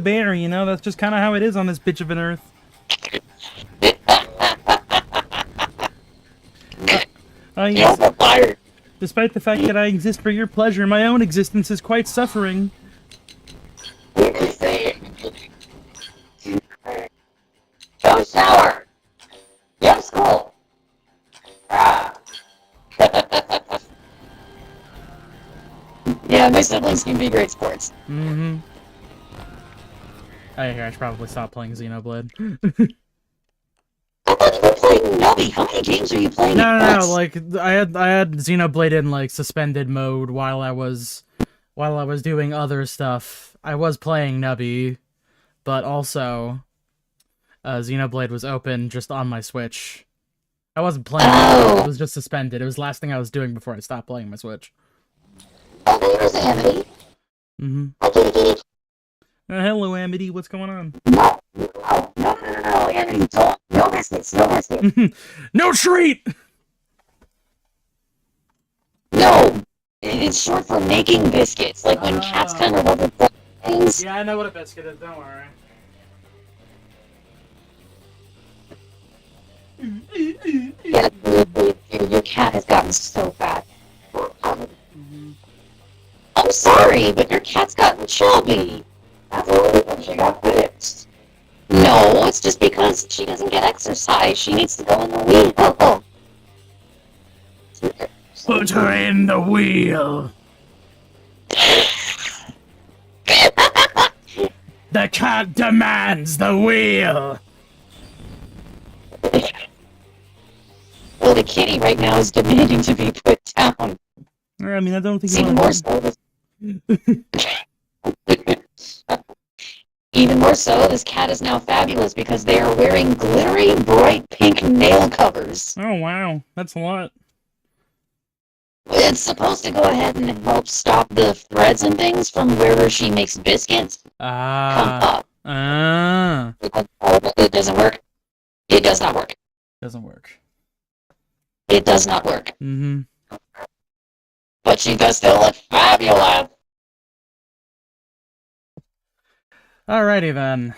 bear, you know? That's just kind of how it is on this bitch of an earth. Yes. Despite the fact that I exist for your pleasure, my own existence is quite suffering. Go shower. Go school. Yeah, my siblings can be great sports. Mm-hmm. I should probably stop playing Xenoblade. I thought you were playing Nubby. How many games are you playing? No, like I had Xenoblade in like suspended mode while I was doing other stuff. I was playing Nubby, but also Xenoblade was open just on my Switch. I wasn't playing it, it was just suspended. It was the last thing I was doing before I stopped playing my Switch. Oh, there's Amity. Mm-hmm. Hello, Amity. What's going on? No, Amity, don't. No biscuits, no biscuits. No treat! No! It's short for making biscuits, like when cats kind of love things. Yeah, I know what a biscuit is, don't worry. Yeah, your cat has gotten so fat. I'm sorry, but your cat's gotten chubby. That's only because she got fixed. No, it's just because she doesn't get exercise. She needs to go in the wheel. Put her in the wheel. The cat demands the wheel. Well, the kitty right now is demanding to be put down. I mean, I don't think Even more so. Even more so, this cat is now fabulous because they are wearing glittery, bright pink nail covers. Oh, wow. That's a lot. It's supposed to go ahead and help stop the threads and things from wherever she makes biscuits come up. It doesn't work. It does not work. Doesn't work. It does not work. Mm-hmm. But she does still look fabulous. Alrighty then.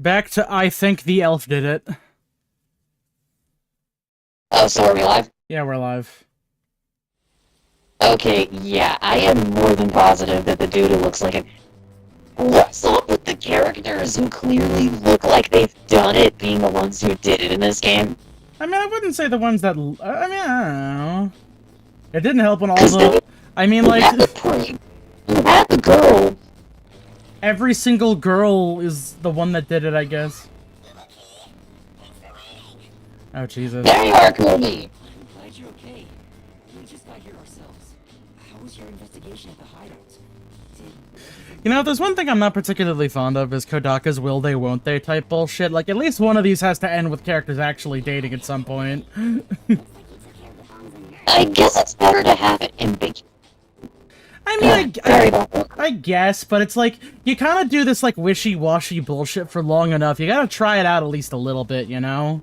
Back to I think the elf did it. Oh, so are we live? Yeah, we're live. Okay, yeah, I am more than positive that the dude who looks like it. What's up with the characters who clearly look like they've done it being the ones who did it in this game? I mean, I wouldn't say the ones that... I mean, I don't know. It didn't help when all the... I mean, like... You had the girl. Every single girl is the one that did it, I guess. Oh, Jesus. There you are, Kirby. I'm glad you're okay. We just got here ourselves. How was your investigation at the hideout? You know, if there's one thing I'm not particularly fond of is Kodaka's will they, won't they type bullshit. Like, at least one of these has to end with characters actually dating at some point. I guess it's better to have it ambiguous. I mean, I guess, but it's like, you kind of do this, like, wishy-washy bullshit for long enough. You gotta try it out at least a little bit, you know?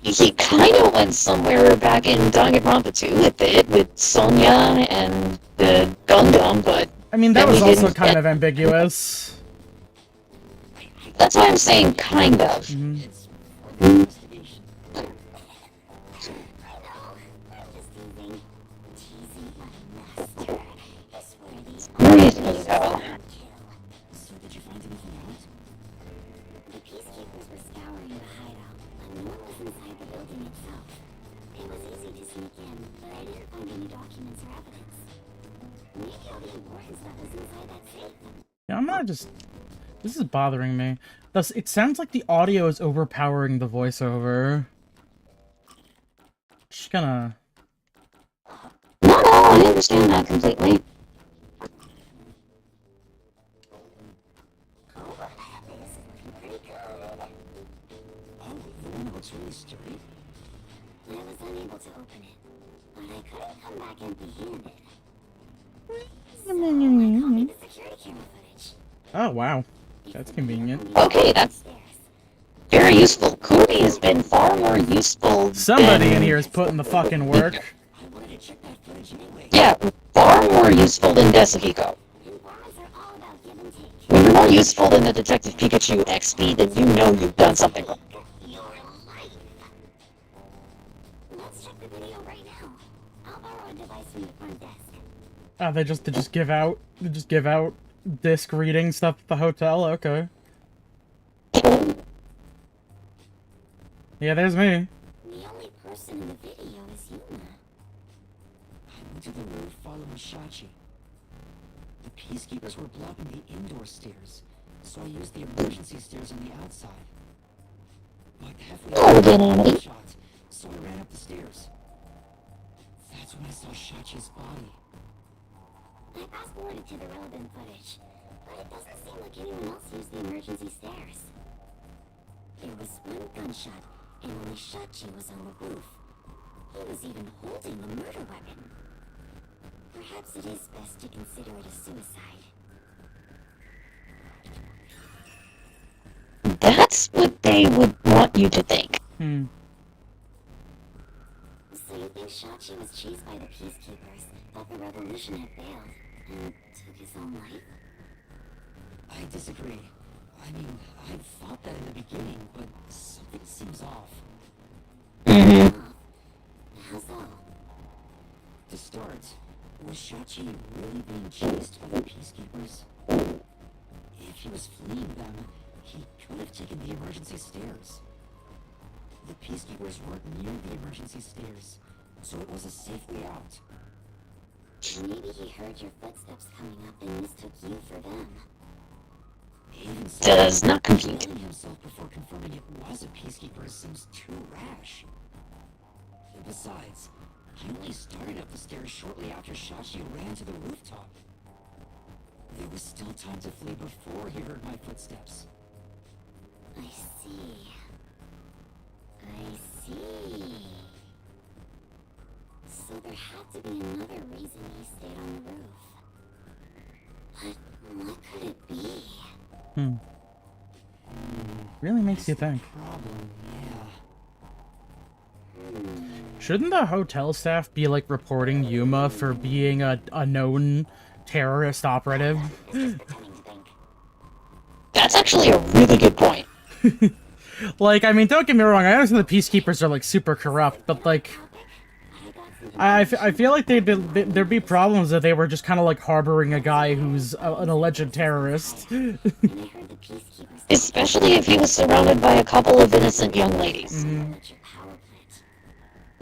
He kind of went somewhere back in Danganronpa 2 with it, with Sonya and the Gundam, but... I mean, that was also kind of ambiguous. That's why I'm saying kind of. Mm-hmm. Really though. So did you find anything out? The peacekeepers were scouring the hideout, but no one was inside the building itself. It was easy to sneak in, but I didn't find any documents or evidence. Maybe all the important stuff is inside that safe. Yeah, I'm not just... This is bothering me. Thus, it sounds like the audio is overpowering the voiceover. Just gonna... No, I understand that completely. It's really sturdy. I was unable to open it, but I couldn't come back empty-handed. The security camera footage. Oh, wow. That's convenient. Okay, that's very useful. Kirby has been far more useful Somebody than... in here is putting the fucking work. I wanted to check that footage anyway. Yeah, far more useful than Desahiko. Informants are all about give and take. When you're more useful than the Detective Pikachu XP, then you know you've done something wrong. Your life. Let's check the video right now. I'll borrow a device from the front desk. They just give out disc reading stuff at the hotel. Okay. Yeah, there's me. The only person in the video is Yuma. I went to the roof following Shachi. The peacekeepers were blocking the indoor stairs, so I used the emergency stairs on the outside. But halfway Oh, through, good, Amity. shot, so I ran up the stairs. That's when I saw Shachi's body. I fast-forwarded to the relevant footage, but it doesn't seem like anyone else used the emergency stairs. There was one gunshot, and only Shachi was on the roof. He was even holding the murder weapon. Perhaps it is best to consider it a suicide. That's what they would want you to think. Hmm. So you think Shachi was chased by the peacekeepers, thought the revolution had failed, and took his own life? I disagree. I mean, I thought that in the beginning, but something seems off. How so? To start, was Shachi really being chased by the peacekeepers? If he was fleeing them, he could have taken the emergency stairs. The peacekeepers weren't near the emergency stairs, so it was a safe way out. Maybe he heard your footsteps coming up and mistook you for them. Even so, Does not compute. killing himself before confirming it was a peacekeeper seems too rash. Besides, he only started up the stairs shortly after Shachi ran to the rooftop. There was still time to flee before he heard my footsteps. I see. I see. So there had to be another reason he stayed on the roof. But what could it be? Hmm. Really makes you think. Problem, yeah. Shouldn't the hotel staff be like reporting Yuma for being a known terrorist operative? Coming to think. That's actually a really good point. Like, I mean, don't get me wrong, I understand the peacekeepers are like super corrupt, but like, I feel like there'd be problems if they were just kind of like harboring a guy who's an alleged terrorist. And I heard the peacekeepers Especially if he was surrounded by a couple of innocent young ladies. electric power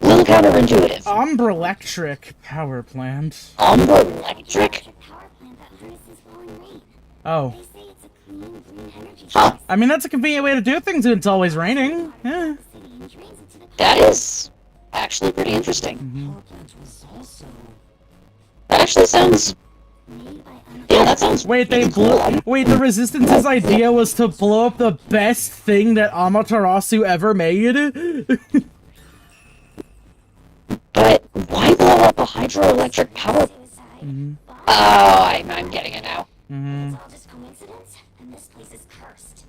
plant. Little counterintuitive. Umbra Electric power plant. Umbra Electric? Electric power plant that harnesses glowing rain. Oh, They say it's a clean, green energy Huh. source. I mean that's a convenient way to do things when it's always raining. Yeah. The city and drains it to the That is actually pretty interesting. Power plant was also... That actually sounds... made by Yeah, that sounds Wait, they really blew. cool. Wait, the Resistance's idea was to blow up the best thing that Amaterasu ever made. But why blow up a hydroelectric power... suicide. Oh, I'm getting it now. Hmm. It's all just coincidence, and this place is cursed.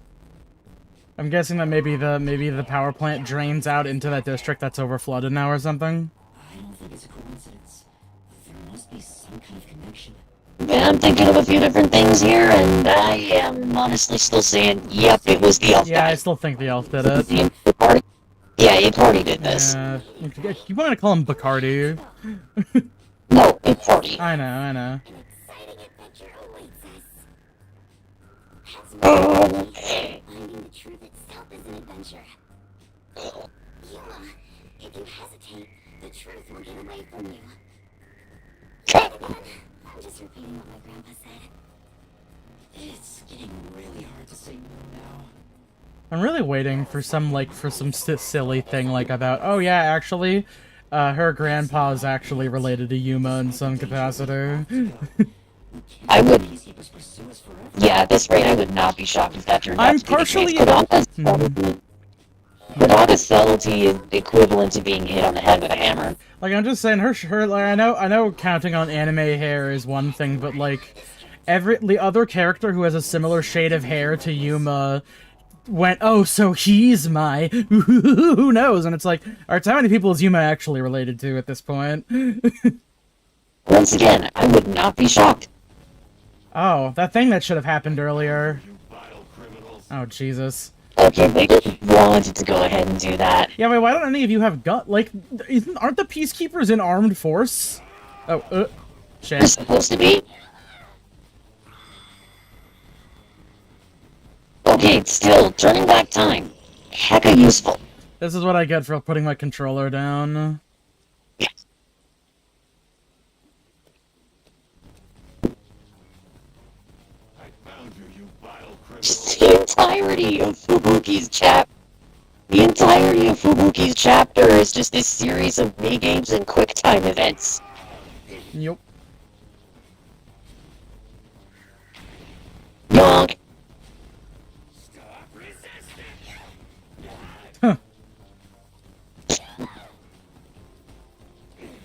I'm guessing that maybe the power plant drains out into that district that's overflooded now or something. I don't think it's a coincidence. There must be some kind of connection. Yeah, I'm thinking of a few different things here, and I am honestly still saying, yep, it was the elf Yeah, I guy. still think the elf did it. The party. Yeah, it party did this. You want to call him Bacardi? No, it party. I know. An exciting adventure awaits us. That's Oh, finding the truth itself is an adventure. Yuma, if you hesitate, the truth will get away from you. I'm just repeating what my grandpa said. It's getting really hard to say no now. I'm really waiting for some silly thing like about, oh yeah, actually, her grandpa is actually related to Yuma in some capacity. I would... Peacekeepers pursue us forever. Yeah, at this rate, I would not be shocked if that turned I'm out to be the case. partially- Kodaga's subtlety is equivalent to being hit on the head with a hammer. Like, I'm just saying, her like, I know counting on anime hair is one thing, but like, the other character who has a similar shade of hair to Yuma went, oh, so he's my, who knows? And it's like, alright, so how many people is Yuma actually related to at this point? Once again, I would not be shocked. Oh, that thing that should have happened earlier. Oh, Jesus. Okay, they just wanted to go ahead and do that. Yeah, wait, why don't any of you have gut? Like, aren't the Peacekeepers in armed force? Oh, They're shit. supposed to be. Okay, still, turning back time. Hecka useful. This is what I get for putting my controller down. Just the entirety of Fubuki's chapter is just this series of mini-games and quick-time events. Yup. Yonk. Huh.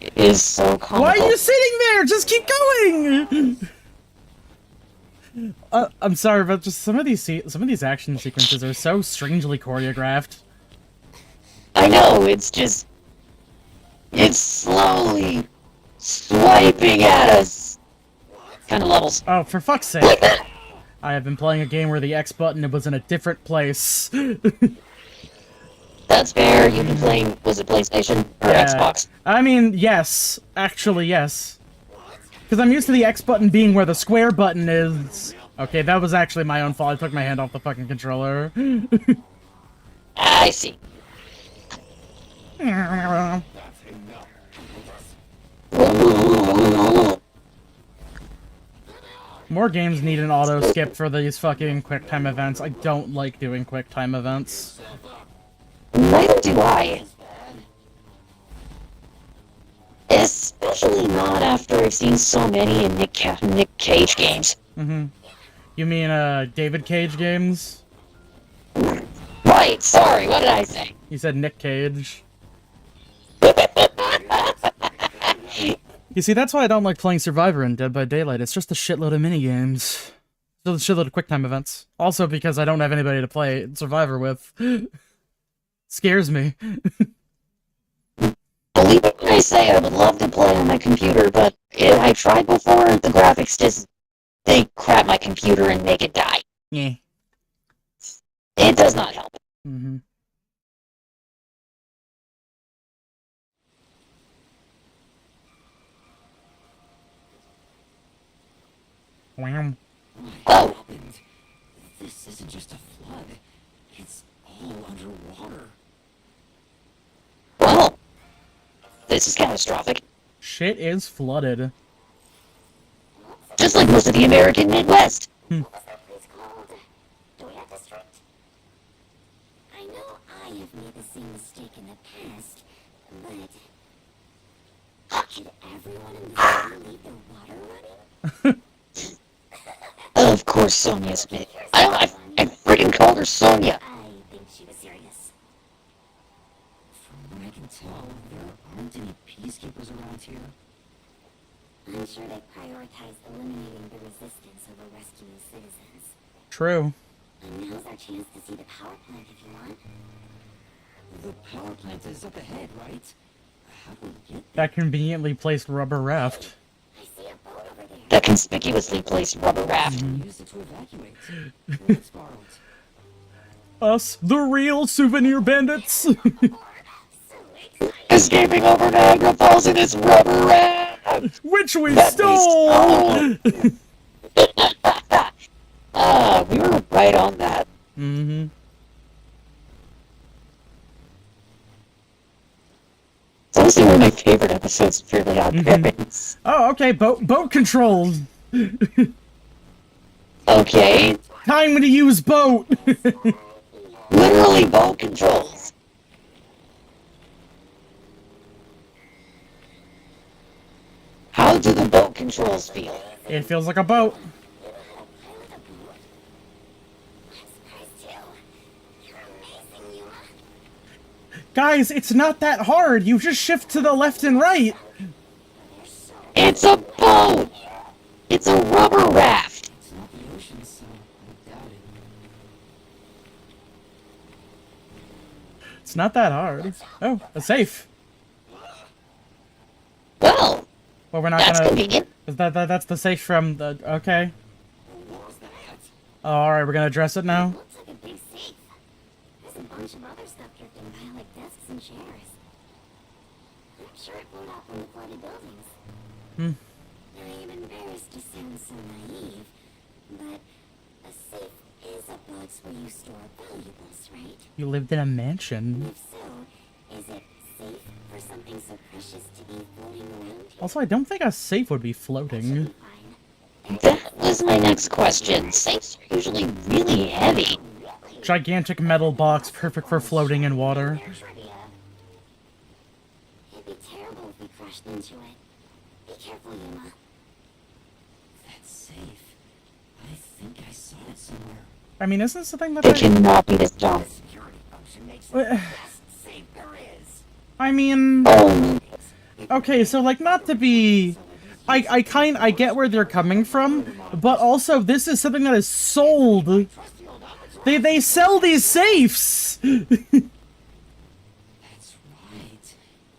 It is so comical. Why are you sitting there? Just keep going! I'm sorry, but just some of these action sequences are so strangely choreographed. I know, it's slowly swiping at us. Kind of levels. Oh, for fuck's sake. Like that. I have been playing a game where the X button was in a different place. That's fair. You've been playing, was it PlayStation or Yeah. Xbox? I mean, yes. Actually, yes. Because I'm used to the X button being where the square button is. Okay, that was actually my own fault. I took my hand off the fucking controller. I see. More games need an auto skip for these fucking quick time events. I don't like doing quick time events. Neither do I. Especially not after I've seen so many in Nick Cage games. Mm-hmm. You mean, David Cage games? Right, sorry, what did I say? You said Nick Cage. You see, that's why I don't like playing Survivor and Dead by Daylight. It's just a shitload of minigames. Just a shitload of QuickTime events. Also because I don't have anybody to play Survivor with. Scares me. Believe it when I say I would love to play on my computer, but I tried before, the graphics just... They crap my computer and make it die. Yeah. It does not help. Mm-hmm. Wow. Oh, happened? This isn't just a flood. It's all underwater. well... This is catastrophic. Shit is flooded. Just like most of the American Midwest. What's that place called? Doya District? I know I have made the same mistake in the past, but... Should everyone in the city leave their water running? Of course Sonia's... I freaking called her Sonia. I think she was serious. From what I can tell, there aren't any peacekeepers around here. I'm sure they prioritize eliminating the resistance over rescuing citizens. True. And now's our chance to see the power plant if you want. The power plant is up ahead, right? How do we get there? That conveniently placed rubber raft. I see a boat over there. That conspicuously placed rubber raft. Use it to evacuate. Let's borrow it. Us, the real souvenir bandits! So excited. Escaping over Niagara Falls in this rubber raft! Which we That we stole! We were right on that. Mm-hmm. It's honestly one of my favorite episodes of Fairly Odd Parents. Oh, okay, boat controls! Okay, Time to use boat! literally boat controls. How do the boat controls feel? It feels like a boat. Guys, it's not that hard. You just shift to the left and right. It's a boat! It's a rubber raft! It's not the ocean, so I doubt it. It's not that hard. Oh, a safe. Well, Well, we're not That's gonna. convenient. Is that's the safe from the. Okay. What was that? Oh, alright, we're gonna address it now. Looks like a big safe. There's a bunch of other stuff drifting by, like desks and chairs. I'm sure it blew out from the flooded buildings. Hmm. I am embarrassed to sound so naive, but a safe is a box where you store valuables, right? You lived in a mansion. If so, is it safe for something so precious to be floating around here? Also, I don't think a safe would be That should floating. be fine. That was my next question. Safes are usually really heavy. Gigantic metal box, perfect for floating in water. Trivia. It'd be terrible if we crashed into it. Be careful, Yuma. That's safe. I think I saw it somewhere. I mean, isn't this something that They cannot be this dumb. Security function makes What- it the best safe there is. I mean, Oh, okay, so like not to be, I get where they're coming from, but also this is something that is sold. They sell these safes. That's right.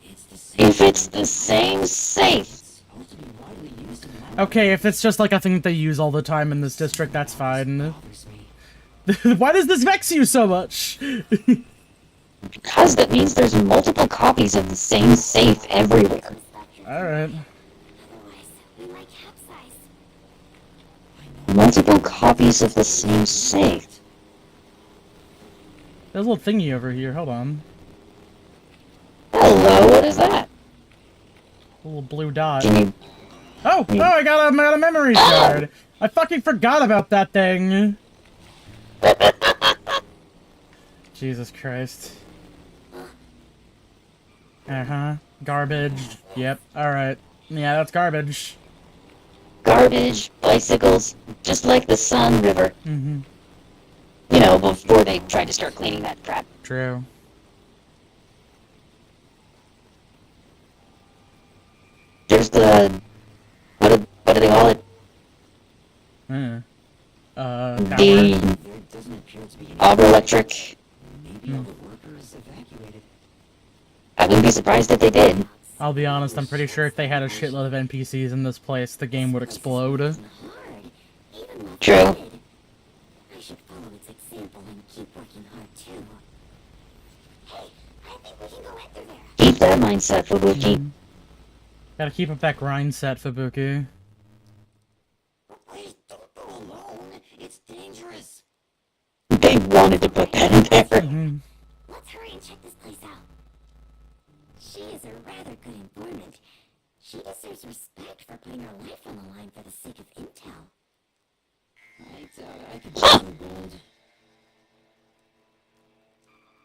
It's the same. if it's the same safe. It's supposed to be widely used in lab. Okay, if it's just like a thing that they use all the time in this district, that's fine. Bothers me. Why does this vex you so much? Because that means there's multiple copies of the same safe everywhere. Alright. Otherwise, we might capsize. Multiple copies of the same safe. There's a little thingy over here, hold on. Hello, what is that? A little blue dot. Can you... Oh, I got a memory card. I fucking forgot about that thing. Jesus Christ. Uh-huh. Garbage. Yep. Alright. Yeah, that's garbage. Garbage, bicycles, just like the Sun River. Mm-hmm. You know, before they tried to start cleaning that crap. True. There's the... What do they call it? Tower. The There doesn't appear to be any. Auber Electric. Maybe all the workers evacuated. I wouldn't be surprised if they did. I'll be honest, I'm pretty sure if they had a shitload of NPCs in this place, the game would explode. Hard, even with True. good. I should follow its example and keep working hard too. Hey, I think we can go right through there. Keep that mindset, Fubuki. Gotta keep up that grind set, Fubuki. Please don't go alone. It's dangerous. They wanted to put that in there. Mhm. Let's hurry and check this place out. She is a rather good informant. She deserves respect for putting her life on the line for the sake of intel. I doubt I could be so bold.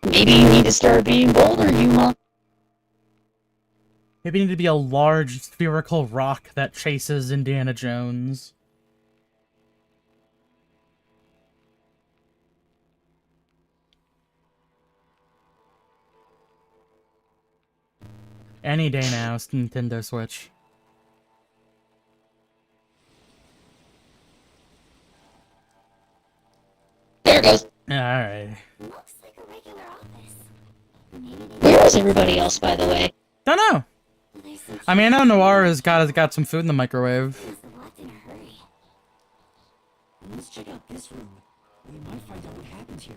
Maybe you need to start being bolder, Yuma. Maybe it need to be a large spherical rock that chases Indiana Jones. Any day now, it's Nintendo Switch. There it goes. Alright. Looks like a regular office. Maybe they Where is everybody else, by the way? Don't know. there's some I mean, I know Noir has got some food in the microwave. must have left in a hurry. Let's check out this room. We might find out what happened here.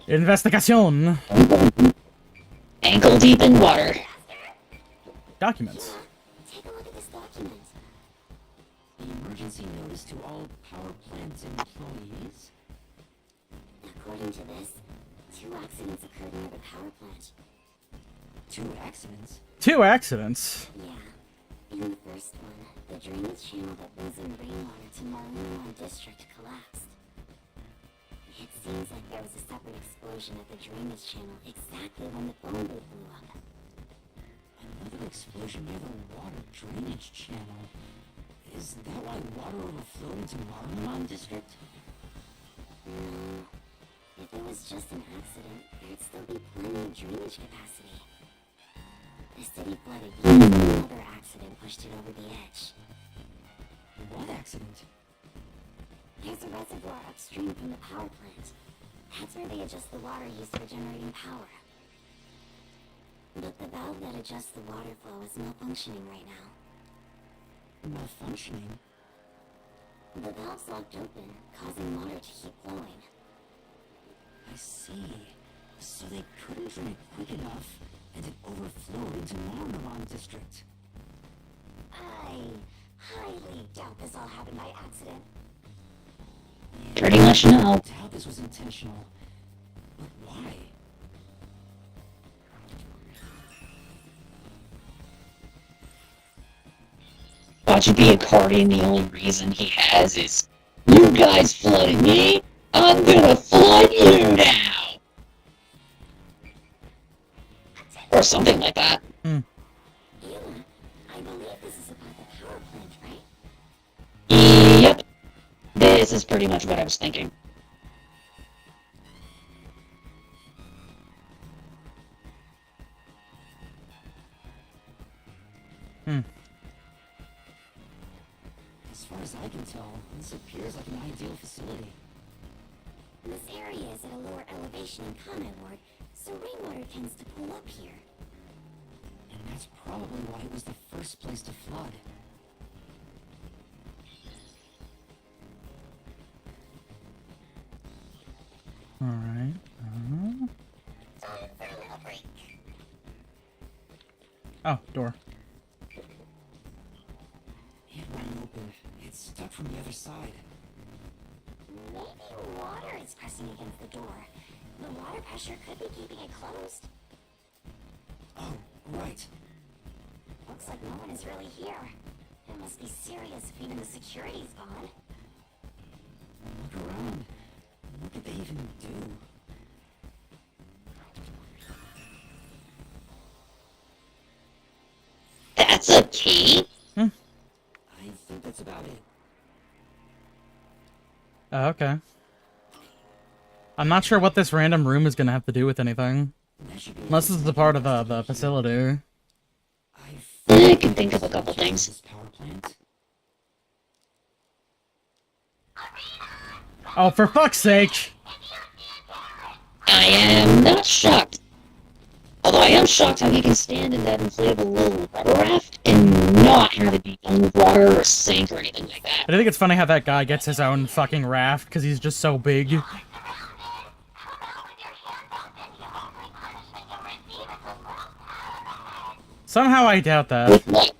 Investigation. Ankle deep in water. Documents. Take a look at this document. The emergency notice to all power plant employees. According to this, 2 accidents occurred near the power plant. 2 accidents. 2 accidents. Yeah. In the first one, the drainage channel that brings in rainwater to Marunouan District collapsed. It seems like there was a separate explosion at the drainage channel exactly when the phone booth blew up. Another explosion near the water drainage channel. Is that why water overflowed into Marunouan District? No. If it was just an accident, there'd still be plenty of drainage capacity. The city flooded years and another accident pushed it over the edge. What accident? There's a reservoir upstream from the power plant. That's where they adjust the water used for generating power. But the valve that adjusts the water flow is malfunctioning right now. Malfunctioning? The valve's locked open, causing water to keep flowing. I see. So they couldn't drain it quick enough, and it overflowed into Mononomon District. I highly doubt this all happened by accident. Pretty much no. I doubt this was intentional. But why? Watching be a Cardian, the only reason he has is, you guys flooded me, I'm gonna flood you now! Or something like that. Yuma, I believe this is about the power plant, right? Yep. This is pretty much what I was thinking. As far as I can tell, this appears like an ideal facility. This area is at a lower elevation in Kanai Ward, so rainwater tends to pool up here. And that's probably why it was the first place to flood. Alright. Oh, door. It ran open. It's stuck from the other side. Maybe water is pressing against the door. The water pressure could be keeping it closed. Oh, right. Looks like no one is really here. It must be serious if even the security's gone. Look around. What could they even do? That's a key? I think that's about it. Oh, okay. I'm not sure what this random room is gonna have to do with anything. That should be Unless this is a part of the facility. I can think of a couple things. This power plant. Oh, for fuck's sake! I am not shocked. Although I am shocked how he can stand in that inflatable little rubber raft and not have it be filled with water or sink or anything like that. I think it's funny how that guy gets his own fucking raft because he's just so big. Somehow I doubt that. With what?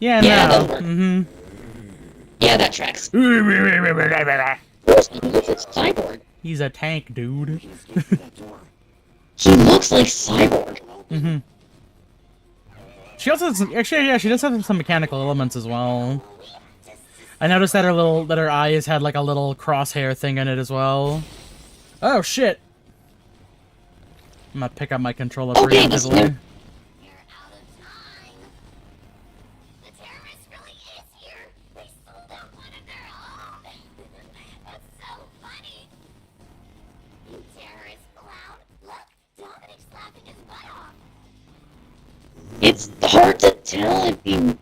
Yeah, Yeah, no. that'll work. Mm-hmm. Yeah, that tracks. He's First, he looks like Cyborg. a tank, dude. We can escape through that door. He looks like Cyborg. Mm-hmm. She also has, actually, yeah, she does have some mechanical elements as well. I noticed that her eyes had like a little crosshair thing in it as well. Oh shit! I'm gonna pick up my controller Okay, let's preemptively. You're out of time. The terrorist really is here. They sold out one of their own. That's so funny. You terrorist clown. Look, Dominic's laughing his butt off. It's hard to tell if you...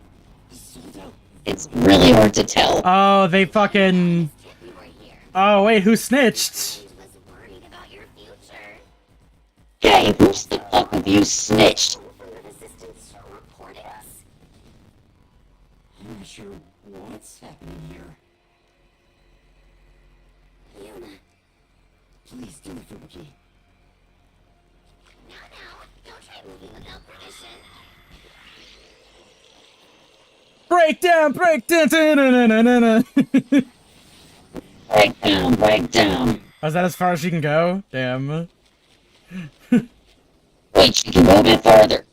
Sold out. It's really hard to tell. Oh, they fucking. We were here. Oh wait, who snitched? He was worried about your future. Hey, who's the fuck with you snitched? From the resistance reported us. I'm not sure what's happening here. Yuma. Please do it, Fubuki. Now, don't try moving without permission. Breakdown, breakdown. Da-na-na-na-na-na. Break down, break down. Oh, is that as far as she can go? Damn. Wait, she can go a bit farther.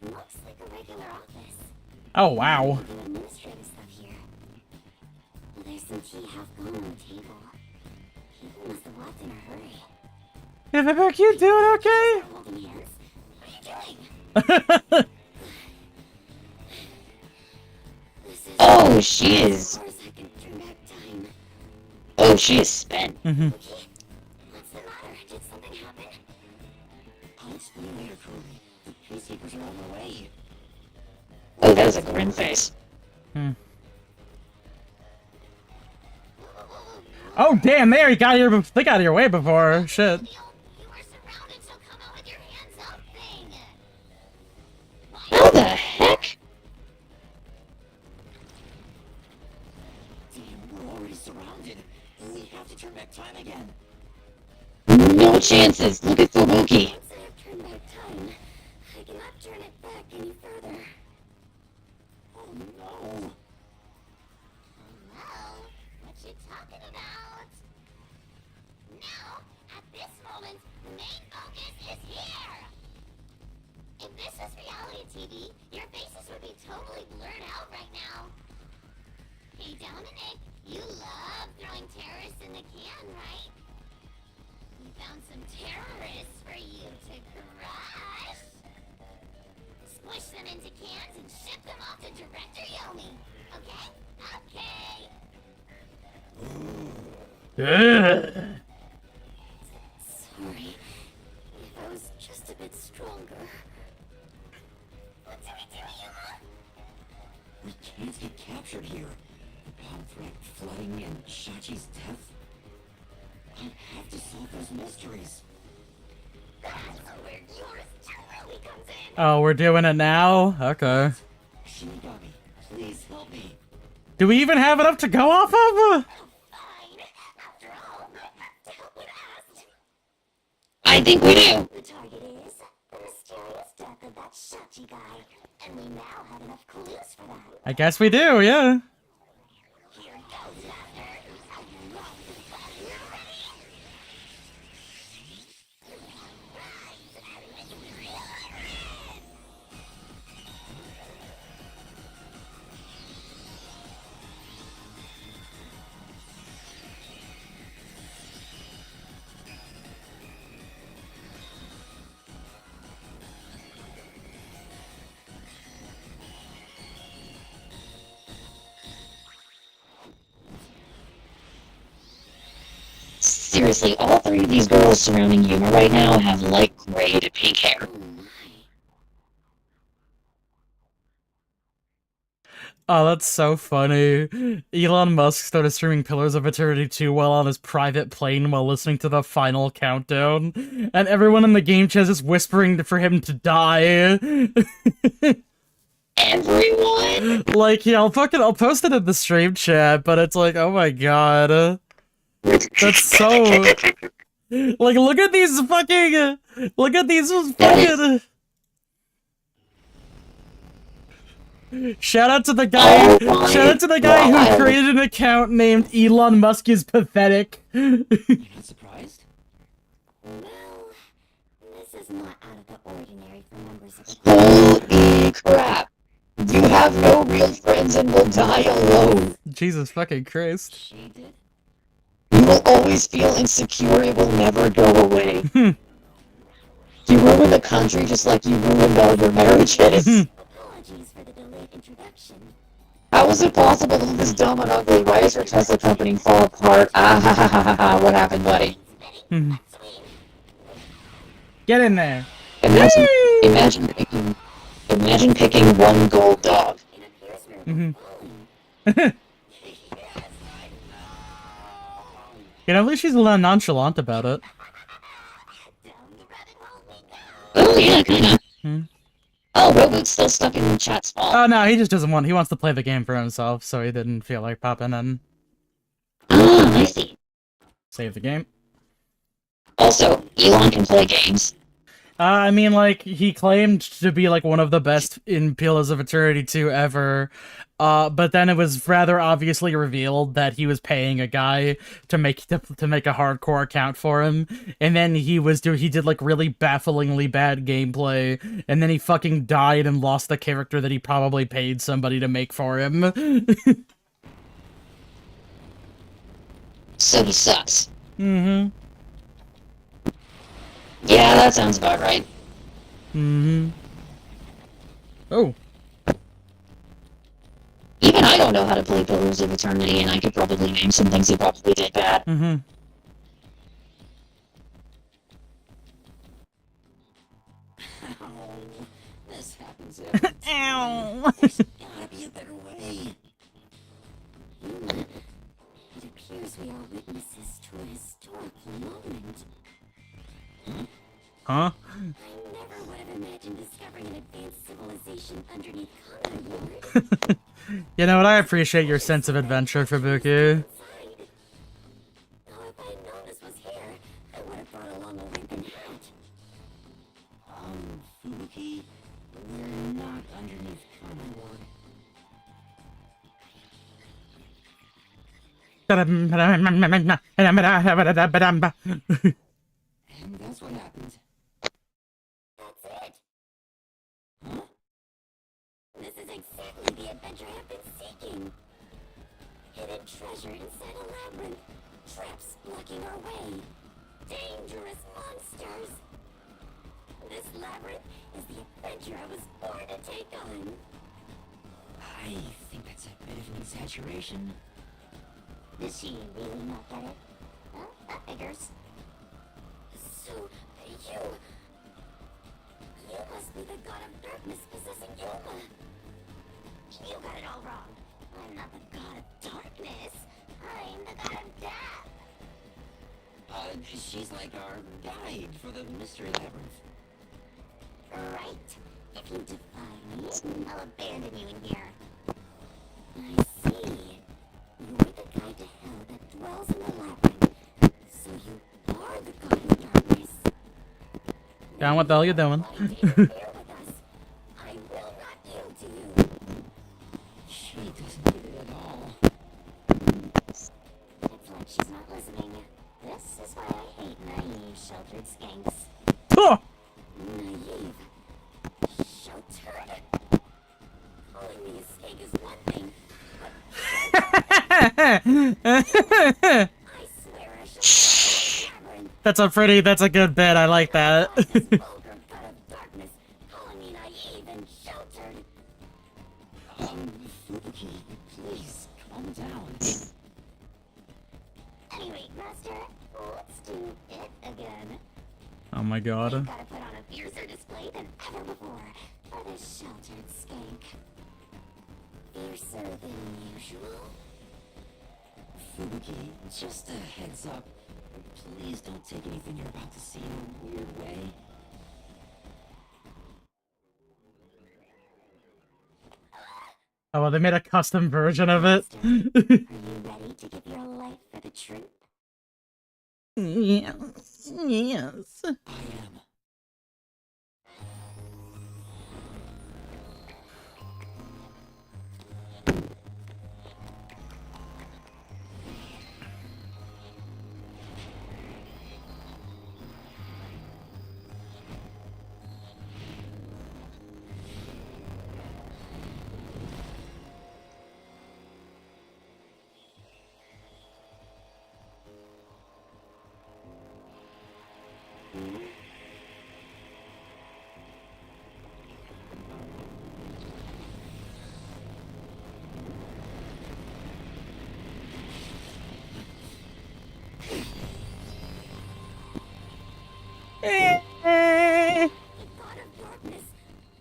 Looks like a regular office. Oh wow. The administrative stuff here. There's some tea half gone on the table. People must have walked in a hurry. Yeah, Vivek, you doing okay? Holding hands. What are you doing? This is Oh, she is... of course I can turn back time. Oh, she is spent. Mm-hmm. Okay. What's the matter? Did something happen? I'll explain later, Kirby. The peacekeepers are on their way. Oh, that is a grin face. Oh damn! There, he got here. They got here way before. Shit. You were surrounded, so come out with your hands up thing. How the heck? Damn, we're already surrounded. We have to turn back time again. No chances. Look at Fubuki. Once I have turned back time, I cannot turn it back any further. Oh no. Hello? What you talking about? Now, at this moment, the main focus is here! If this was reality TV, your faces would be totally blurred out right now. Hey Dominic, you love throwing terrorists in the can, right? We found some terrorists for you to crush. Squish them into cans and ship them off to Director Yomi. Okay? Okay. Ugh. Sorry. If I was just a bit stronger. What do we do, Yuma? We can't get captured here. The bomb threat, flooding, and Shachi's death. I have to solve those mysteries. That's where yours truly comes in. Oh, we're doing it now. Okay. Shinigami, please help me. Do we even have enough to go off of? Fine. After all, to help with asked. I think we do. The target is the mysterious death of that Shachi guy. And we now have enough clues for that. I guess we do. Yeah. Here goes, Master. Are you ready? You ready? Seriously, all three of these girls surrounding Yuma right now have light gray to pink hair. Oh my. Oh, that's so funny. Elon Musk started streaming Pillars of Eternity 2 while on his private plane while listening to the final countdown. And everyone in the game chat is whispering for him to die. Everyone? Like, yeah, I'll post it in the stream chat, but it's like, oh my god. That's so... Like, look at these fucking... Look at these fucking... Shout out to the guy. Oh my Shout out to the guy God. who created an account named Elon Musk is pathetic. You're not surprised? Well, this is not out of the ordinary for members of the Holy crap. You have no real friends and will die alone. Jesus fucking Christ. She did? You will always feel insecure. It will never go away. Hmm. You ruined the country just like you ruined all your marriages. apologies for the delayed introduction. How is it possible to look this dumb and ugly? Why is your Tesla company fall apart? Ah ha ha ha ha ha. What happened, buddy? Hmm. Get in there. Imagine, Yay! imagine picking one gold dog. It appears we're Mhm. You know, at least she's a little nonchalant about it. down the rabbit hole we go. Oh yeah, kinda. Hmm. Oh, Roboot's still stuck in the chat spot. Oh no, he just doesn't want. He wants to play the game for himself, so he didn't feel like popping in. Ah, I see. Save the game. Also, Elon can play games. I mean, like, he claimed to be, like, one of the best in Pillars of Eternity 2 ever, but then it was rather obviously revealed that he was paying a guy to make a hardcore account for him, and then he did, like, really bafflingly bad gameplay, and then he fucking died and lost the character that he probably paid somebody to make for him. So he sucks. Mm-hmm. Yeah, that sounds about right. Mm-hmm. Oh. Even I don't know how to play Pillars of Eternity, and I could probably name some things he probably did bad. Mm-hmm. Oh, this happens every Ow! There's gotta be a better way. It appears we are witnesses to a historical moment. Huh? I never would have imagined discovering an advanced civilization underneath Conrad. You know what? I appreciate your sense of adventure, Fubuki. Inside. Oh, if I had known this was here, I would have brought along a ribbon hat. Fubuki, we're not underneath Common Ward. And that's what happened. That's it. Huh? This is exactly the adventure I've been seeking. Hidden treasure inside a labyrinth. Traps blocking our way. Dangerous monsters. This labyrinth is the adventure I was born to take on. I think that's a bit of an exaggeration. Does she really not get it? Well, that figures. So, you must be the god of darkness possessing Yoma. You got it all wrong. I'm not the god of darkness. I'm the god of death. She's like our guide for the mystery labyrinth. Right. If you defy me, I'll abandon you in here. I see. You're the guide to hell that dwells in the labyrinth. So you are the god of darkness. John, what the hell you doing? Why do you interfere with us? I will not yield to you. She doesn't get it at all. It's like she's not listening. This is why I hate naive, sheltered skanks. Oh! Naive. Sheltered. Calling me a skank is one thing, but I swear I shall labyrinth. That's a good bit. I like that. This vulgar god of darkness, calling me naive and sheltered. Fubuki, please, calm down. Anyway, Master, let's do it again. Oh my god. We've gotta put on a fiercer display than ever before for this sheltered skank. Fiercer than usual? Fubuki, just a heads up. Please don't take anything you're about to see in a weird way. Oh, well, they made a custom version of it. Master, are you ready to give your life for the truth? Yes. Yes. I am. The god of darkness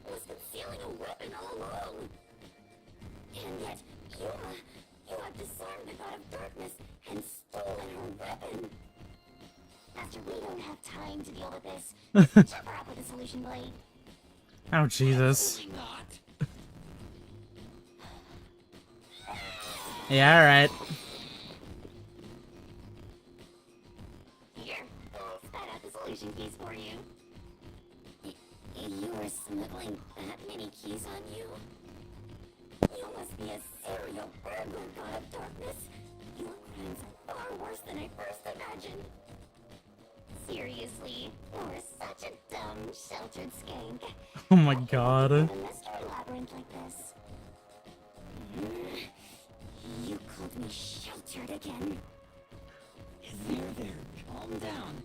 was concealing a weapon all along. And yet, you have disarmed the god of darkness and stolen her weapon. Master, we don't have time to deal with this. Chop her up with a solution blade. Oh, Jesus. Absolutely not. Yeah, alright. Here, I'll spat out the solution keys for you. You were smuggling that many keys on you? You must be a serial burglar, god of darkness. Your crimes are far worse than I first imagined. Seriously, you're such a dumb, sheltered skank. Oh my god. A mystery labyrinth like this. You called me sheltered again. There, calm down.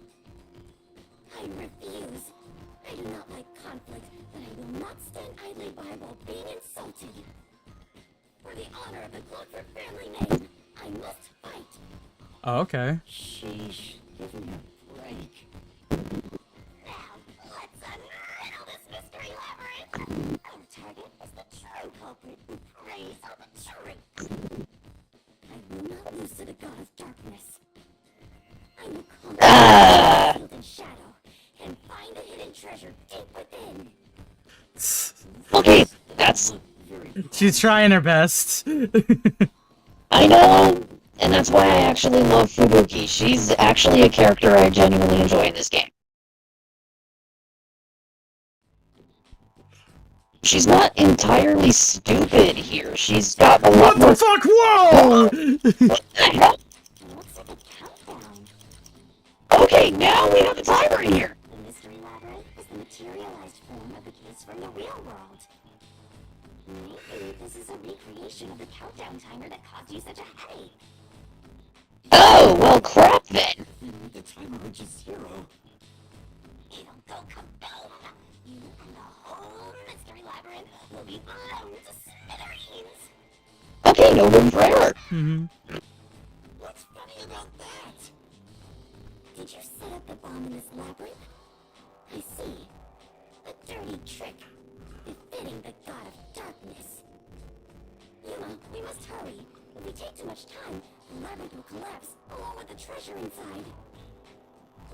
I refuse. I do not like conflict, but I will not stand idly by while being insulted. For the honor of the Clockford family name, I must fight. Oh, okay. Sheesh, give me a break. Now, let's unriddle this mystery labyrinth. Our target is true culprit who preys on the truth. I will not lose to the god of darkness. I will conquer the field in shadow and find the hidden treasure deep within. Okay, that's... She's trying her best. I know, and that's why I actually love Fubuki. She's actually a character I genuinely enjoy in this game. She's not entirely stupid here. She's got a lot What more... the fuck? Whoa! What the hell? It looks like a countdown. Okay, now we have a timer in here. The mystery labyrinth is the materialized form of the case from the real world. Maybe this is a recreation of the countdown timer that caused you such a headache. Oh, well, crap then. The timer reaches 0. It'll go kaboom! You and the whole mystery labyrinth will be blown to smithereens! Okay, no room for error. Mhm. What's funny about that? Did you set up the bomb in this labyrinth? I see. A dirty trick. Befitting the god of darkness. Yuma, we must hurry. If we take too much time, the labyrinth will collapse, along with the treasure inside.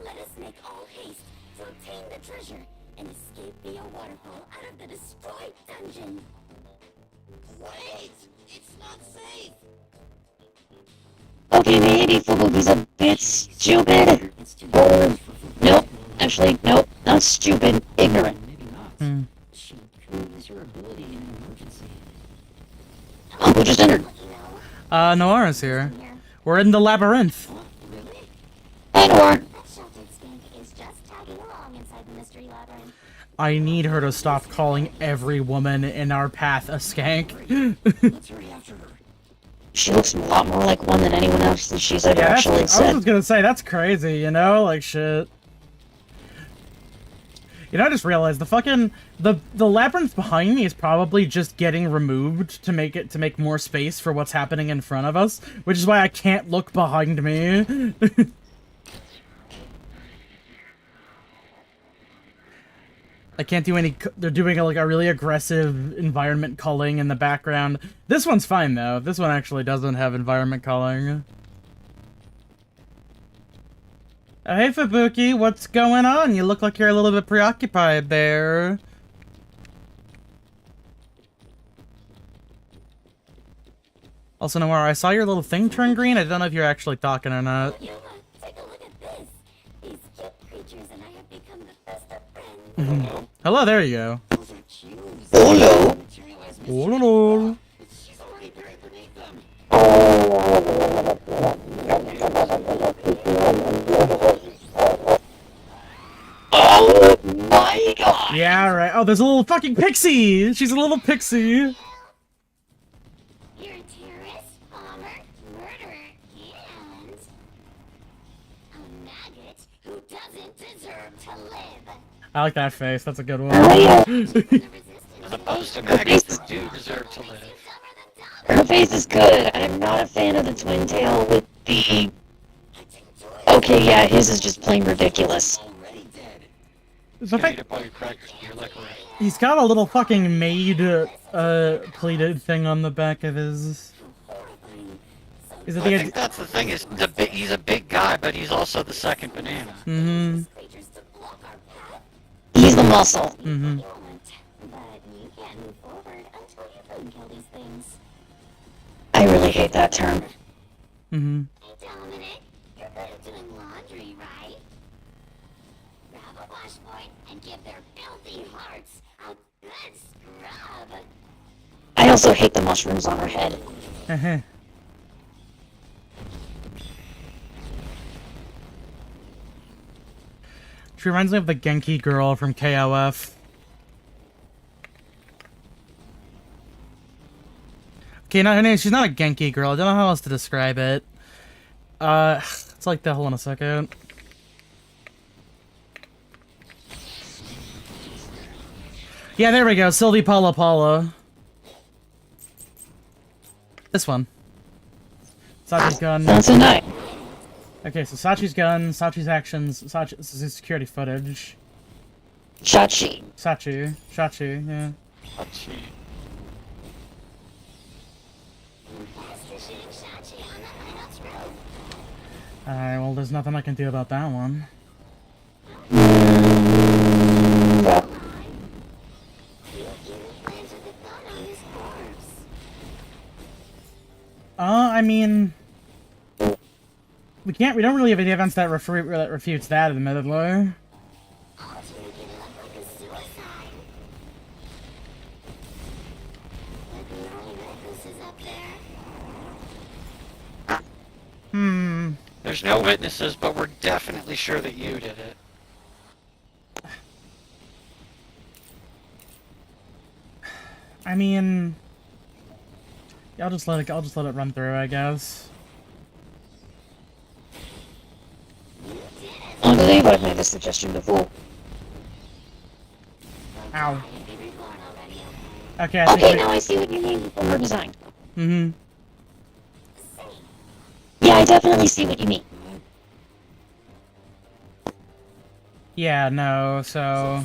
Let us make all haste to obtain the treasure and escape via waterfall out of the destroyed dungeon. Wait! It's not safe! Okay, maybe Fubuki's a bit stupid. It's too Or, nope, actually, nope, not stupid, ignorant. Maybe not. Hmm. She could use her ability in an emergency. Oh, who just entered? Noira's here. We're in the labyrinth. Really? Hi, Noir. That sheltered skank is just tagging along inside the mystery labyrinth. I need her to stop calling every woman in our path a skank. Let's hurry after her. She looks a lot more like one than anyone else that she's ever Yeah, actually I was said. just gonna say, that's crazy, you know? Like, shit. You know, I just realized the labyrinth behind me is probably just getting removed to make more space for what's happening in front of us, which is why I can't look behind me. I can't do any. They're doing like a really aggressive environment culling in the background. This one's fine though. This one actually doesn't have environment culling. Hey Fubuki, what's going on? You look like you're a little bit preoccupied there. Also, Noir, I saw your little thing turn green. I don't know if you're actually talking or not. Yuma, take a look at this. These cute creatures and I have become the best of friends. Hello, there you go. Those are cubes. Hello. Materialized Oh, lol. She's already buried beneath them. Oh my god! Yeah, right. Oh, there's a little fucking pixie. She's a little pixie. You're a terrorist, bomber, murderer, and a maggot who doesn't deserve to live. I like that face. That's a good one. The resistance As opposed to maggots that do deserve to live. Her face is good. I'm not a fan of the twin tail with the... Okay, yeah, his is just plain ridiculous. Already dead. The Get thing- eat up by your crackers. You're like a rat. He's got a little fucking maid, pleated thing on the back of his. Is it I the? think that's the thing. Is he's a big guy, but he's also the second banana. Mm-hmm. creatures to block our path. He's the muscle. Mm-hmm. You want, but you can't move forward until you can kill these things. I really hate that term. Mm-hmm. Hey Dominic, you're good at doing laundry, right? Grab a flashpoint and give their filthy hearts a good scrub. I also hate the mushrooms on her head. Uh-huh. She reminds me of the Genki girl from KOF. Okay, no, her name, she's not a Genki girl. I don't know how else to describe it. It's like that. Hold on a second. Yeah, there we go. Sylvie Paula Paula. This one. Sachi's gun. That's a night. Okay, so Sachi's gun, Sachi's actions, Sachi's security footage. Shachi. Shachi, yeah. Let's see. Alright, well, there's nothing I can do about that one. Well, Planted the gun on his corpse. I mean... We don't really have any evidence that refutes that, admittedly. I'll make it look like a suicide. Like no witnesses up there. Hmm... There's no witnesses, but we're definitely sure that you did it. I mean... Yeah, I'll just let it run through, I guess. I believe I've made this suggestion before. Ow. Be reborn already. Okay, I Okay, think now I see what you mean from her design. Mm-hmm. Yeah, I definitely see what you mean. Yeah, no, so...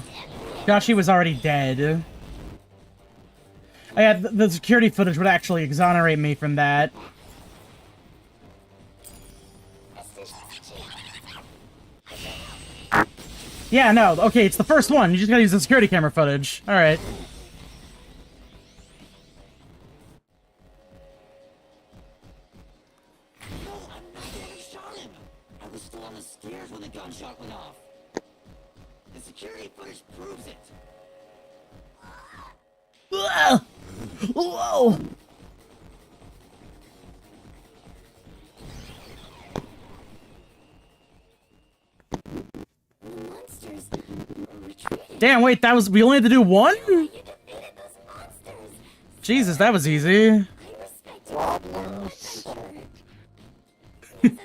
Joshi was already dead. Oh yeah, the security footage would actually exonerate me from that. Yeah, no, okay, it's the first one. You just gotta use the security camera footage. Alright. No, I'm not the one who shot him. I was still on the stairs when the gunshot went off. The security footage proves it. Whoa! The monsters retreated. Damn, wait, we only had to do one? You defeated those monsters. Jesus, that was easy. I respect you.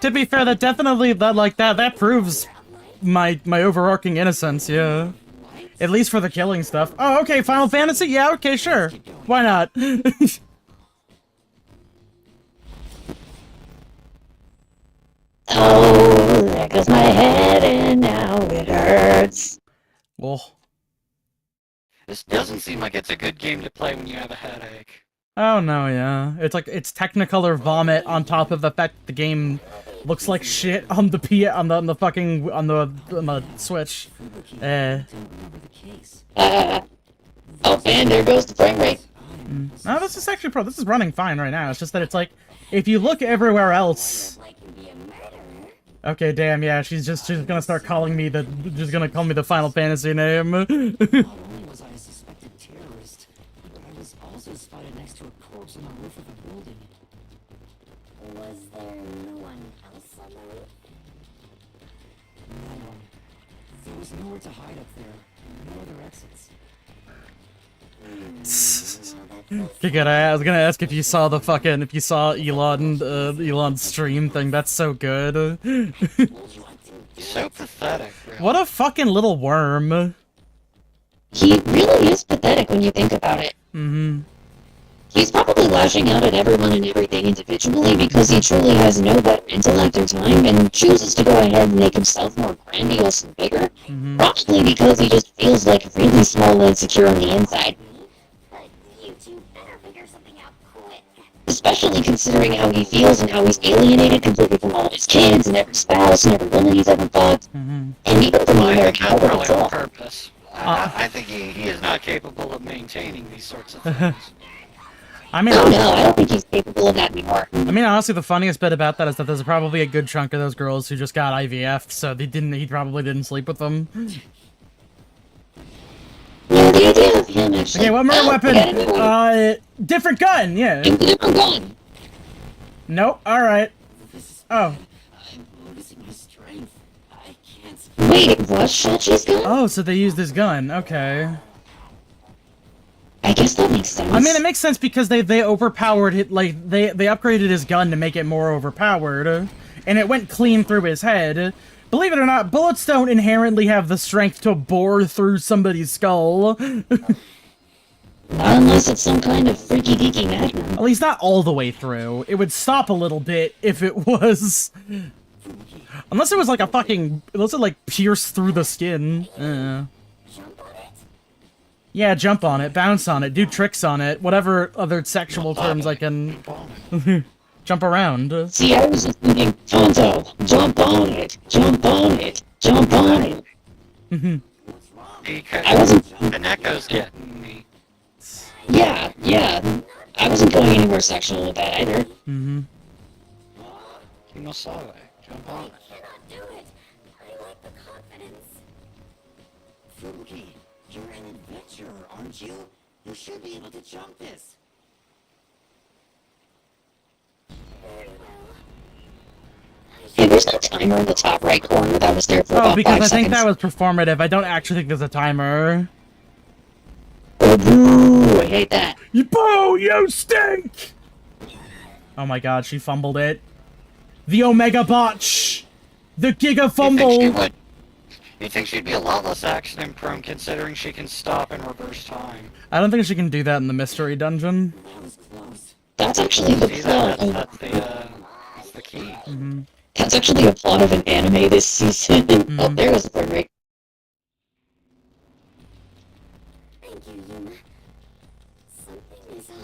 To be fair, that definitely, that proves my overarching innocence, yeah. At least for the killing stuff. Oh, okay, Final Fantasy? Yeah, okay, sure. Why not? Oh, there goes my head and now it hurts. Well, This doesn't seem like it's a good game to play when you have a headache. oh no, yeah. It's Technicolor vomit on top of the fact the game looks like shit on the Switch. Don't remember the case. Oh, and there goes the frame rate. No, this is actually this is running fine right now. It's just that it's like, if you look everywhere else. Like you be a murderer. Okay, damn, yeah, she's gonna start calling me just gonna call me the Final Fantasy name. Not only was I a suspected terrorist, but I was also spotted next to a corpse on the roof of a building. Was there no one else on the roof? No one. There was nowhere to hide up there. No other exits. I was gonna ask if you saw Elon's stream thing. That's so good. So pathetic, really. What a fucking little worm. He really is pathetic when you think about it. Mm-hmm. He's probably lashing out at everyone and everything individually because he truly has no better intellect or time and chooses to go ahead and make himself more grandiose and bigger. Mm-hmm. Probably because he just feels like really small and insecure on the inside. But you two better figure something out quick. Especially considering how he feels and how he's alienated completely from all of his kids and every spouse and every woman he's ever fucked. Mm-hmm. And even from the I think American that's public probably on itself. purpose. I think he is not capable of maintaining these sorts of things. I mean, Oh no, I don't think he's capable of that anymore. honestly, the funniest bit about that is that there's probably a good chunk of those girls who just got IVF'd, so he probably didn't sleep with them. Yeah, the idea of him actually... Okay, what murder Oh, weapon? we got a new one. Different gun, yeah. Different gun. Nope, alright. This is Oh. bad. I'm losing my strength. I can't. Wait, what? Shachi's gun? Oh, so they used his gun, okay. I guess that makes sense. I mean, it makes sense because they overpowered it, like, they upgraded his gun to make it more overpowered, and it went clean through his head. Believe it or not, bullets don't inherently have the strength to bore through somebody's skull. Not unless it's some kind of freaky deaky magnum. At least not all the way through. It would stop a little bit if it was... Unless it was like unless it like pierced through the skin. Jump on it. Yeah, jump on it, bounce on it, do tricks on it, whatever other sexual terms I can... Jump around. See, I was just thinking, Tonto, jump on it, jump on it, jump on it. Because I wasn't. the Neko's getting me. Yeah, I wasn't going anywhere sexual with that either. Mm-hmm. Kimosawa, jump on it. Cannot do it. I like the confidence. Fubuki, you're an adventurer, aren't you? You should be able to jump this. Very well. Hey, there's no timer in the top right corner that was there for Oh, about because 5 I think seconds. that was performative. I don't actually think there's a timer. Oh, boo, I hate that. Boo, you stink! Oh my god, she fumbled it. The Omega Botch! The Giga Fumble! You think she'd be a lot less accident prone considering she can stop and reverse time? I don't think she can do that in the mystery dungeon. That was close. That's actually the See plot. that? That's the key. Mm-hmm. That's actually a plot of an anime this season. Oh, there was a frame rate. Thank you, Yuma. Something is off.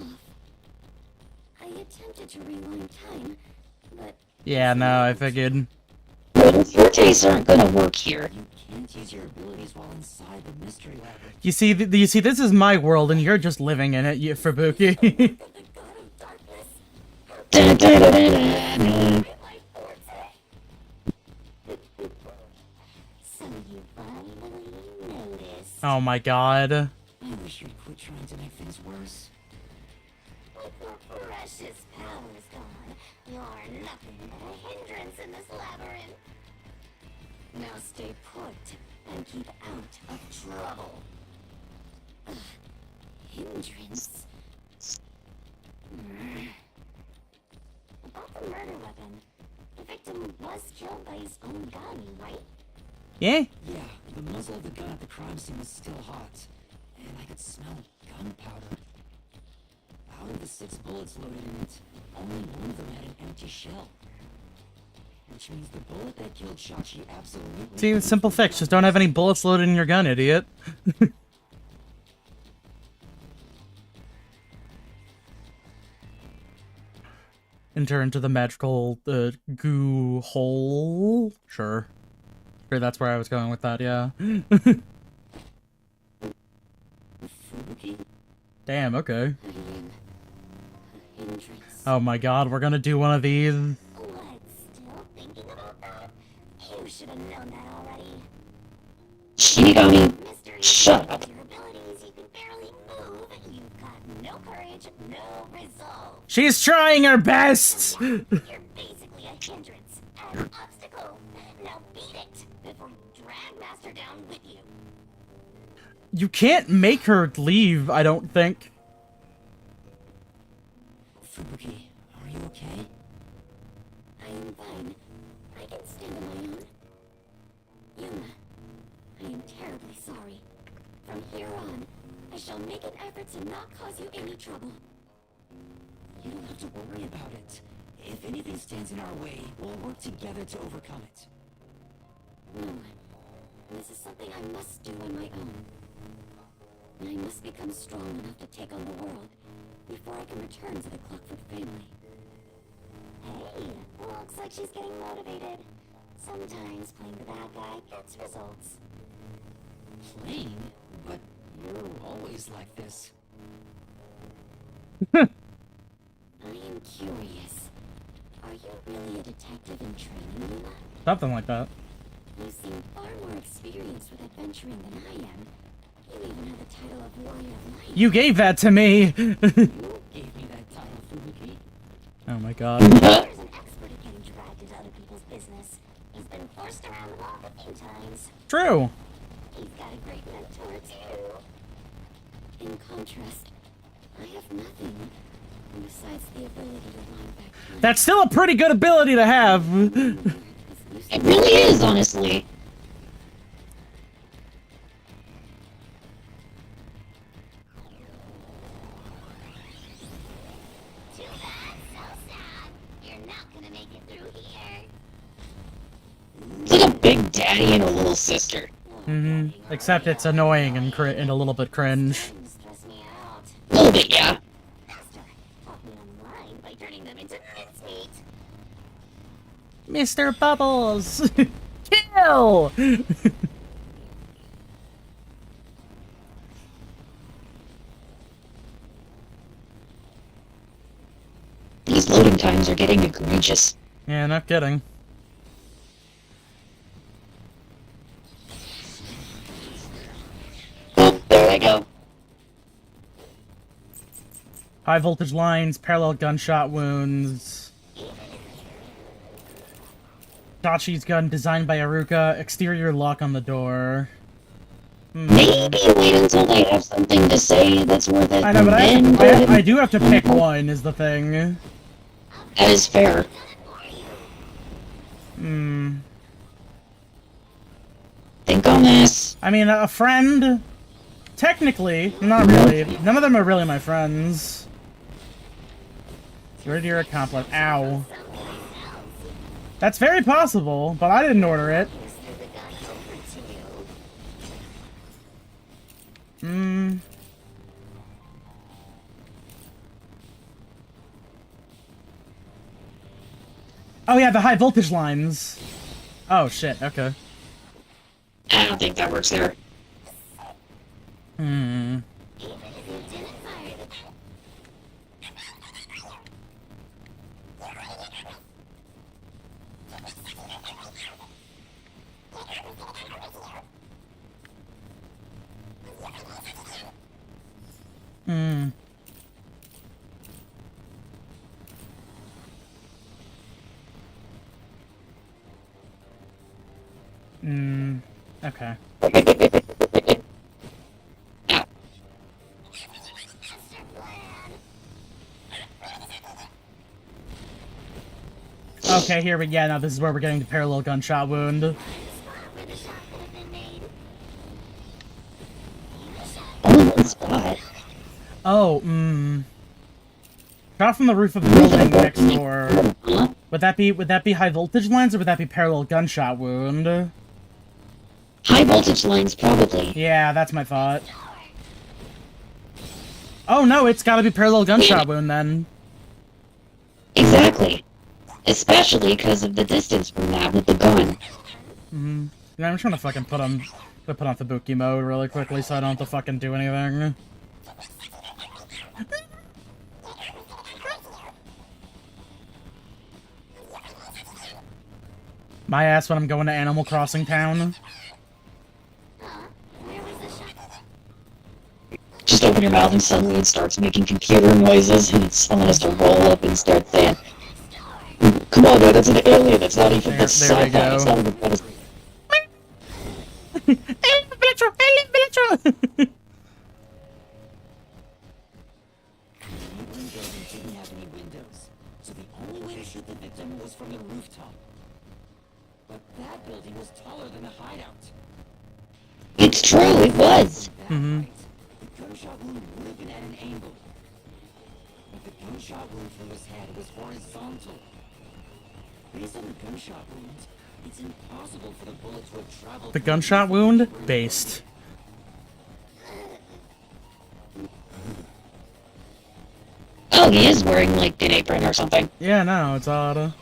I attempted to rewind time, but Yeah, no, I figured. Well, your tastes aren't gonna work here. You can't use your abilities while inside the mystery lab. You see, this is my world, and you're just living in it, you Fubuki. the god of darkness Dun, dun, dun, dun, dun, dun. my forte. So you finally noticed. Oh my god. I wish you'd quit trying to make things worse. With your precious powers gone, you're nothing but a hindrance in this labyrinth. Now stay put and keep out of trouble. Ugh, hindrance? About the murder weapon. The victim was killed by his own gun, right? Yeah? Yeah, the muzzle of the gun at the crime scene was still hot, and I could smell gunpowder. Out of the 6 bullets loaded in it, only one of them had an empty shell. Which means the bullet that killed Shachi absolutely... See, it's simple fix. Just don't have any bullets loaded in your gun, idiot. Enter into the magical goo hole. Sure. Sure, that's where I was going with that, yeah. Fubuki? Damn, okay. I am a hindrance. Oh my god, we're gonna do one of these. What? Still thinking about that? You should have known that already. Shinigami, Mystery. shut up. Your abilities, you can barely move. You've got no courage, no resolve. She's trying her best! You're basically a hindrance, an obstacle. Now beat it before you drag Master down with you. You can't make her leave, I don't think. Fubuki, are you okay? I am fine. I can stand on my own. Yuma, I am terribly sorry. From here on, I shall make an effort to not cause you any trouble. You don't have to worry about it. If anything stands in our way, we'll work together to overcome it. No, this is something I must do on my own. I must become strong enough to take on the world before I can return to the Clockford family. Hey, looks like she's getting motivated. Sometimes playing the bad guy gets results. Playing? But you're always like this. I am curious. Are you really a detective in training, Yuma? Something like that. You seem far more experienced with adventuring than I am. You even have the title of Warrior of Light. You gave that to me! You gave me that title, Fubuki. Oh my god. There's an expert at getting dragged into other people's business. He's been forced around the block a few times. True. He's got a great mentor, too. In contrast, I have nothing besides the ability to wind back time. That's still a pretty good ability to have. it really is, honestly. Too bad, so sad. You're not gonna make it through here. It's like a big daddy and a little sister. Mm-hmm. Except it's annoying and a little bit cringe. Things stress me out. A little bit, yeah. Master, taught me online by turning them into mincemeat. Mr. Bubbles! Kill! These loading times are getting egregious. Yeah, not kidding. Oh, there they go. High voltage lines, parallel gunshot wounds. Chachi's gun designed by Aruka, exterior lock on the door. Maybe wait until they have something to say that's worth it. I know, but and then I do have to pick one, is the thing. That is fair. Hmm. Think on this. I mean, a friend? Technically, not really. None of them are really my friends. You're your accomplice. Ow. That's very possible, but I didn't order it. Hmm. Oh yeah, the high voltage lines. Oh shit, okay. I don't think that works there. Hmm. Hmm. Hmm. Okay. Okay, here we go. Now this is where we're getting the parallel gunshot wound. Only one spot. Oh, shot from the roof of the building next door. Huh? Would that be high voltage lines or would that be parallel gunshot wound? High voltage lines, probably. Yeah, that's my thought. Oh no, it's gotta be parallel gunshot wound then. Exactly. Especially because of the distance from that with the gun. Yeah, I'm trying to fucking put on Fubuki mode really quickly so I don't have to fucking do anything. My ass when I'm going to Animal Crossing Town. Just open your mouth and suddenly it starts making computer noises and someone has to roll up and start saying, "Come on, man, that's an alien. It's not even that's There we sci-fi. go. It's not even that is-" The building didn't have any windows, so the only way to shoot the victim was from the rooftop. But that building was taller than the hideout. It's true, it was. Mm-hmm. Right, the gunshot wound would have been at an angle. But the gunshot wound through his head was horizontal. Based on the gunshot wound, it's impossible for the bullet to have traveled. The gunshot wound? Based. Oh, he is wearing, like, an apron or something. Yeah, no, it's odd.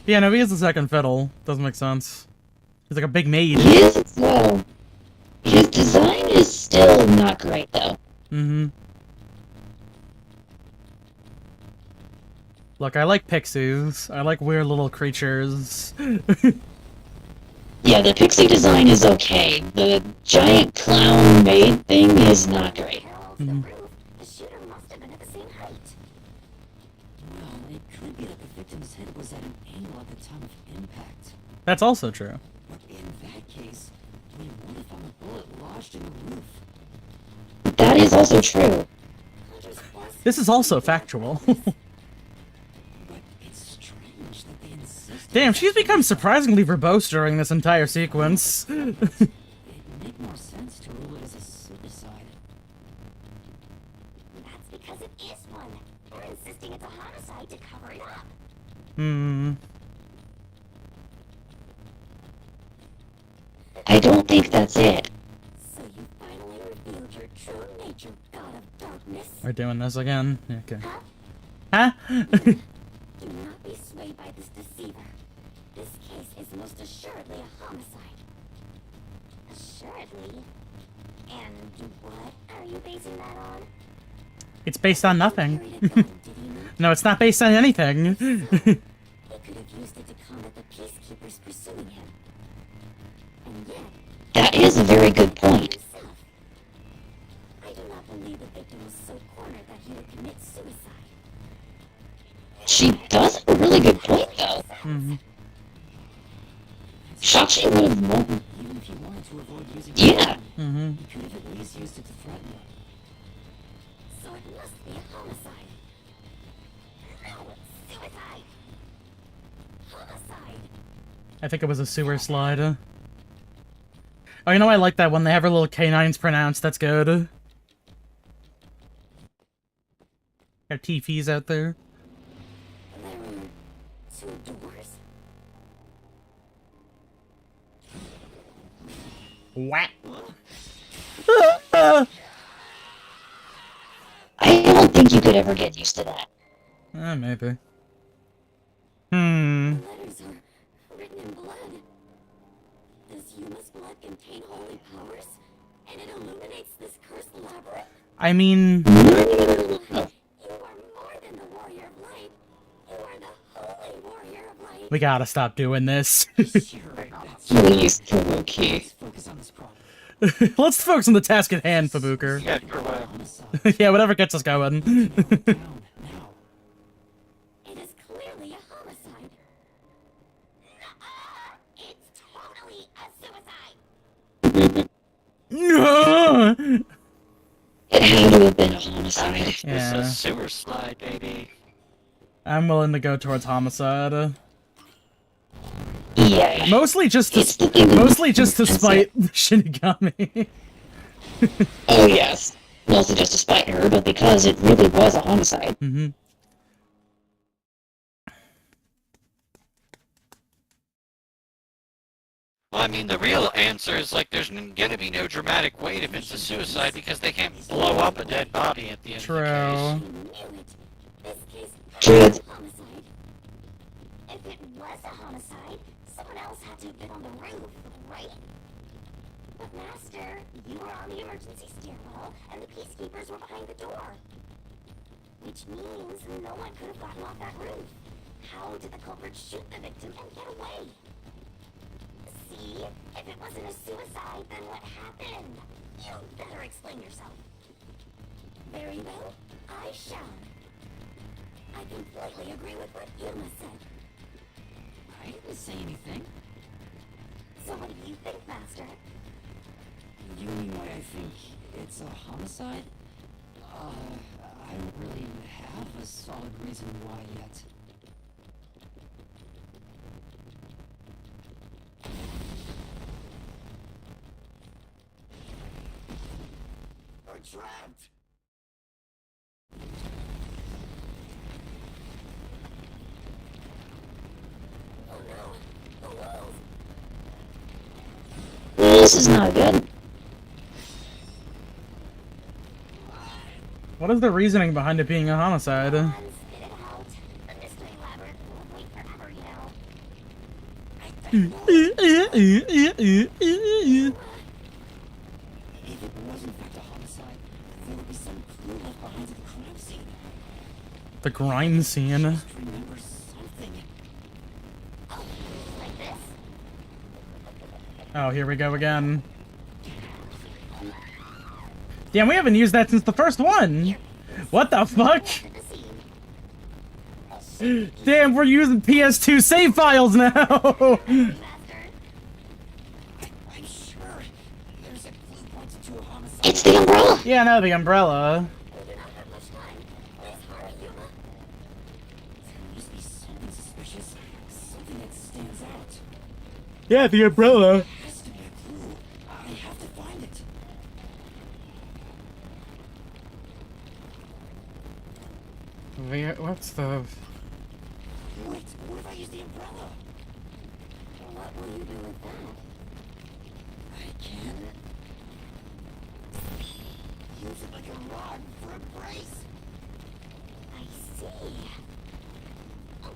Yeah, no, he is the second fiddle. Doesn't make sense. He's like a big maid. He is, though. His design is still not great, though. Mm-hmm. Look, I like pixies. I like weird little creatures. Yeah, the pixie design is okay. The giant clown maid thing is not great. Parallel to the roof, the shooter must have been at the same height. Well, it could be that the victim's head was at an angle at the time of impact. That's also true. But in that case, we would have found the bullet lodged in the roof. That is also true. Hunter's plus This is also factual. But it's strange that they insisted. Damn, she's become surprisingly verbose during this entire sequence. It'd make more sense to rule it as a suicide. That's because it is one. They're insisting it's a homicide to cover it up. Hmm. I don't think that's it. So you finally revealed your true nature, God of Darkness. We're doing this again. Okay. Huh? Huh? Do not be be swayed by this deceiver. This case is most assuredly a homicide. Assuredly? And what are you basing that on? It's based on nothing. Carried a gun, did he not? No, it's not based on anything. He could have used it to combat the peacekeepers pursuing him. And yet, That is a very good point. himself. I do not believe the victim was so cornered that he would commit suicide. She does have a really good point, though. Mhm. Shachi would have won. Even if he wanted to avoid using Yeah. Mhm. he could have at least used it to threaten him. So it must be a homicide. No, suicide. Homicide. I think it was a sewer slide. Oh, you know, I like that when they have her little canines pronounced. That's good. Got TVs out there. There were two doors. Whack. I don't think you could ever get used to that. Maybe. Hmm. The letters are written in blood. Does Yuma's blood contain holy powers? And it illuminates this cursed labyrinth? I mean, You are more than the warrior of light. You are the holy warrior of light. we gotta stop doing this. Sure, that's Please, Kabuki. let's focus on this problem. Let's focus on the task at hand, Fabuker. Yeah, your way. Homicide. Yeah, whatever gets us going. Down now. It is clearly a homicide. It's totally a suicide. It had to have been a homicide. It's Yeah. a sewer slide, baby. I'm willing to go towards homicide. Yeah. Mostly just to, It's the thing that- mostly just to spite the Shinigami. Oh, yes. Mostly just to spite her, but because it really was a homicide. Mm-hmm. Well, I mean, the real answer is like there's gonna be no dramatic weight if it's a suicide because they can't blow up a dead body at the end of the True. I knew it. This case True. was a homicide. If it was a homicide, someone else had to have been on the roof, right? But Master, you were on the emergency stairwell, and the peacekeepers were behind the door. Which means no one could have gotten off that roof. How did the culprit shoot the victim and get away? See, if it wasn't a suicide, then what happened? You better explain yourself. Very well, I shall. I completely agree with what Yuma said. I didn't say anything. So what do you think, Master? You mean why I think it's a homicide? I don't really have a solid reason why yet. We're trapped! Oh no! The walls! This is not good. What is the reasoning behind it being a homicide? Come on, spit it out. The mystery labyrinth will wait forever, you know. If it was in fact a homicide, there would be some clue left behind at the crime scene. The crime scene. Just remember something. Like this? Oh, here we go again. Damn, we haven't used that since the first one. What the fuck? To the scene. Damn, we're using PS2 save files now. Master. I'm sure there's a clue pointing to a homicide. It's the umbrella. Yeah, no, the umbrella. We do not have much time. Please hurry, Yuma. There must be something suspicious, something that stands out. Yeah, the umbrella. There has to be a clue. I have to find it. What's the... Wait, what if I use the umbrella? What will you do with that? I can use it like a rod for a brace. I see.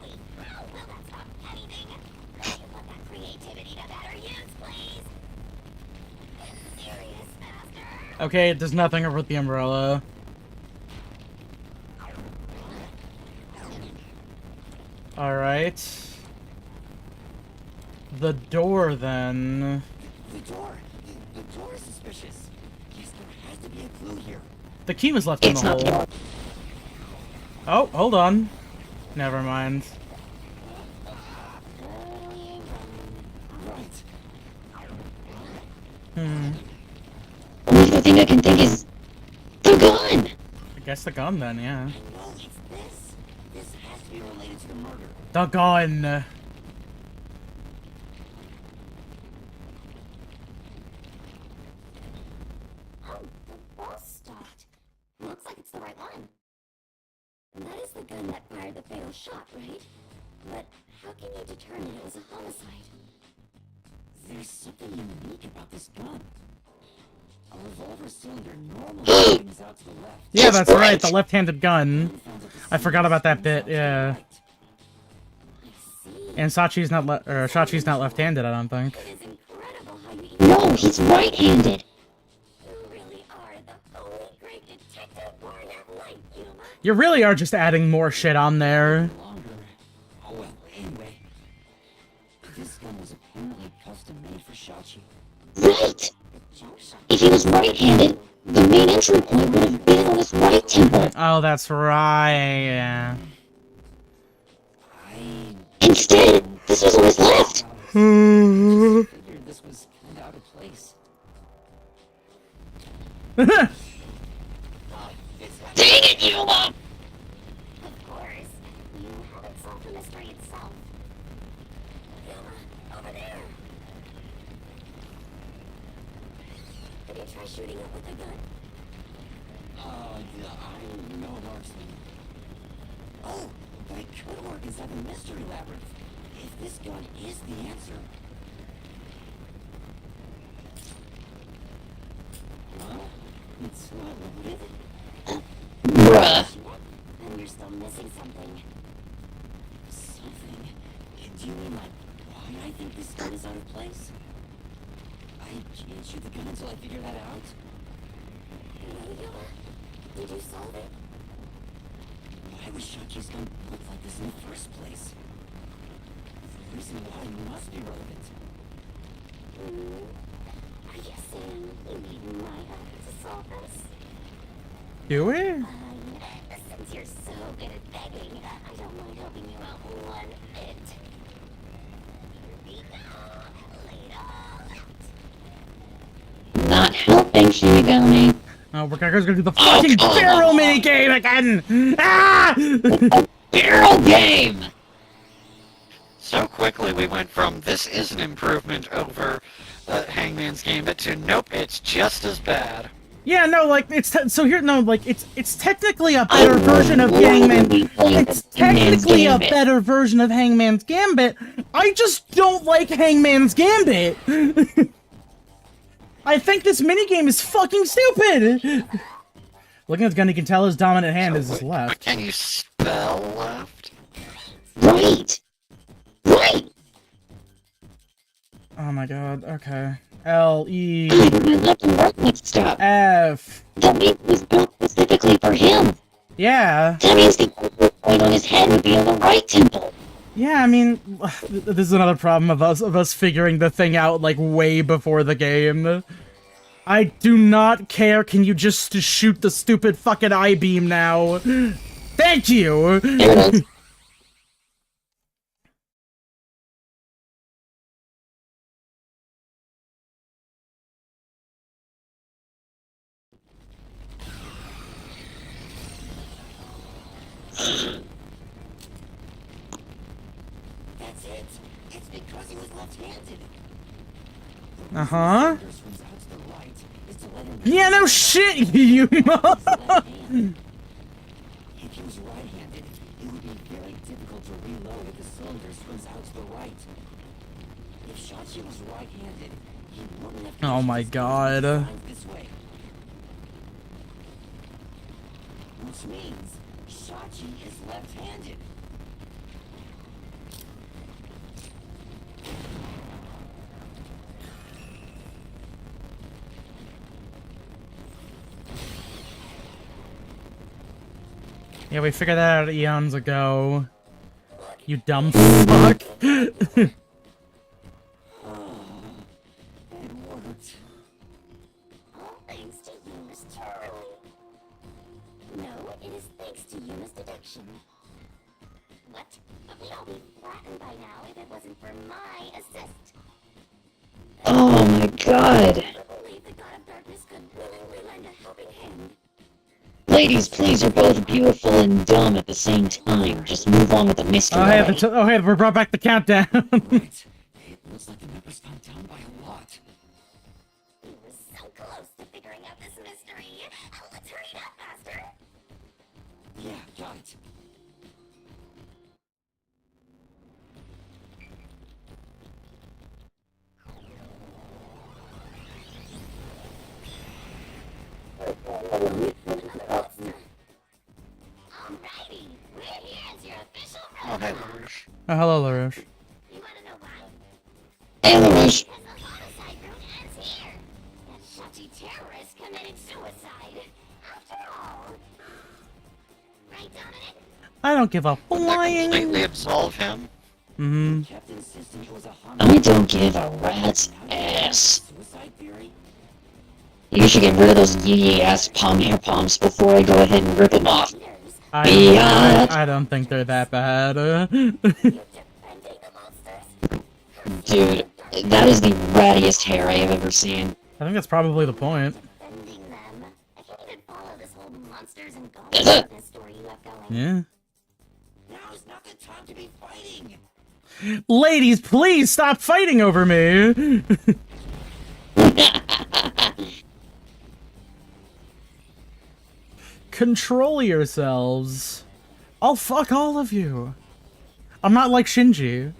Really? Will that stop anything? Could you put that creativity to better use, please? Serious, Master. Okay, it does nothing with the umbrella. Alright. The door, then. The door is suspicious. Yes, there has to be a clue here. The key was left in the It's not hole. there. Oh, hold on. Never mind. Right. Hmm. Only other thing I can think is the gun. I guess the gun, then, yeah. I know it's this. This has to be related to the murder. The gun! Oh, the ball stopped. Looks like it's the right one. That is the gun that fired the fatal shot, right? But how can you determine it was a homicide? There's something unique about this gun. A revolver cylinder normally swings out to the left. Yeah, That's that's right, right. the left-handed gun. Found that the I forgot cylinder about that swings bit, out to the yeah. right. I see. And Sachi's not Shachi's not left-handed, I don't think. It is incredible how you No, he's right-handed. You really are the only great detective born at night, Yuma. You really are just adding more shit on there. Longer. Oh well, anyway. This gun was apparently custom made for Shachi. Right. The jump shot. If he was right-handed, the main entry point would have been on his right temple. Oh, that's right. I Instead, this was on his left. figured this was kinda out of place. Dang it, Yuma! Of course. You haven't solved the mystery itself. Yuma, over there. Did you try shooting it with the gun? Yeah, I'm no marksman. Oh, but it could work inside the mystery labyrinth. If this gun is the answer. Well, it's not loaded. Bruh. And you're still missing something. Something? Do you mean like why I think this gun is out of place? I can't shoot the gun until I figure that out. No, Yuma. Did you solve it? Why was Shachi's gun look like this in the first place? The reason why must be relevant. I guess you need my help to solve this. Do we? Since you're so good at begging, I don't mind helping you out one bit. Here we go. Lay it all out. Not helping, Shinigami. Oh, we're gonna do the fucking come barrel on. mini game again! Ah! Barrel game! So quickly we went from this is an improvement over Hangman's Gambit to nope, it's just as bad. Yeah, no, like it's it's technically a better version of Hangman. It's technically a better version of Hangman's Gambit. I just don't like Hangman's Gambit. I think this minigame is fucking stupid. Looking at the gun, you can tell his dominant hand is his But left. can you spell left? Right! Right! Oh my god. Okay. L E I had my left and right mixed up. F. That means it was built specifically for him. Yeah. That means the entry point on his head would be on the right temple. Yeah, I mean, this is another problem of us figuring the thing out like way before the game. I do not care. Can you just shoot the stupid fucking I-beam now? Thank you. There it is. That's it. It's because he was left-handed. Uh-huh. Cylinder swings out to the right is to let him Yeah, no shit, you. left hand. If he was right-handed, it would be very difficult to reload if the cylinder swings out to the right. If Shachi was right-handed, he wouldn't have Oh my positioned his God. signs this way. Which means Shachi is left-handed. Yeah, we figured that out eons ago. You dumb fuck. It worked. All thanks to you, Miss Charlie. No, it is thanks to you, Miss Deduction. What? But we'd all be flattened by now if it wasn't for my assist. Oh my god. I believe the God of Darkness could willingly lend a helping hand. Ladies, please, you're both beautiful and dumb at the same time. Just move on with the mystery. Oh hey, already. we brought back the countdown. Right. It looks like the number's gone down by a lot. We were so close to figuring out this mystery. Let's hurry it up faster. Yeah, got it. Alrighty, we're here as your official Oh, hey, robot. LaRouche. Oh, hello, LaRouche. You wanna know why? Hey, LaRouche. Because the homicide route ends here. That Shachi terrorist committed suicide. After all. Right, Dominic? I don't give a Would that completely flying. absolve him? Mm-hmm. Kept insisting it was a I don't give a rat's ass. suicide theory. You should get rid of those yee ass palm hair palms before I go ahead and rip them off. Nerves. Yeah. I don't think they're that bad. You're defending the monsters. Dude, that is the rattiest hair I have ever seen. I think that's probably the point. Defending them. I can't even follow this whole monsters and Is it? goblins story you have going. Yeah. Now's not the time to be fighting. Ladies, please stop fighting over me. Control yourselves. I'll fuck all of you. I'm not like Shinji.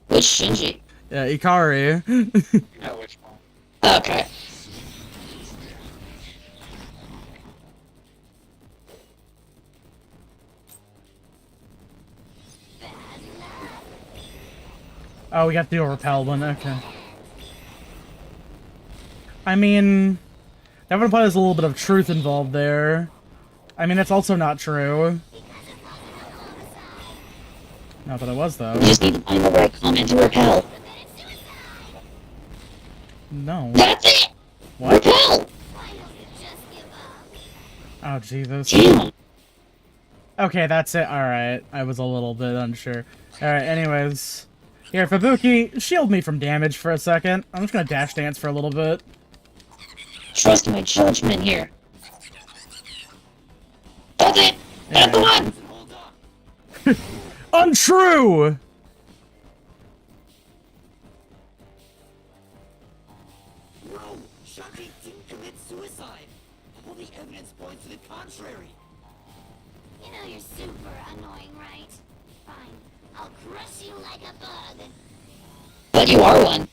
Which Shinji? Yeah, Ikari. Yeah, which one? Okay. Oh, we got to do a repel one. Okay. I mean, that would imply there's a little bit of truth involved there. I mean, that's also not true. Not that it was, though. You just need to find the right comment to repel. No. That's it! What? Repel! Oh, Jesus. Damn! Okay, that's it. Alright. I was a little bit unsure. Alright, anyways. Here, Fubuki, shield me from damage for a second. I'm just gonna dash dance for a little bit. Trust my judgment here. That's it! That's the one! Hold on. Untrue! No, Shaki didn't commit suicide. All the evidence points to the contrary. You know you're super annoying, right? Fine. I'll crush you like a bug. But you are one.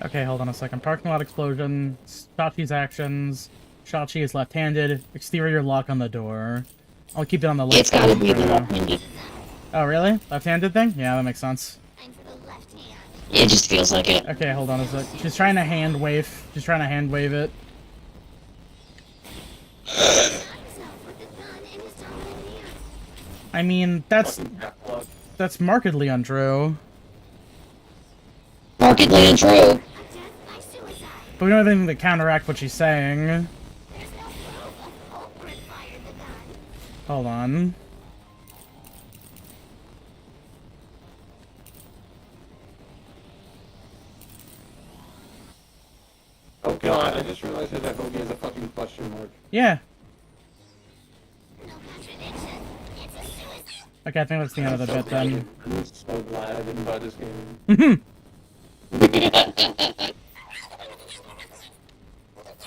Okay, hold on a second. Parking lot explosion. Shachi's actions. Shachi is left-handed. Exterior lock on the door. I'll keep it on the left. It's gotta be the for now. left-handed. Oh, really? Left-handed thing? Yeah, that makes sense. I'm for the left hand. It just feels like it. Okay, hold on a sec. She's trying to hand wave. She's trying to hand wave it. Yourself with the gun in his dominant hand. I mean, that's markedly untrue. Markedly untrue. A death by suicide. But we don't have anything to counteract what she's saying. There's no proof a culprit fired the gun. Hold on. Oh god, I just realized that Hoagie is a fucking question mark. Yeah. No contradiction. It's a suicide. Okay, I think that's the end of the bit then. I'm so glad I didn't buy this game.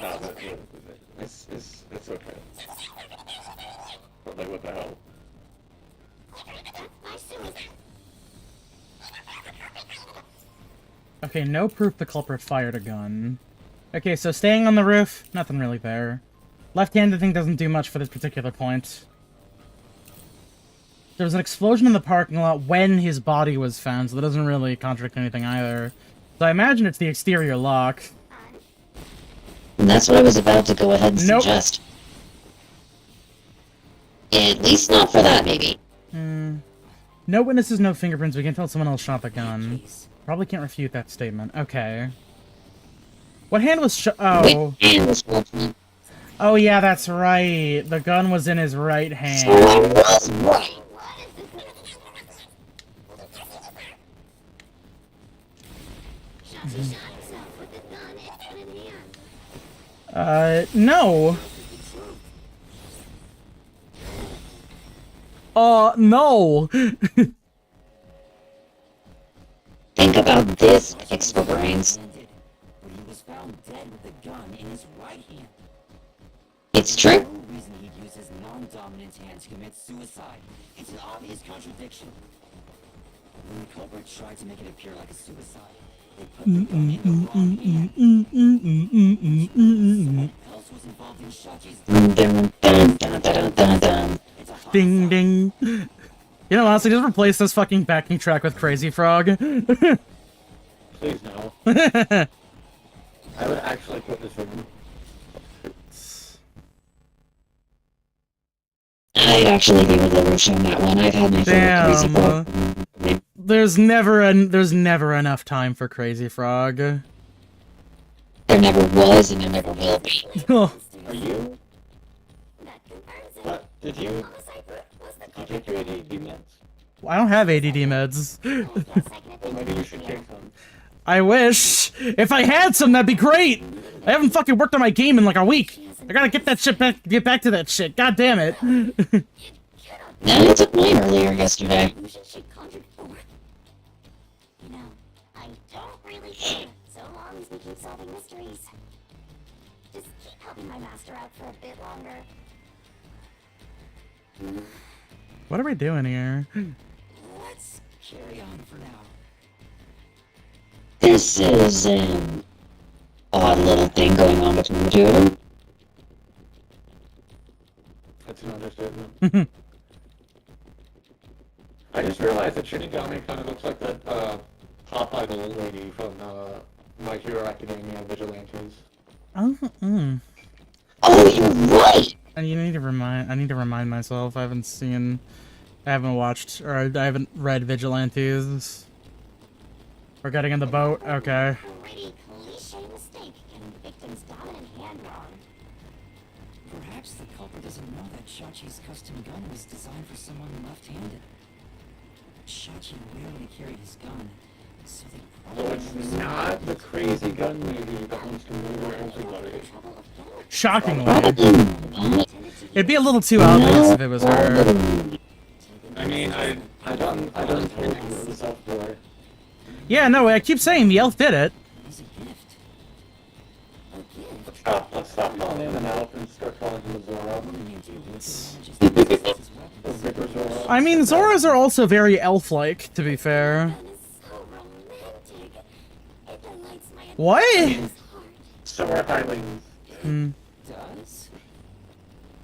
No, it's okay. But like, what the hell? Death by suicide. Okay, no proof the culprit fired a gun. Okay, so staying on the roof, nothing really there. Left-handed thing doesn't do much for this particular point. There was an explosion in the parking lot when his body was found, so that doesn't really contradict anything either. So I imagine it's the exterior lock. And that's what I was about to go ahead and Nope. suggest. At least not for that, maybe. No witnesses, no fingerprints. We can tell someone else shot the gun. Case. Probably can't refute that statement. Okay. What hand was oh. Which hand was holding? Oh yeah, that's right. The gun was in his right So hand. I was right. Shachi shot himself with the gun in hand. No. No. Think about this, Pixel Brains. Ended, but he was found dead with the gun in his right hand. It's true. No reason he'd use his non-dominant hand to commit suicide. It's an obvious contradiction. When the culprit tried to make it appear like a suicide, they put the gun in the wrong hand. Someone else was involved in Shachi's Dun, dun, dun, dun, dun, dun, dun. It's a homicide. Ding ding. You know, honestly, just replace this fucking backing track with Crazy Frog. Please no. I would actually put this in. I'd actually be with Lelouch on that one. I've had my favorite Crazy Damn. Frog. There's never enough time for Crazy Frog. There never was and there never will be. Oh, Are you? That confirms it. What? Did you? Homicide was the Did you take your ADD meds? I don't have ADD meds. yes, I can admit Maybe you should take some. I wish. If I had some, that'd be great. I haven't fucking worked on my game in like a week. I gotta get that shit back. Get back to that shit. God damn it. Now I took mine earlier yesterday. illusion she conjured for. You know, I don't really care, so long as we keep solving mysteries. Just keep helping my master out for a bit longer. What are we doing here? Let's carry on for now. This is an odd little thing going on between the two of them. That's an understatement. I just realized that Shinigami kind of looks like that pop idol lady from My Hero Academia Vigilantes. Oh, Oh, you're right! I need to remind myself. I haven't watched, or I haven't read Vigilantes. We're getting in the boat. Okay. Pretty cliche mistake getting the victim's dominant hand wrong. Perhaps the culprit doesn't know that Shachi's custom gun was designed for someone left-handed. Shachi rarely carried his gun, so they So probably it's not the crazy gun lady that wants to murder everybody. Shockingly. Not It'd be a little too obvious if it was her. I mean, I done told you this up for. Yeah, no, I keep saying the elf did it. was a gift. Let's stop calling him an elf and start calling him a Zora. What do you do with the manages his The weapons? Vicar Zora. I mean, Zoras are also very elf-like, to be fair. That is so romantic. It delights my What? heart. So are Hylings. Does?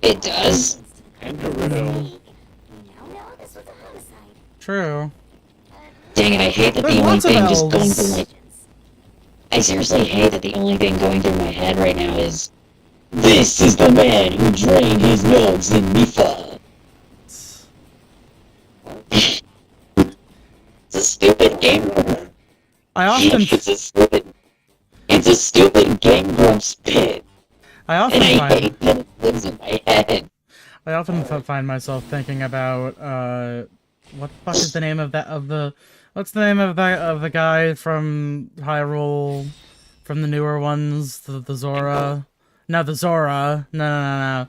It does. And Gerudo. No, this was a homicide. True. Dang it, I hate that the There's only lots of thing just going elves. through my... I seriously hate that the only thing going through my head right now is... This is the man who drained his nose in Mifa. It's a stupid game. I often, It's a stupid Game Grumps pit. I often And I find, hate that it lives in my head. I often find myself thinking about, what the fuck is the name of what's the name of the guy from Hyrule, from the newer ones, the Zora? No, the Zora. No.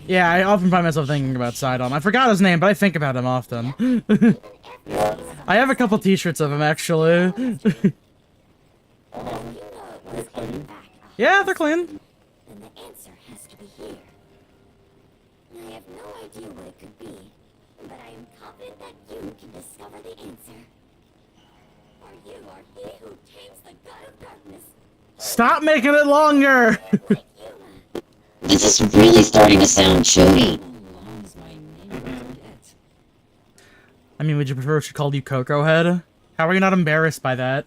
Yeah, I often find myself thinking about Sidon. I forgot his name, but I think about him often. I have a couple t-shirts of him, actually. Yeah, they're clean. Then the answer has to be here. I have no idea what it could be, but I am confident that you can discover the answer. For you are he who tames the god of darkness, Stop making it longer! like Yuma. This is really starting to sound chody. How long is my name going to get? I mean, would you prefer she called you Coco Head? How are you not embarrassed by that?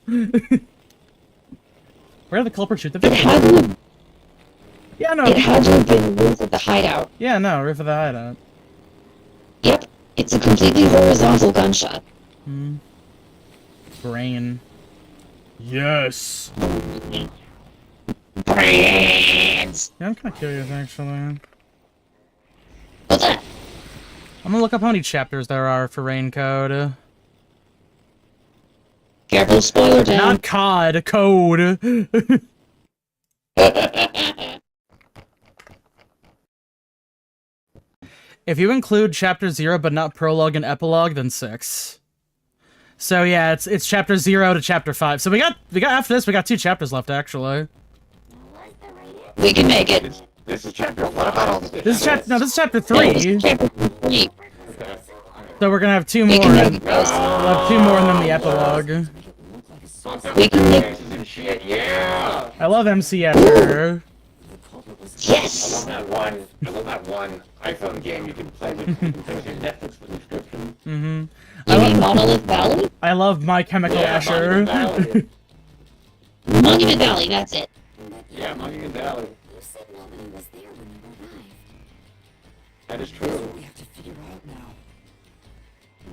Where did the culprit shoot the It victim? had to have, Yeah, no. it had to have been the roof of the hideout. Yeah, no, roof of the hideout. Yep, it's a completely horizontal gunshot. Brain. Yes. Brains! Yeah, I'm kind of curious, actually. What's that? I'm gonna look up how many chapters there are for Rain Code. Careful, spoiler down. Not COD, Code. If you include chapter 0 but not prologue and epilogue, then 6. So yeah, it's chapter 0 to chapter 5. So we got after this we got 2 chapters left actually. We can make it. This is chapter. What about all the This is chapter This is 3. chapter 3. So we're gonna have 2 We more. can make it, We'll bros. have 2 more and then the epilogue. We can make and shit, yeah! I love MC Escher. Yes! I love that one iPhone game you can play with your Netflix subscription. Mm-hmm. You mean Monolith Valley? I love My Chemical Monument Escher. Valley. Monument Valley, that's it. Yeah, Monument Valley. You said nobody was there when you arrived. That is true. We have to figure out now.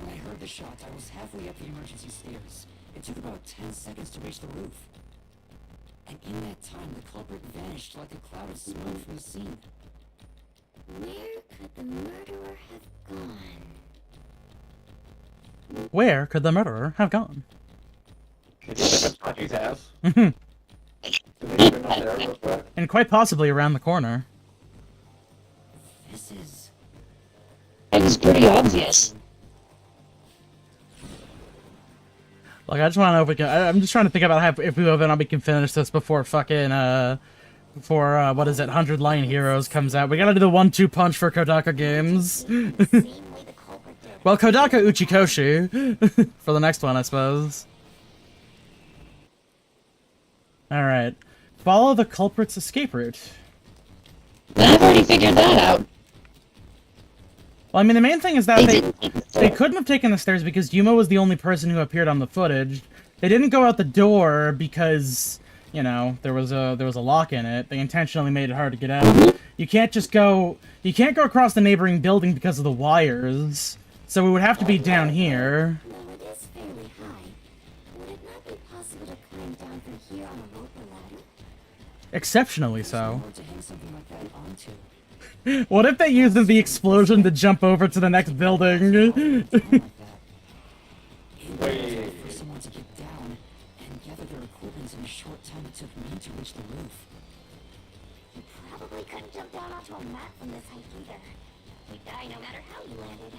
When I heard the shot, I was halfway up the emergency stairs. It took about 10 seconds to reach the roof. And in that time, the culprit vanished like a cloud of smoke from the scene. Where could the murderer have gone? Where could the murderer have gone? Did you look at Spongy's house? Mhm. Did they even know there real quick? And quite possibly around the corner. This is... That is pretty obvious. Like, I just want to know if we can. I'm just trying to think about how, if we can finish this before fucking, what is it, 100 Lion Heroes comes out. We gotta do the 1-2 punch for Kodaka games. Same way the culprit did. Well, Kodaka Uchikoshi for the next one, I suppose. Alright. Follow the culprit's escape route. I've already figured that out. Well, I mean, the main thing is that They they didn't take the they store. couldn't have taken the stairs because Yuma was the only person who appeared on the footage. They didn't go out the door because, you know, there was a lock in it. They intentionally made it hard to get out. You can't go across the neighboring building because of the wires. So we would have to be down here. Though it is fairly high, would it not be possible to climb down from here on a rope or ladder? Exceptionally so. Hard to hang something like that onto. What if they used the explosion to jump over to the next building? Like that. Wait. For someone to get down and gather their equipment in a short time it took me to reach the roof. You probably couldn't jump down onto a mat from this height either. You'd die no matter how you landed.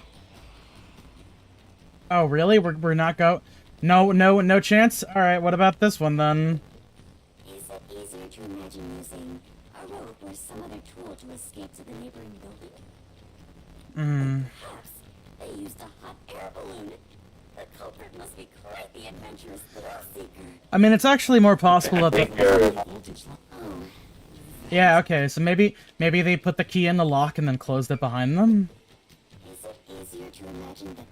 Oh, really? We're not go... No chance? Alright, what about this one then? Is it easier to imagine using a rope or some other tool to escape to the neighboring building? Hmm. Perhaps they used a hot air balloon. The culprit must be quite the adventurous thrill seeker. I mean, it's actually more possible that the... Voltage line. Oh, Yeah, okay, so maybe they put the key in the lock and then closed it behind them? is it easier to imagine that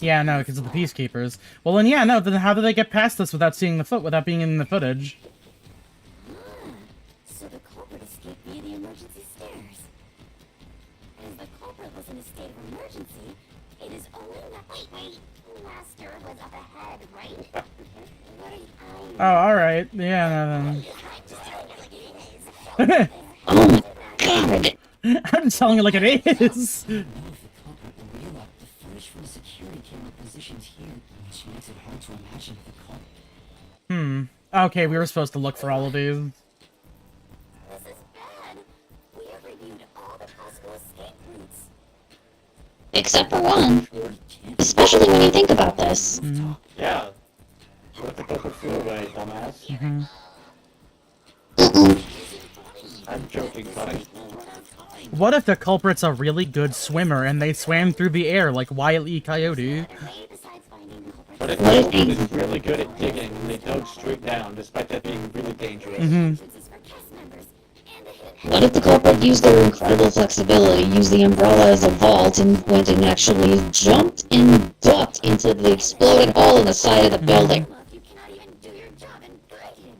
Yeah, no, because of the Peacekeepers. Well, then yeah, no, then how do they get past this without seeing the without being in the footage? so the culprit escaped via the emergency stairs? As the culprit was in a state of emergency, it is only wait, Master was up ahead, right? What Oh, alright. Yeah, no, I'm then. Oh my god! I'm just telling it like it is! Now if the culprit were real up, the footage from the security camera positioned here, which makes it hard to imagine the culprit. Okay, we were supposed to look for all of these. This is bad. We have reviewed all the possible escape routes. Except for one. Especially when you think about this. Yeah. What the fuck flew away, dumbass? I'm joking, buddy. What if the culprit's a really good swimmer and they swam through the air like Wile E. Coyote? Way besides finding the culprit. But if What if he he- was really good at digging, they dug straight down, despite that being really dangerous. Entrances for cast members and the hidden What if the culprit used their incredible flexibility, used the umbrella as a vault, and went and actually jumped and ducked into the exploded hole in the side of the building? Look, you cannot even do your job in breaking.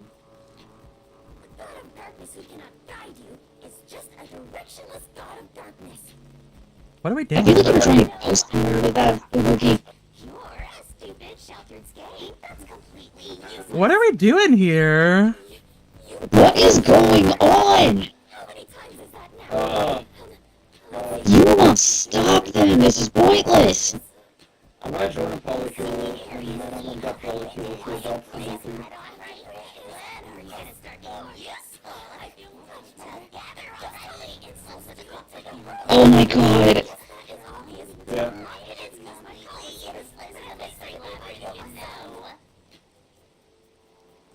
beside you is just a directionless god of darkness. What are we I doing? feel like I'm trying to post somewhere with that Wookie. You're a stupid, sheltered skate that's completely useless. What are we doing here? What is going on? How many times is that now? You must stop them. This is pointless. I'm gonna join a polycule, and then I'm gonna get polycule for about 3 When are you gonna start doing this? I feel much together already. It's so such a good thing. Oh my god. It's obvious. Yeah. It's completely useless in this thing. What do you know?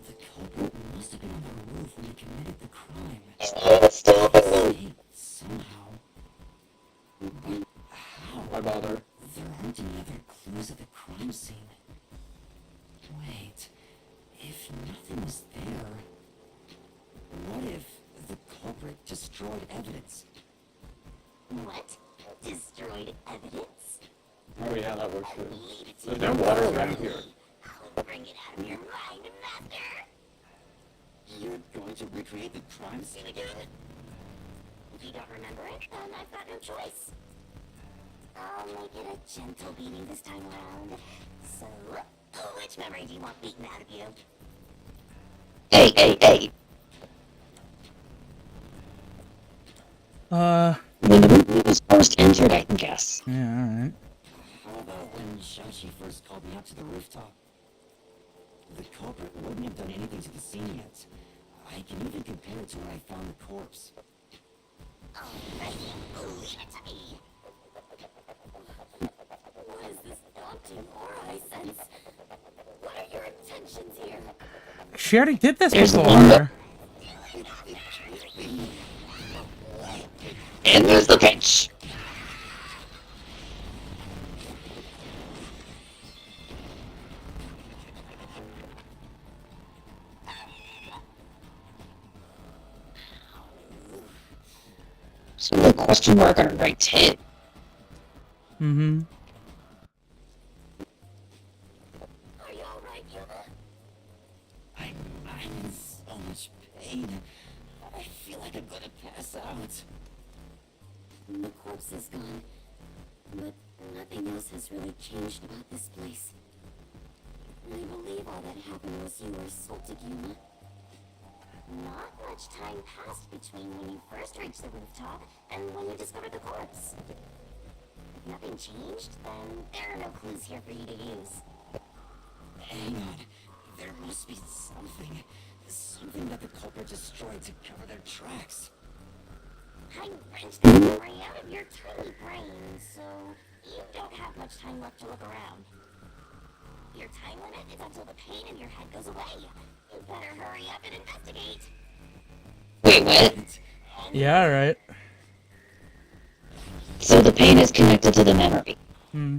The culprit must have been on the roof when he committed the crime. Stop it. Escaped somehow. Why bother? There aren't any other clues at the crime scene. Wait, if nothing was there, what if the culprit destroyed evidence? What? Destroyed evidence? Oh yeah, that works too. There's no water around here. I'll bring it out of your mind, Master. You're going to recreate the crime scene again? If you don't remember it, then I've got no choice. I'll make it a gentle beating this time around. So, which memory do you want beaten out of you? Hey, hey, hey. When the room was first entered, I guess. Yeah, alright. How about when Shashi first called me up to the rooftop? The culprit wouldn't have done anything to the scene yet. I can even compare it to when I found the corpse. Alright, leave it to me. What is this daunting aura I sense? What are your intentions here? She already did this There's before. one. And there's the pitch. So the question mark on her right tit. Mm-hmm. Are you alright, Yuma? I'm in so much pain. I feel like I'm gonna pass out. The corpse is gone, but nothing else has really changed about this place. I believe all that happened was you were assaulted, Yuma. Not much time passed between when you first reached the rooftop and when you discovered the corpse. If nothing changed, then there are no clues here for you to use. Hang on. There must be something. Something that the culprit destroyed to cover their tracks. I wrenched that memory out of your tiny brain, so you don't have much time left to look around. Your time limit is until the pain in your head goes away. You better hurry up and investigate. Wait, what? Yeah, alright. So the pain is connected to the memory. Hmm.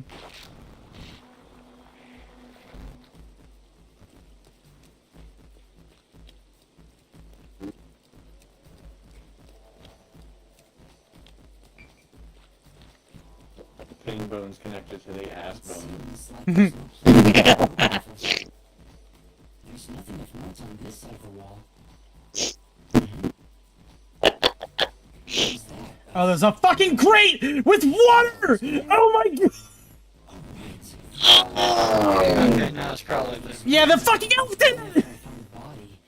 Pain bone's connected to the ass bone. Seems like there's no place. There's nothing of note on this side of the wall. Who's that? Oh, there's a fucking crate with water! Oh my god! Alright. Okay, now it's probably this. Yeah, the fucking elf did it! I found a body.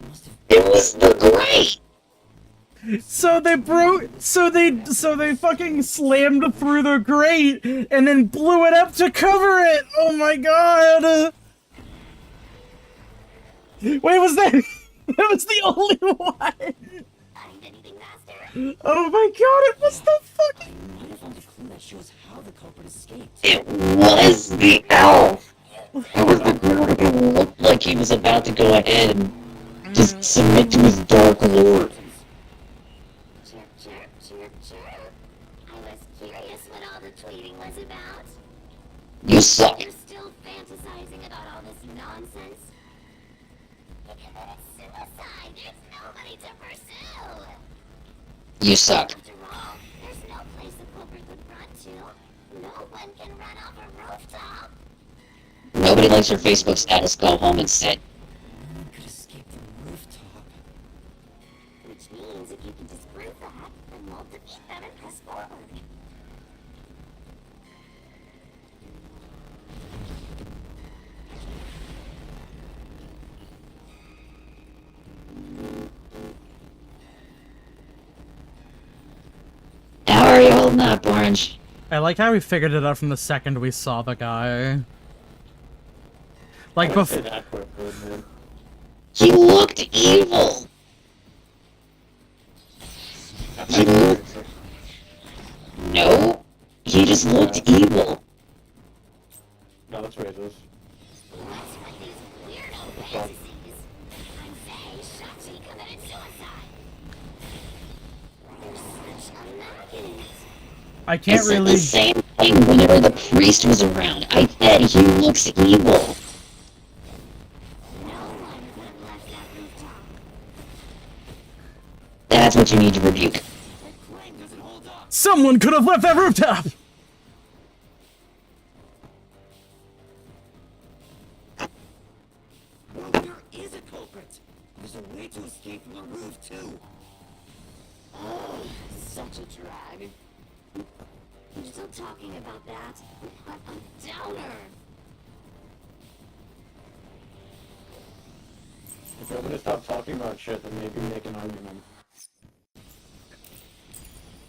Must have It was the grate! So they broke. So they fucking slammed through the grate and then blew it up to cover it. Oh my god! Wait, was that? That was the only one. Find anything, Master? Oh my god! It was the fucking. I might have found a clue that shows how the culprit escaped. It was the elf! It was the girl who looked like he was about to go ahead and just submit to his dark lord. Chirp, chirp, chirp, chirp. I was curious what all the tweeting was about. You suck. You're still fantasizing about all this nonsense. If you committed suicide, there's nobody to pursue. You suck. After all, there's no place the culprit would run to. No one can run off a rooftop. Nobody likes your Facebook status. Go home and sit. No one could escape the rooftop. Which means if you can disprove that, then we'll defeat them and press forward. How are you holding up, Orange? I like how we figured it out from the second we saw the guy. Like, I would say before. that quickly, man. He looked evil. He looked... No. He just looked evil. No, that's racist. What's with these weirdo fantasies? I'm saying Shachi committed suicide. There's such a magnet. I can't said really. the same thing whenever the priest was around. I said he looks evil. No one could have left that rooftop. That's what you need to rebuke. The claim doesn't hold up. Someone could have left that rooftop! Well, there is a culprit. There's a way to escape from the roof, too. Oh, such a drag. You're still talking about that? What a downer. If you're gonna stop talking about shit, then maybe make an argument.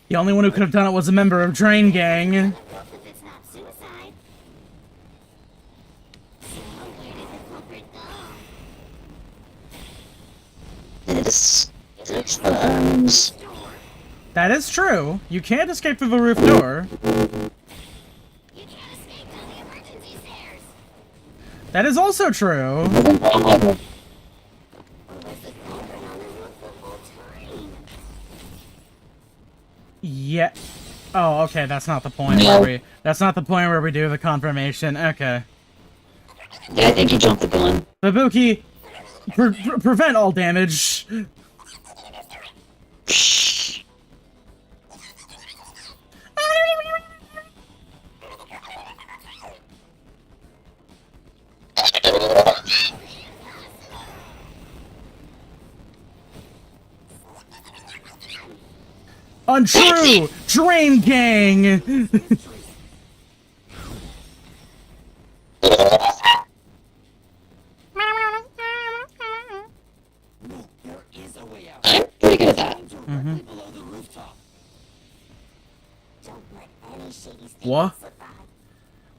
The only one who could have done it was a member of Drain Gang. If it's not suicide. So where did the culprit go? It's the Door. That is true. You can't escape through the roof door. You can't escape down the emergency stairs. That is also true. Or was the culprit on the roof the whole time? Yeah. Oh, okay. That's not the point No. where we. That's not the point where we do the confirmation. Okay. Yeah, I think you jumped the gun. Babuki, prevent all damage. Shh. Untrue! Drain Gang! No, there is a way out. I'm pretty good at that. Directly below the rooftop. Don't let any shady statements What? slip by.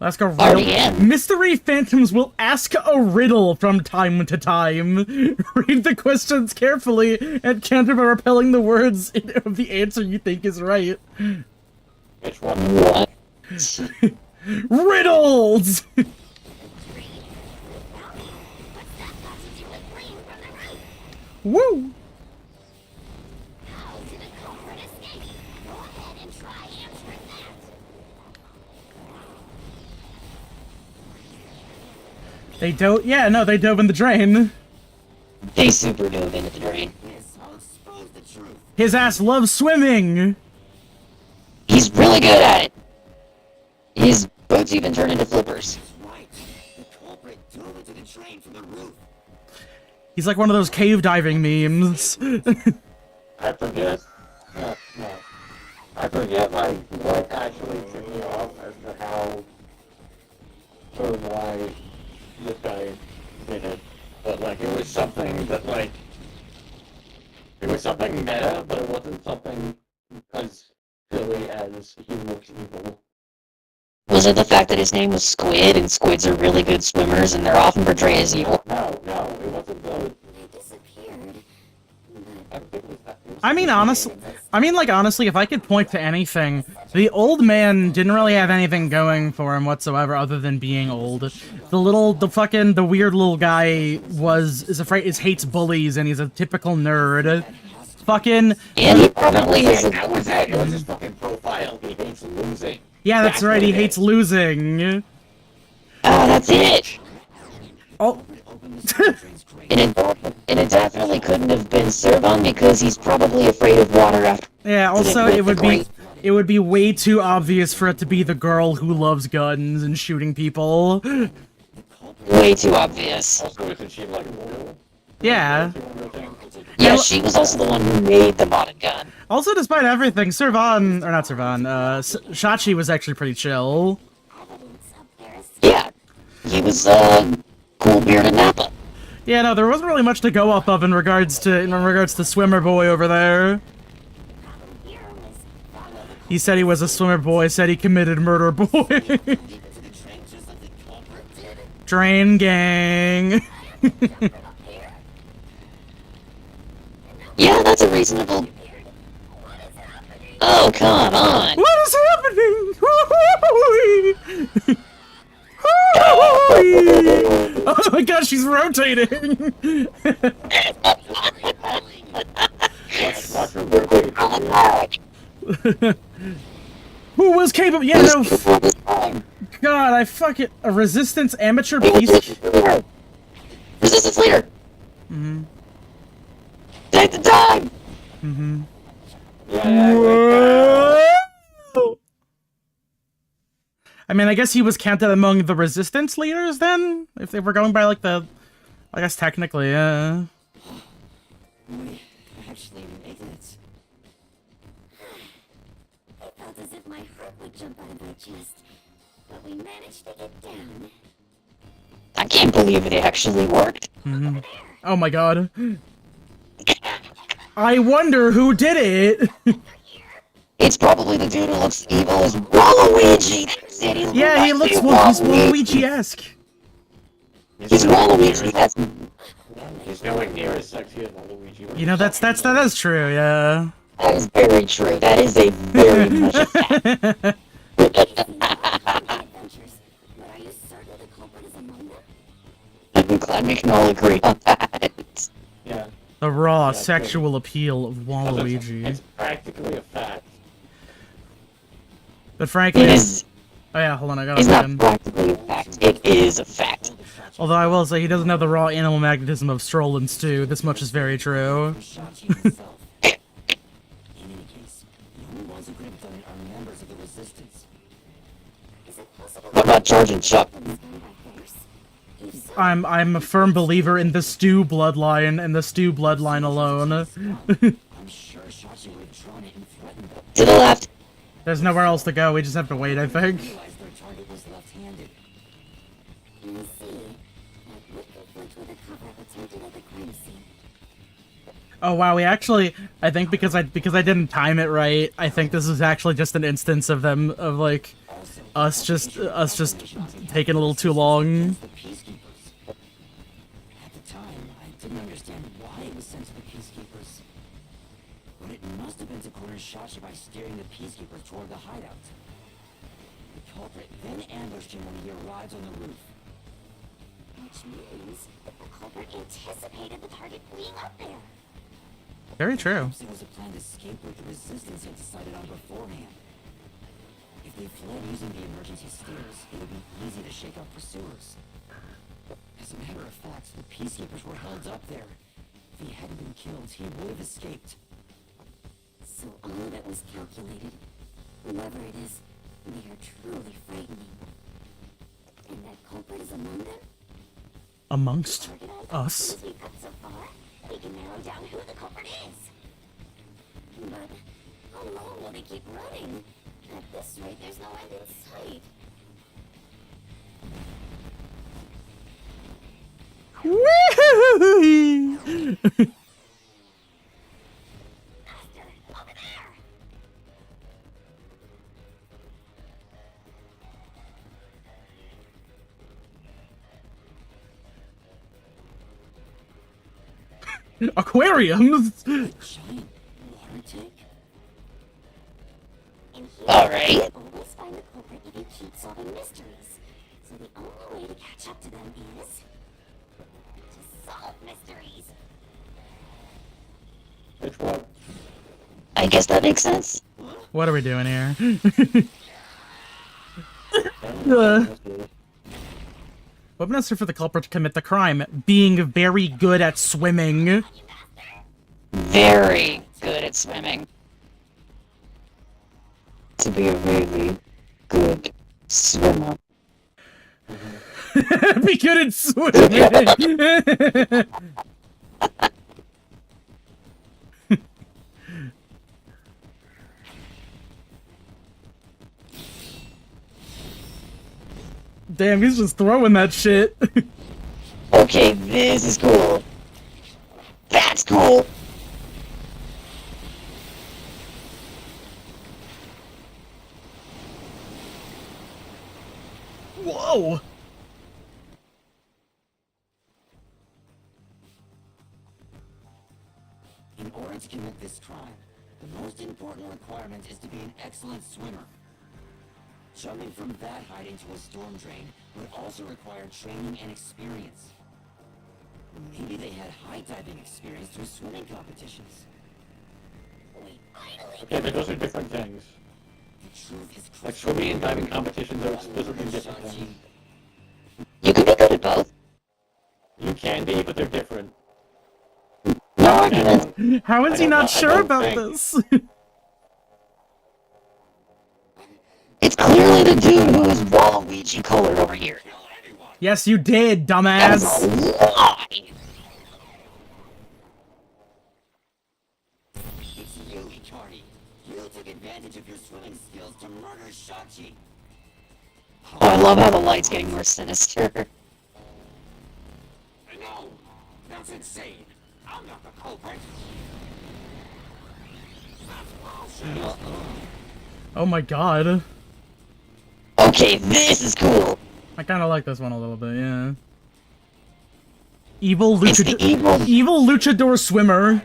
Ask a Already riddle. in. Mystery Phantoms will ask a riddle from time to time. Read the questions carefully and counter by repelling the words of the answer you think is right. Which one? What? Riddles! What's that got to do with fleeing from the roof? Woo! How did the culprit escape? Go ahead and try answering that. They dove. Yeah, no, they dove in the drain. They super dove into the drain. Yes, I'll expose the truth. His ass loves swimming. He's really good at it. His boots even turn into flippers. That's right. The culprit dove into the train from the roof. He's like one of those cave diving memes. I forget. No. I forget, like, what actually took me off as to how or why this guy did it. But, like, it was something that, like, it was something meta, but it wasn't something as silly as he looks evil. Was it the fact that his name was Squid, and squids are really good swimmers, and they're often portrayed as evil? No, it wasn't the... They disappeared. I think it was that. I mean, honestly, if I could point to anything, the old man didn't really have anything going for him whatsoever other than being old. The weird little guy hates bullies and he's a typical nerd. Fucking, And he probably is a... That was it! It was his fucking profile. He hates losing. yeah, that's right, he what it hates is. losing. Oh, that's it! Oh, Open the train's crate. And it definitely couldn't have been Servon because he's probably afraid of water after... yeah, also, it would be way too obvious for it to be the girl who loves guns and shooting people. Way too obvious. Also, isn't she, like, loyal? Yeah. Yeah, she was also the one who made the modded gun. Also, despite everything, Servan, or not Servan, Shachi was actually pretty chill. Evidence up there is Yeah, he was cool bearded Nappa. Yeah, no, there wasn't really much to go off of in regards to Swimmer Boy over there. here was follow the He said he was a swimmer boy, said he committed murder boy. to the trenches like the culprit did. Drain gang. Jumping up here. Yeah, that's a reasonable. What is happening? Oh, come on. What is happening? Oh my god, she's rotating! Watch her quickly. Who was capable? Yeah, no. God, I fuck it. A resistance amateur piece. Resistance leader. Mm-hmm. Take the time. Mm-hmm. Yeah, I mean, I guess he was counted among the resistance leaders then? If they were going by, like, the... I guess technically, yeah. We actually made it. I felt as if my heart would jump out of my chest, but we managed to get down. I can't believe it actually worked. Mm-hmm. Oh my god. I wonder who did it! It's probably the dude who looks evil as Waluigi. Yeah, he looks... Well, he's Waluigi-esque. He's Waluigi. That's He's nowhere near as sexy as Luigi. You know, that is true, yeah. that is very true. That is a very much a fact. Adventures, but are you certain the culprit is among them? I'm glad we can all agree on that. Yeah. The raw Yeah, sexual appeal of It's Waluigi. practically a fact. But frankly... It is. Oh yeah, hold on, I got It's it not again. practically a fact. It is a fact. Although I will say he doesn't have the raw animal magnetism of Stroll and Stew. This much is very true. Shachi himself. In any case, the only ones who could have done it are members of the Resistance. Is it possible What about George and Chuck? that was done by force? If so, I'm a firm believer in the Stew bloodline and the Stew bloodline alone. I'm sure Shachi would have drawn it and threatened them. To the left. There's nowhere else to go. We just have to wait, I think. Realized their target was left-handed. I see. That would conflict with a cover-up attempted at the crime scene. Oh wow, we actually I think because I didn't time it right, I think this is actually just an instance of them of like us just taking a little too long. The Peacekeepers. At the time, I didn't understand why it was sent to the Peacekeepers. But it must have been to corner Shachi by steering the Peacekeepers toward the hideout. The culprit then ambushed him when he arrived on the roof. Which means the culprit anticipated the target being up there. Very true. Perhaps it was a planned escape route the Resistance had decided on beforehand. If they fled using the emergency stairs, it would be easy to shake off pursuers. As a matter of fact, the Peacekeepers were held up there. If he hadn't been killed, he would have escaped. So all of it was calculated. Whoever it is, they are truly frightening. And that culprit is among them? Amongst Target us. Since we've got so far, we can narrow down who the culprit is. But how long will they keep running? At this rate, there's no end in sight. Woo-hoo-hoo-hoo. Master, over there! Aquariums. Giant water tank? In here, Alright. you always find the culprit if you keep solving mysteries. So the only way to catch up to them is to solve mysteries. Which one? I guess that makes sense. What are we doing here? What necessary for the culprit to commit the crime? Being very good at swimming. Very good at swimming. To be a really good swimmer. Be good at swimming. Damn, he's just throwing that shit. Okay, this is cool. That's cool. Whoa! In order to commit this crime, the most important requirement is to be an excellent swimmer. Jumping from that height into a storm drain would also require training and experience. Maybe they had high diving experience through swimming competitions. Okay, but those are different things. The truth is Like swimming and diving competitions are explicitly different things. You can be good at both. You can be, but they're different. No argument. How is he I not don't sure about think- this? It's clearly the dude who is Waluigi colored over here. Yes, you did, That dumbass. was a lie. It's you, Icardi. You took advantage of your swimming skills to murder Shachi. Oh, I love how the light's getting more sinister. No, that's insane. I'm not the culprit. Oh my god. Okay, this is cool. I kind of like this one a little bit, yeah. Evil It's the evil. luchador swimmer.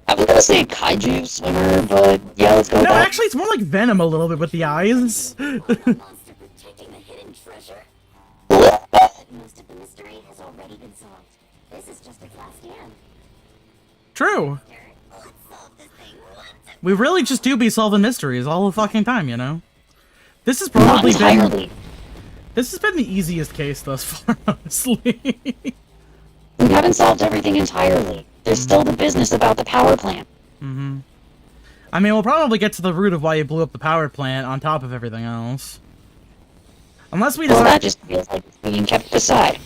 I was gonna say kaiju swimmer, but yeah, let's go with No, that. actually, it's more like Venom a little bit with the eyes. Monster protecting the hidden treasure. Most of the mystery has already been solved. This is just its last stand. True. Let's solve this thing once and We really just do be solving mysteries all the fucking time, you know? This has Not probably been... entirely. This has been the easiest case thus far, honestly. We haven't solved everything entirely. There's still the business about the power plant. Mm-hmm. I mean, we'll probably get to the root of why you blew up the power plant on top of everything else. Unless we Well, decide... that just feels like it's being kept aside.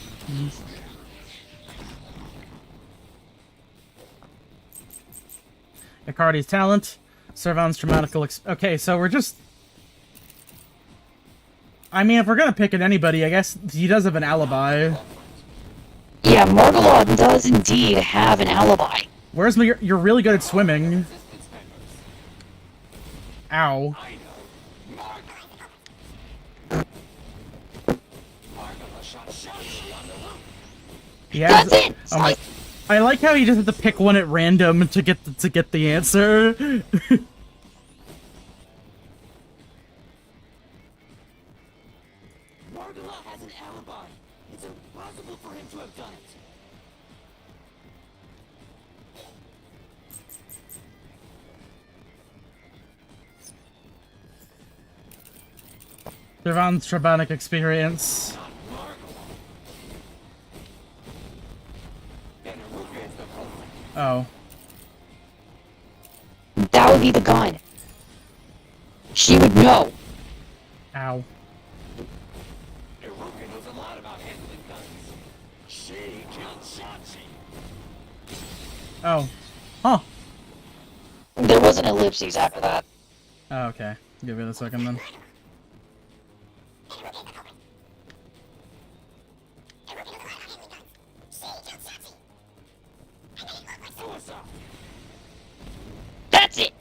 Icardi's talent. Servan's dramatical okay, so we're just... I mean, if we're gonna pick at anybody, I guess he does have an alibi. Yeah, Morgulon does indeed have an alibi. Where's my... You're really good at swimming. Ow. Yeah. That's it! Oh my... I like how you just have to pick one at random to get the answer. Margula has an alibi. It's impossible for him to have done it. Servan's Trabanic experience. Oh. That would be the gun. She would know. Ow. Iruka knows a lot about handling guns. She killed Shachi. Oh. Huh. There was an ellipses after that. Oh, okay. Give it a second then. That's it!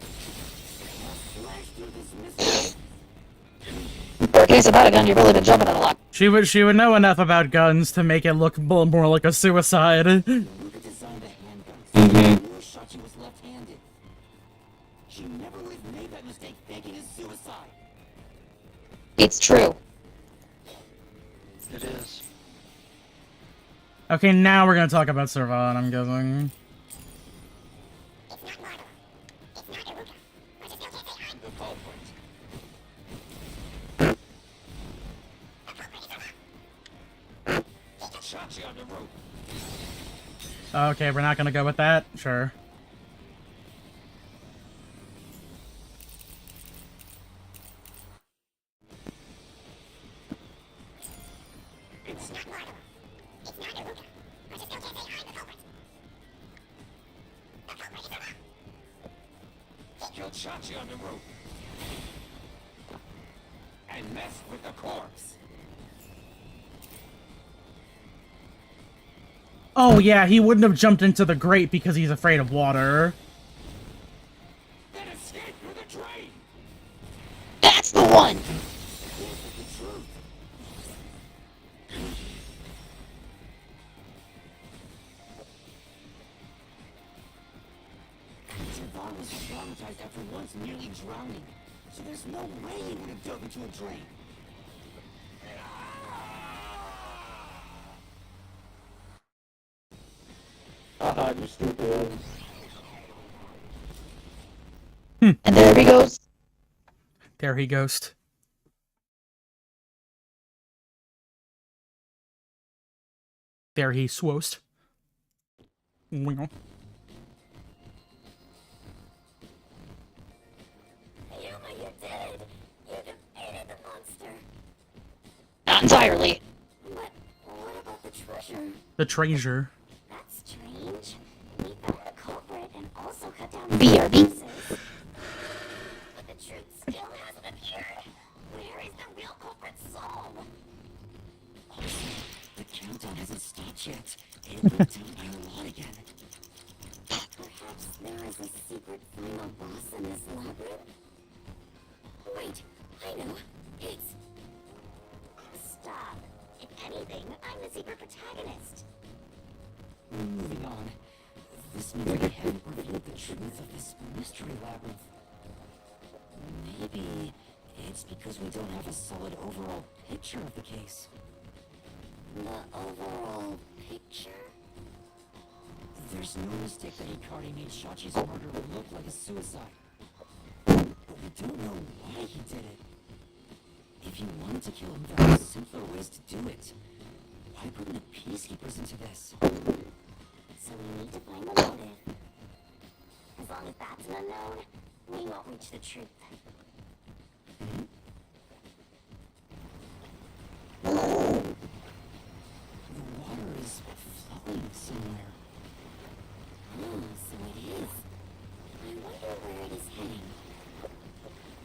For a case about a gun, you've really been jumping it a lot. She would know enough about guns to make it look more like a suicide. Iruka designed the handguns. She knew Shachi was left-handed. She never would have made that mistake thinking his suicide. It's true. It is. Okay, now we're gonna talk about Servan, I'm guessing. The culprit. Shachi on the rope. Okay, we're not gonna go with that? Sure. It's not Margula. It's not Iruka. I just don't get behind the culprit. The culprit is alive. He killed Shachi on the rope. And messed with the corpse. Oh yeah, he wouldn't have jumped into the grate because he's afraid of water. Then escape through the drain! That's the one! Javon was traumatized after once nearly drowning, so there's no way he would have dove into a drain. Haha, you stupid. And there he goes. There he ghost. There he swost. Wingle. Yuma, you did it! You defeated the monster! Not entirely. But what about the treasure? The treasure. That's strange. We found the culprit and also cut down BRB. pieces. But the truth still hasn't appeared. Where is the real culprit's soul? The countdown hasn't stopped yet. It went down by a lot again. Perhaps there is a secret final boss in this labyrinth? Wait, I know. It's... Stop. If anything, I'm the secret protagonist. Moving on. This means we haven't revealed the truth of this mystery labyrinth. Maybe it's because we don't have a solid overall picture of the case. The overall picture? There's no mistake that Hikari made Shachi's murder look like a suicide. But we don't know why he did it. If he wanted to kill him, there are simpler ways to do it. Why bring the Peacekeepers into this? So we need to find the motive. As long as that's an unknown, we won't reach the truth. The water is flowing somewhere. Oh, so it is. I wonder where it is heading.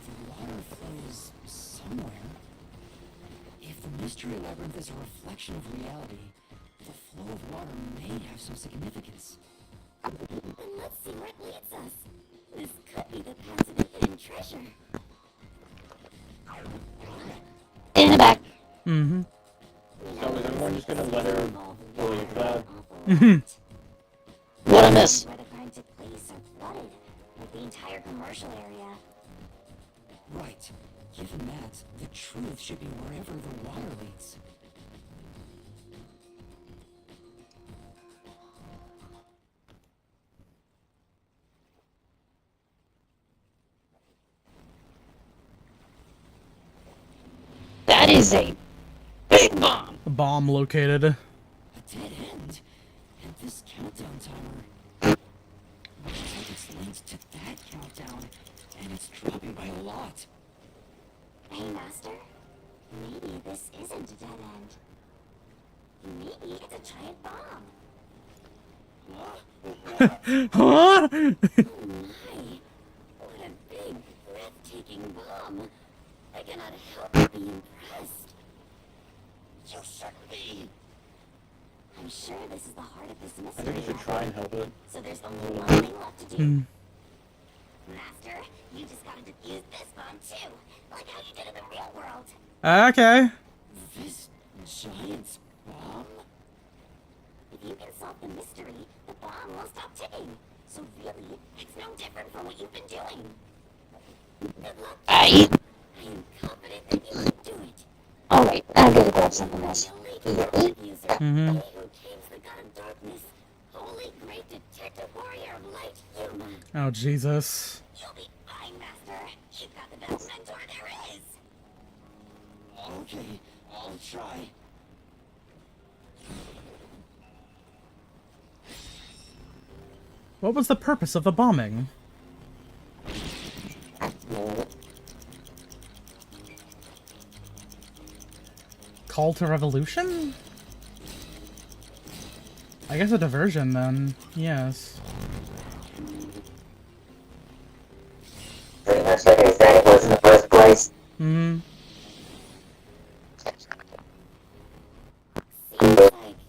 The water flows somewhere. If the mystery labyrinth is a reflection of reality, the flow of water may have some significance. Then let's see where it leads us. This could be the path to the hidden treasure. In the back. Mm-hmm. So is everyone just gonna let her believe that? What I miss? Where the crime took place are flooded, like the entire commercial area. Right. Given that, the truth should be wherever the water leads. That is a big bomb. A bomb located. A dead end. And this countdown timer. Looks like it's linked to that countdown, and it's dropping by a lot. Hey, Master. Maybe this isn't a dead end. Maybe it's a giant bomb. Huh? Oh my! What a big, breathtaking bomb. I cannot help but be impressed. You shouldn't be. I'm sure this is the heart of this I mystery. think you should try and help it. So there's only one thing left to do. Hmm. Master, you just gotta defuse this bomb too, like how you did in the real world. Okay. This giant bomb? If you can solve the mystery, the bomb will stop ticking. So really, it's no different from what you've been doing. Good luck. I. I am confident that you can do it. Alright, I'm gonna grab something else. The only diffuser, Mhm. he who tames the god of darkness, holy great detective warrior of light, Yuma. Oh, Jesus. You'll be fine, Master. You've got the best mentor there is. Okay, I'll try. What was the purpose of the bombing? Call to revolution? I guess a diversion then. Yes. Pretty much like I said it was in the first place. Hmm. Seems like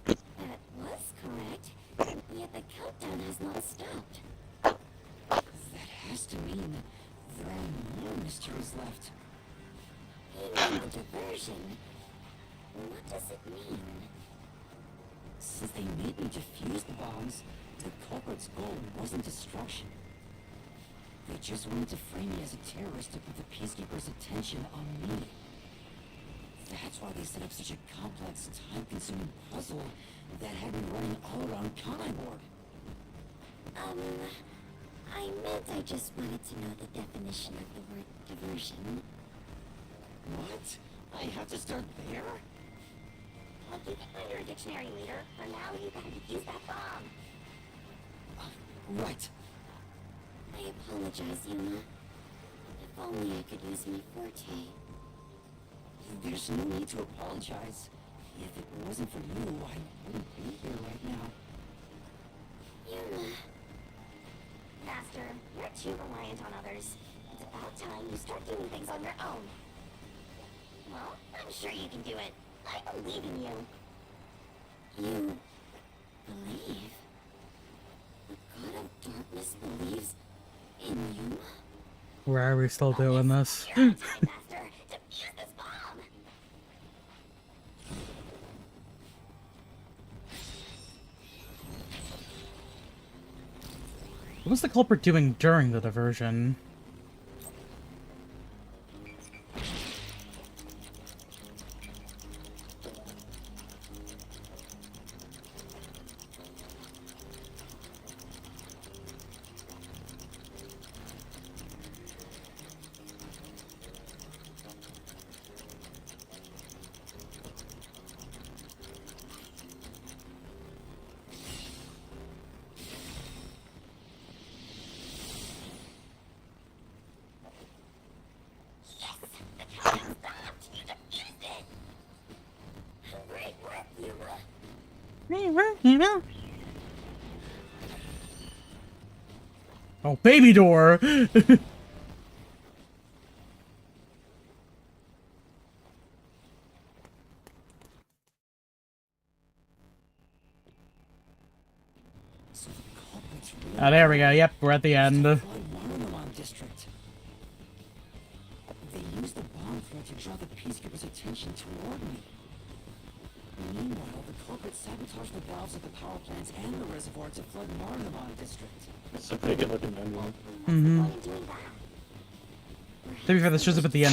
that was correct. first heroes left. Even the diversion. What does it mean? Since they made me defuse the bombs, the culprit's goal wasn't destruction. They just wanted to frame me as a terrorist to put the Peacekeepers' attention on me. That's why they set up such a complex, time-consuming puzzle that had me running all around Kanai-board. I meant I just wanted to know the definition of the word diversion. What? I have to start there? I'll keep it when you're a dictionary leader. For now, you gotta defuse that bomb. Right. I apologize, Yuma. If only I could use my forte. There's no need to apologize. If it wasn't for you, I wouldn't be here right now. Yuma. Master, you're too reliant on others. It's about time you start doing things on your own. Well, I'm sure you can do it. I believe in you. You believe? The God of Darkness believes in Yuma? Why are we still doing this? You're on time, Master. Defuse this bomb! What was the culprit doing during the diversion? Great work, Yuma. Oh, baby door! So the culprits really Ah, there we go. Yep, we're at the end. Floyd Warrenamon district. They used the bomb threat to draw the Peacekeepers' attention toward me. Meanwhile, the culprits sabotaged the valves of the power plants and the reservoir to flood Warrenamon district. It's a pretty good looking menu. Mm-hmm. To be fair, this shows up at the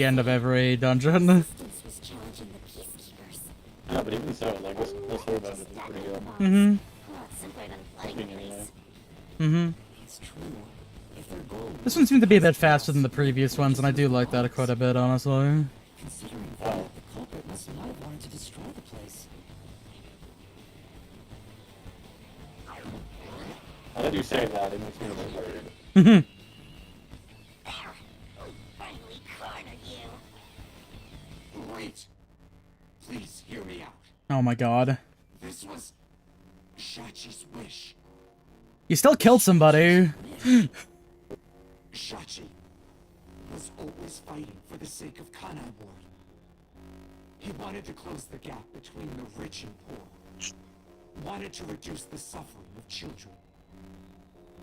end of every dungeon. Resistance was challenging the Peacekeepers. No, but even so, like, this whole about it is pretty good. Mm-hmm. Well, it's simpler than flooding the place. Mm-hmm. It's true. If their goal This one seemed to be a bit faster than the previous ones, and I do like that quite a bit, honestly. considering that, the culprit must not have wanted to destroy the place. Now that you say that, it makes me a little worried. Mm-hmm. There. We finally cornered you. Wait. Please hear me out. Oh my god. This was Shachi's wish. You still killed somebody. Shachi was always fighting for the sake of Kanai Ward. He wanted to close the gap between the rich and poor. Wanted to reduce the suffering of children.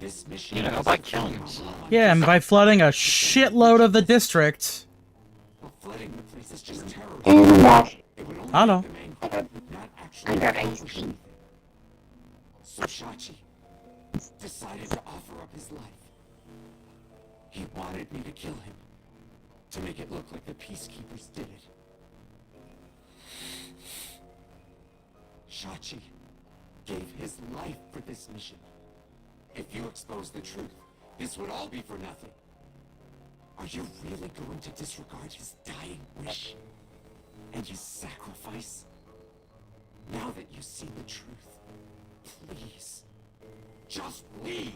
This mission You know, was by to killing bring himself. Rama Yeah, and by flooding a shitload of the district. But flooding the place is just terror. And back. It would only Hello. make the main culprit not actually I'm very accomplish easy. anything. So Shachi decided to offer up his life. He wanted me to kill him, to make it look like the Peacekeepers did it. Shachi gave his life for this mission. If you expose the truth, this would all be for nothing. Are you really going to disregard his dying wish? And his sacrifice? Now that you see the truth, please, just leave.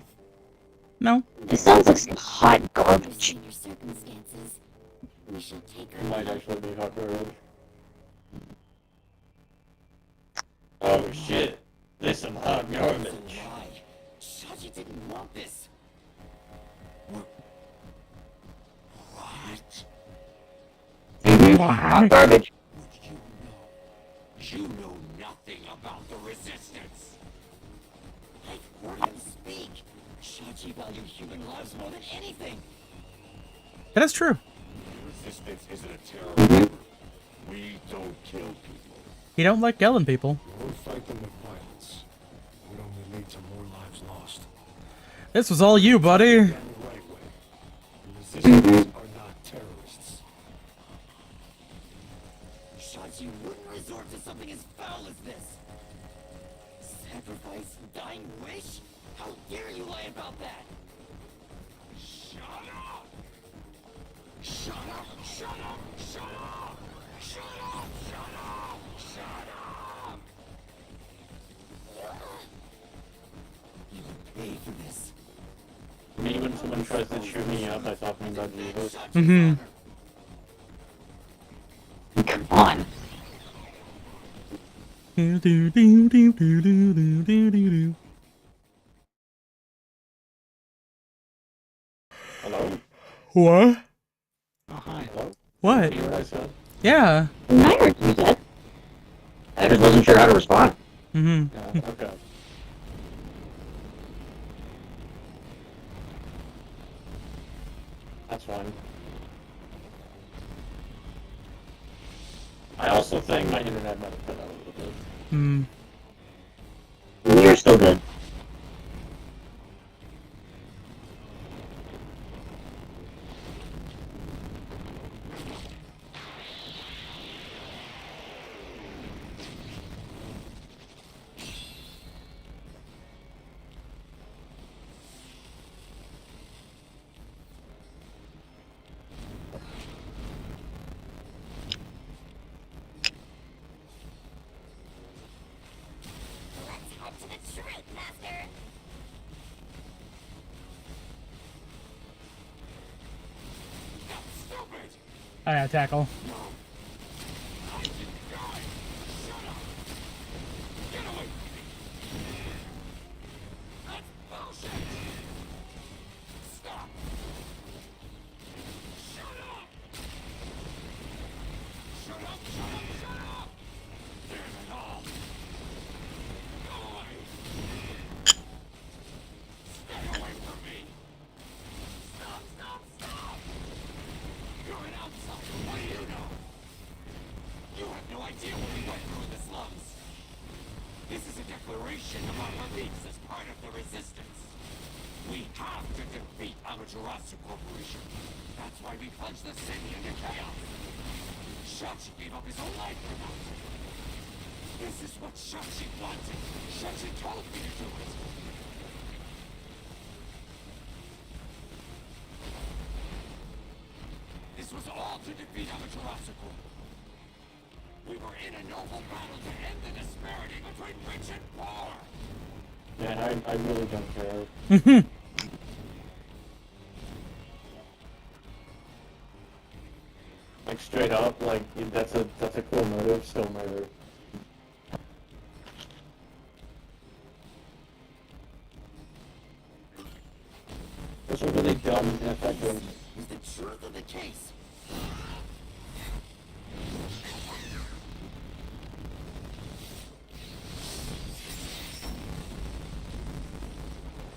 No. This sounds like some hot garbage. Under circumstances, we shall take It our might leave. actually be hot garbage. Oh shit. There's some hot That's garbage. a lie. Shachi didn't want this. What? Hot garbage. What you know? You know nothing about the Resistance. I've heard him speak. Shachi valued human lives more than anything. That is true. Resistance isn't a terror group. We don't kill people. You don't like killing people. We won't fight them with violence. It would only lead to more lives lost. This was all you, buddy. Done the right way. Resistance are not terrorists. Shachi wouldn't resort to something as foul as this. Sacrifice dying wish? How dare you lie about that? Shut up! Shut up! Shut up! Shut up! Shut up! Shut up! Shut up! You will pay for this. Me, when someone tries to shoot me up by talking about Jesus. Mm-hmm. Come on. Hello? What? Oh, hi. Hello? What? You hear what I said? Yeah. I heard you said. I just wasn't sure how to respond. Mm-hmm. Yeah, okay. That's fine. I also think my internet might have cut out a little bit. Hmm. You're still good. Let's head to the Trike Master. Stupid! I gotta tackle. I didn't die! Shut up! Get away from me! That's bullshit! Stop! Shut up! Shut up! Shut up! Shut up! Damn it all! Go away! Stay away from me! Stop! Stop! Stop! You're an outsider. What do you know? You have no idea what we went through in the slums. This is a declaration of our beliefs as part of the resistance. We have to defeat Amaterasu Corporation. That's why we plunged the city into chaos. Shachi gave up his own life for that. This is what Shachi wanted. Shachi told me to do it. This was all to defeat Amaterasu Corp. We were in a noble battle to end the disparity between rich and poor. Man, I really don't care. Like straight up, like that's a cool motive, still murder. Those are really dumb and ineffective. Is the truth of the case.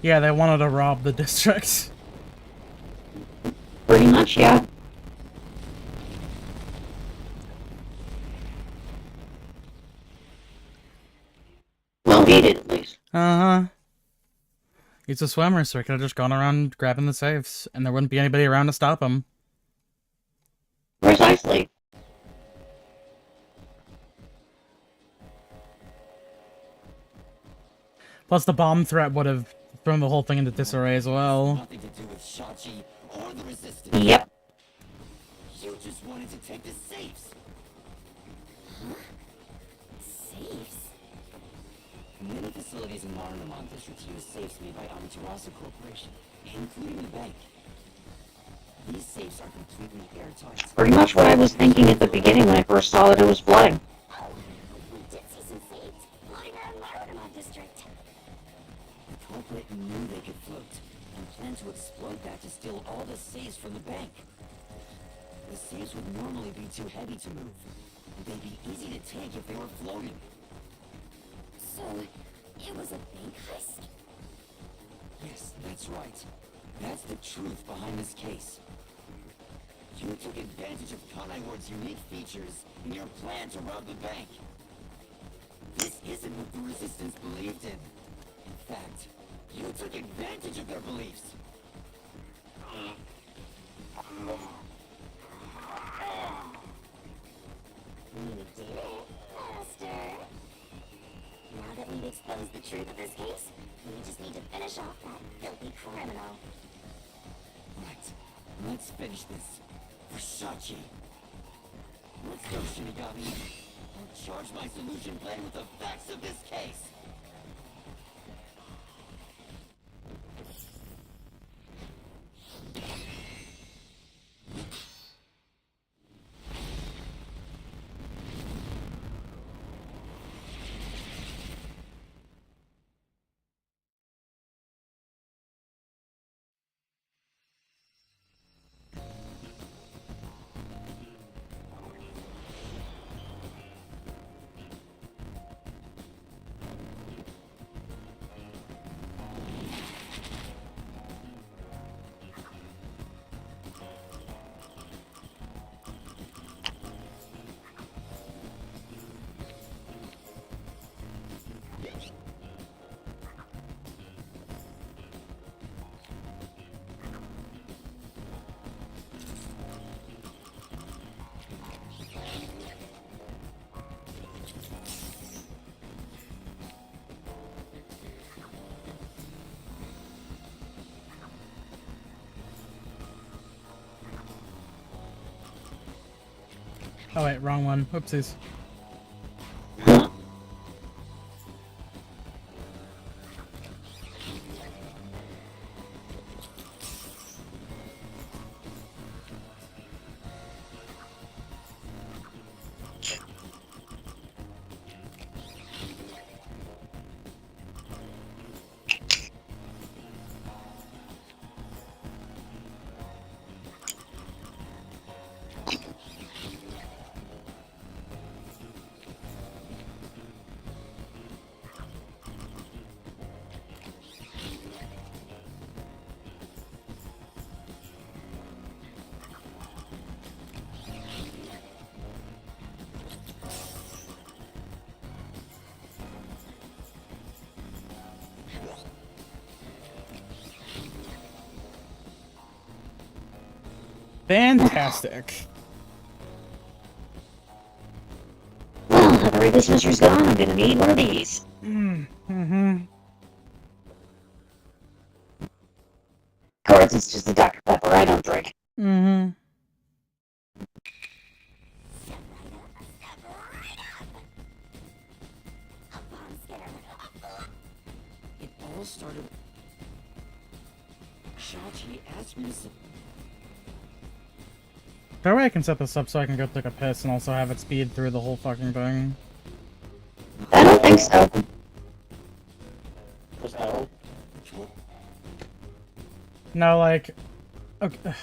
Yeah, they wanted to rob the district. Pretty much, yeah. Well, he did at least. Uh-huh. He's a swimmer, so he could have just gone around grabbing the safes, and there wouldn't be anybody around to stop him. Precisely. Plus, the bomb threat would have thrown the whole thing into disarray as well. Nothing to do with Shachi or the resistance. Yep. You just wanted to take the safes. Safes? Many facilities in Marinamon District use safes made by Amaterasu Corporation, including the bank. These safes are completely airtight. Pretty much what I was thinking at the beginning when I first saw that it was flooding. Oh, we did see some safes flying around Marinamon District. The culprit knew they could float, and planned to exploit that to steal all the safes from the bank. The safes would normally be too heavy to move, and they'd be easy to take if they were floating. So, it was a bank heist? Yes, that's right. That's the truth behind this case. You took advantage of Kanai Ward's unique features in your plan to rob the bank. This isn't what the Resistance believed in. In fact, you took advantage of their beliefs. You did it, Master. Now that we've exposed the truth of this case, we just need to finish off that filthy criminal. Right. Let's finish this. For Shachi. Let's go, Shinigami. I'll charge my solution plan with the facts of this case. Oh wait, wrong one. Whoopsies. Fantastic. Well, now the Ray Dismisser's gone, I'm gonna need one of these. Mm-hmm. Of course, it's just the Dr. Pepper I don't drink. Mm-hmm. It all started... Shachi asked me to... That way I can set this up so I can go take a piss and also have it speed through the whole fucking thing. I don't think so. Press L. No, like... Okay.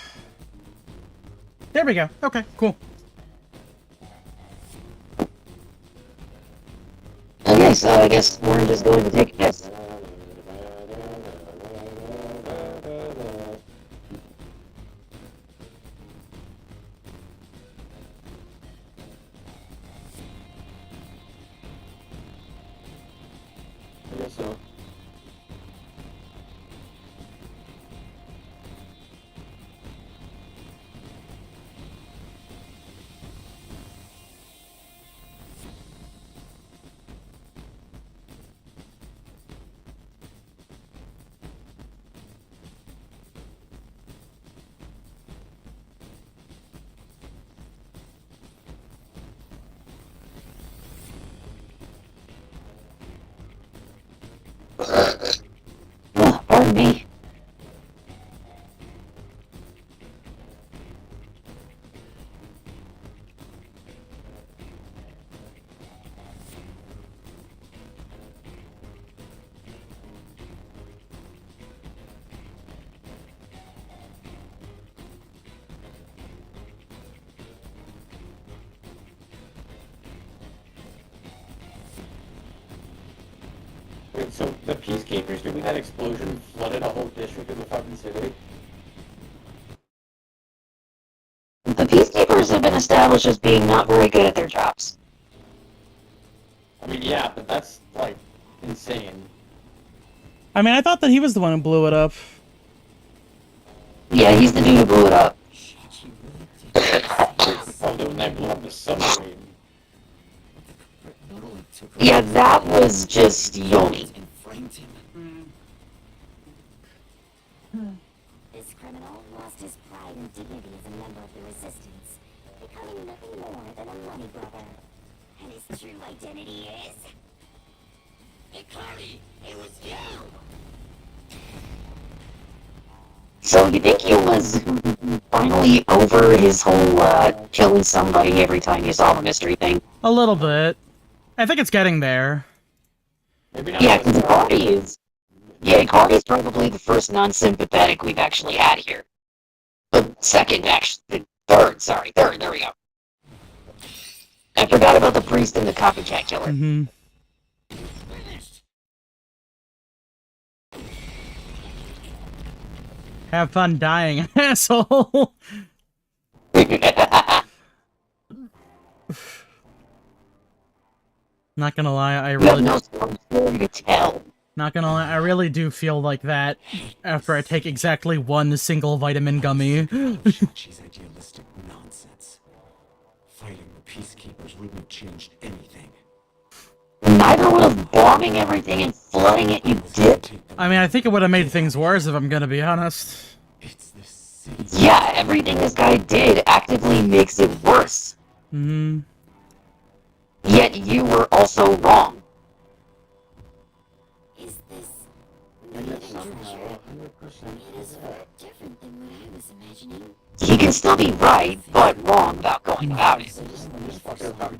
There we go. Okay, cool. Okay, so I guess we're just going to take a piss. I guess so. Oh, pardon me. Wait, so the Peacekeepers doing that explosion flooded a whole district of the fucking city? The Peacekeepers have been established as being not very good at their jobs. I mean, yeah, but that's, like, insane. I mean, I thought that he was the one who blew it up. Yeah, he's the dude who blew it up. Shachi really did Probably when they blew up the submarine. not only took Yeah, that was just Yomi. and framed him. This criminal lost his pride and dignity as a member of the Resistance, becoming nothing more than a money grubber. And his true identity is... Hikari, it was you! So you think he was finally over his whole, killing somebody every time you solve a mystery thing? A little bit. I think it's getting there. Maybe not. Yeah, because Hikari is... Yeah, Hikari is probably the first non-sympathetic we've actually had here. The second, actually... Third, there we go. I forgot about the priest and the copycat killer. Mm-hmm. Have fun dying, asshole. Not gonna lie, I You have really, no story to tell. not gonna lie, I really do feel like that after I take exactly one single vitamin gummy. Shachi's idealistic nonsense. Fighting the Peacekeepers wouldn't have changed anything. Neither would have bombing everything and flooding it, you did. I mean, I think it would have made things worse if I'm gonna be honest. It's the city. Yeah, everything this guy did actively makes it worse. Mm-hmm. Yet you were also wrong. Is this... And the yet hidden somehow, treasure? 100% It is far different than what I was imagining. He can still be right, but wrong about going about it. Just fucking hug.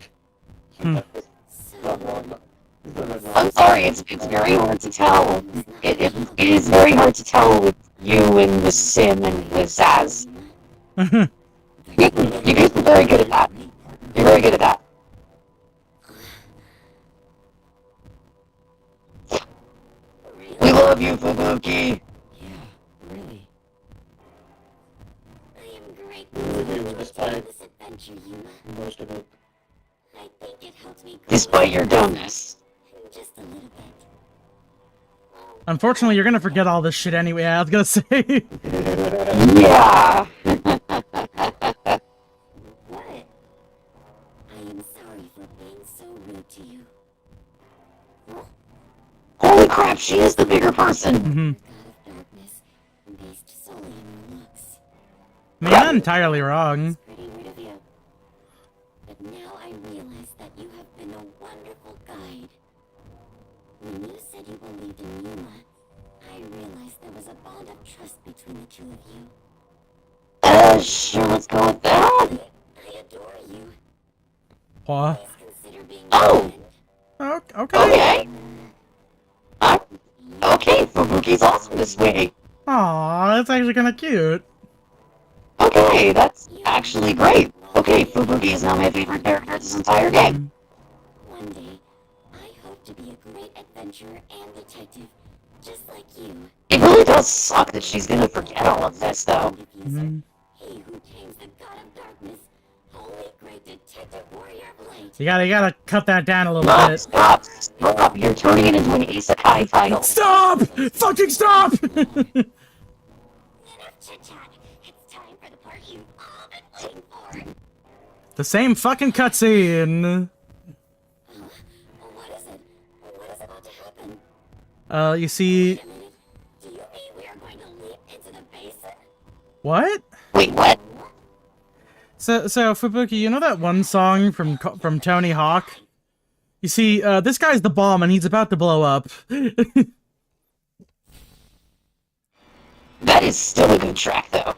Hmm. Not wrong. He's done it I'm wrong. sorry, it's very hard to tell. It is very hard to tell with you and with Sim and with Zaz. You guys are very good at that. You're very good at that. We love you, Fubuki! Yeah, really. I am grateful We do, for despite this adventure, Yuma. most of it. I think it helped me grow Despite your dumbness. just a little bit. Unfortunately, you're gonna forget all this shit anyway, I was gonna say. Yeah! What? I am sorry for being so rude to you. Holy crap, she is the bigger person! Mm-hmm. God of darkness, based solely on your looks. I mean, not entirely wrong. Pretty rude of you. But now I realize that you have been a wonderful guide. When you said you believed in Yuma, I realized there was a bond of trust between the two of you. Sure, let's go with that. I adore you. What? Please consider being Oh. my friend. Okay. Okay. Okay, Fubuki's awesome this way. Aw, that's actually kinda cute. Okay, that's actually great. Okay, Fubuki is now my favorite character this entire game. One day, I hope to be a great adventurer and detective, just like you. It really does suck that she's gonna forget all of this, though. Mhm. He who tames the god of darkness, holy great detective warrior of light. You gotta cut that down a little Stop, bit. stop! You're turning it into an isekai title. Stop! Fucking stop! Enough chit-chat. It's time for the part you've all been waiting for. The same fucking cutscene. What is it? What is about to happen? You see, Wait a minute. Do you mean we are going to leap into the basin? what? Wait, what? So Fubuki, you know that one song from Tony Hawk? You see, this guy's the bomb and he's about to blow up. That is still a good track, though.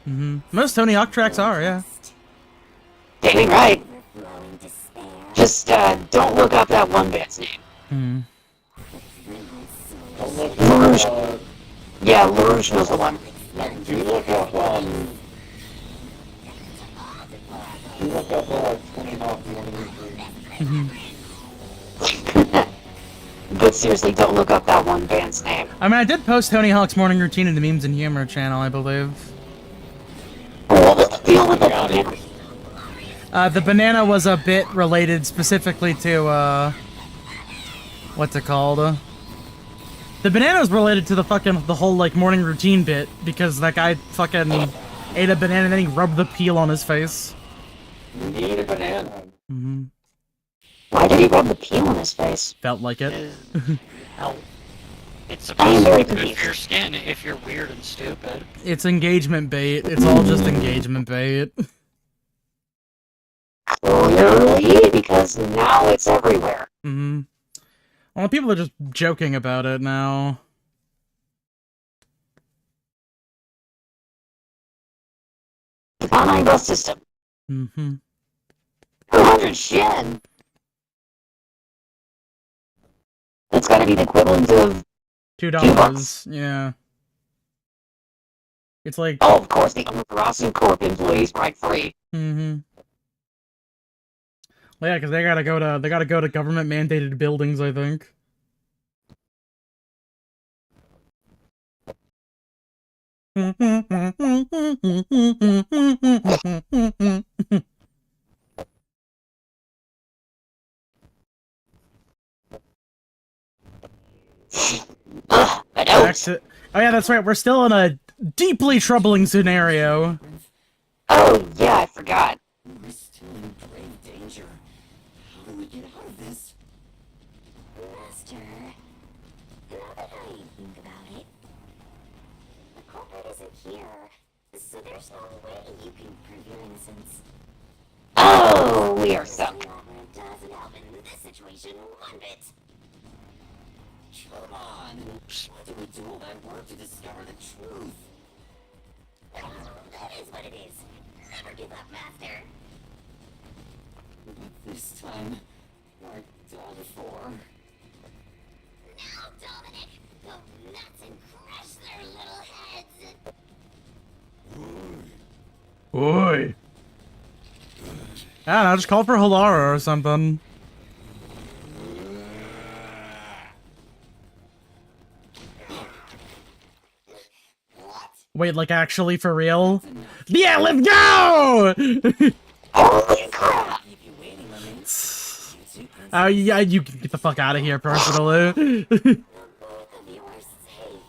Most Tony Hawk tracks are, yeah. Damn right. Overflowing despair. Just, don't look up that one band's name. Hmm. Don't look LaRouche. at, Yeah, LaRouche knows the one. do look up, do look up, Tony Hawk 1 But seriously, don't look up that one band's name. I mean, I did post Tony Hawk's morning routine in the Memes and Humor channel, I believe. What was the deal with the band? The banana was a bit related specifically to, what's it called? The banana was related to the whole, like, morning routine bit, because that guy fucking ate a banana and then he rubbed the peel on his face. You need a banana. Mm-hmm. Why did he rub the peel on his face? Felt like it. Hell, it's I am supposed very to be good confused. for your skin if you're weird and stupid. It's engagement bait. It's all just engagement bait. Clearly, because now it's everywhere. Mm-hmm. Well, people are just joking about it now. Online bus system. Mm-hmm. 200 Shen! That's gotta be the equivalent of... $2. Yeah. It's like... Oh, of course, the Amaterasu Corp employees break free. Mm-hmm. Well, yeah, because they gotta go to government-mandated buildings, I think. Ugh, I don't. Oh yeah, that's right. We're still in a deeply troubling scenario. Oh, yeah, I forgot. We're still in grave danger. How do we get out of this? Master, now that I think about it, the culprit isn't here, so there's no way you can prove your innocence. Oh, we are sunk. Labyrinth doesn't help in this situation one bit. Come on! Why do we do all that work to discover the truth? That is what it is. Never give up, Master. But this time, we're done for. Now, Dominic, go nuts and crush their little heads. Oi. I don't know, just call for Halara or something. Wait, like actually for real? Yeah, let's go! Holy crap! Keep you waiting on me. Oh yeah, you can get the fuck out of here, personally. The both of you are safe.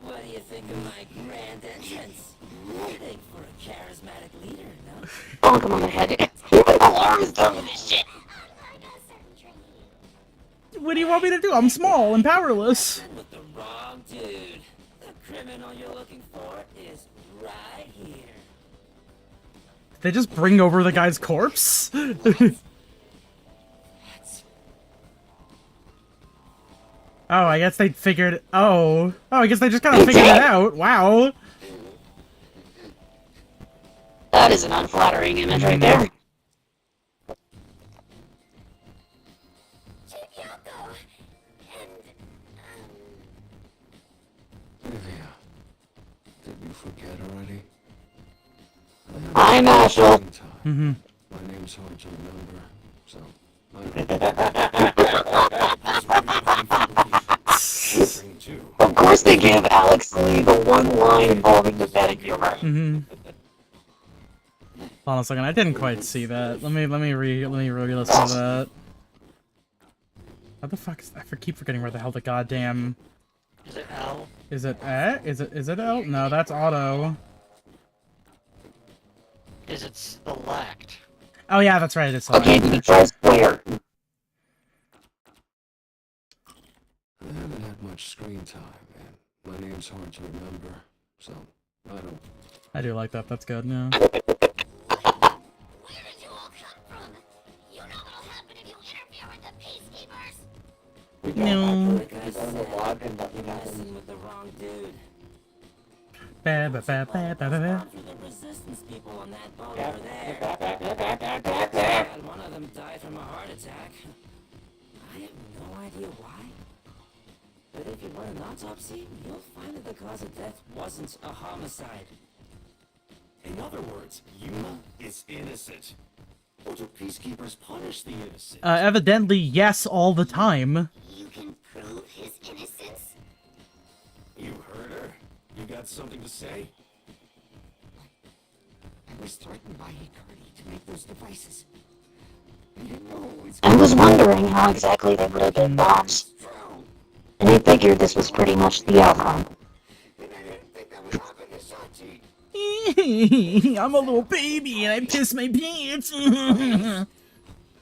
What do you think of my grand entrance? Think for a charismatic leader, no? Bonk him on the head. Even Alarm is done with this shit. Unlike a certain training. What do you want me to do? I'm small and powerless. With the wrong dude. The criminal you're looking for is right here. Did they just bring over the guy's corpse? Oh, I guess they figured... Oh, I guess they just kind of figured it out. Wow. That is an unflattering image right there. Yoko, and, Livia, did you forget already? I'm Ashel. Mm-hmm. My name's hard to remember, so Of course they give Alex Lee the one line involving the pedicure. Mm-hmm. Hold on a second, I didn't quite see that. Let me re-listen to that. What the fuck is... I keep forgetting where the hell the goddamn... Is it L? Is it eh? Is it L? No, that's Otto. Is it select? Oh yeah, that's right, it's Okay, select. we try square. I haven't had much screen time, and my name's hard to remember, so I don't. I do like that, that's good, yeah. where did you all come from? You know what'll happen if you interfere with the peacekeepers. We No. got back to the log and nothing happened. Messing with the wrong dude. Ba, ba, ba, ba, ba, ba, ba. For the resistance people on that boat Yeah. over there. And one of them died from a heart attack. I have no idea why. But if you run an autopsy, you'll find that the cause of death wasn't a homicide. In other words, Yuma is innocent. Or do peacekeepers punish the innocent? Evidently, yes, all the time. You can prove his innocence. You heard her? You got something to say? was threatened by Hikari to make those devices. I didn't know it was I was wondering how exactly they would have been bombs, drowned, and I figured this was pretty much the outcome. and I didn't think that would happen to Sachi. I'm a little baby and I piss my pants. I'll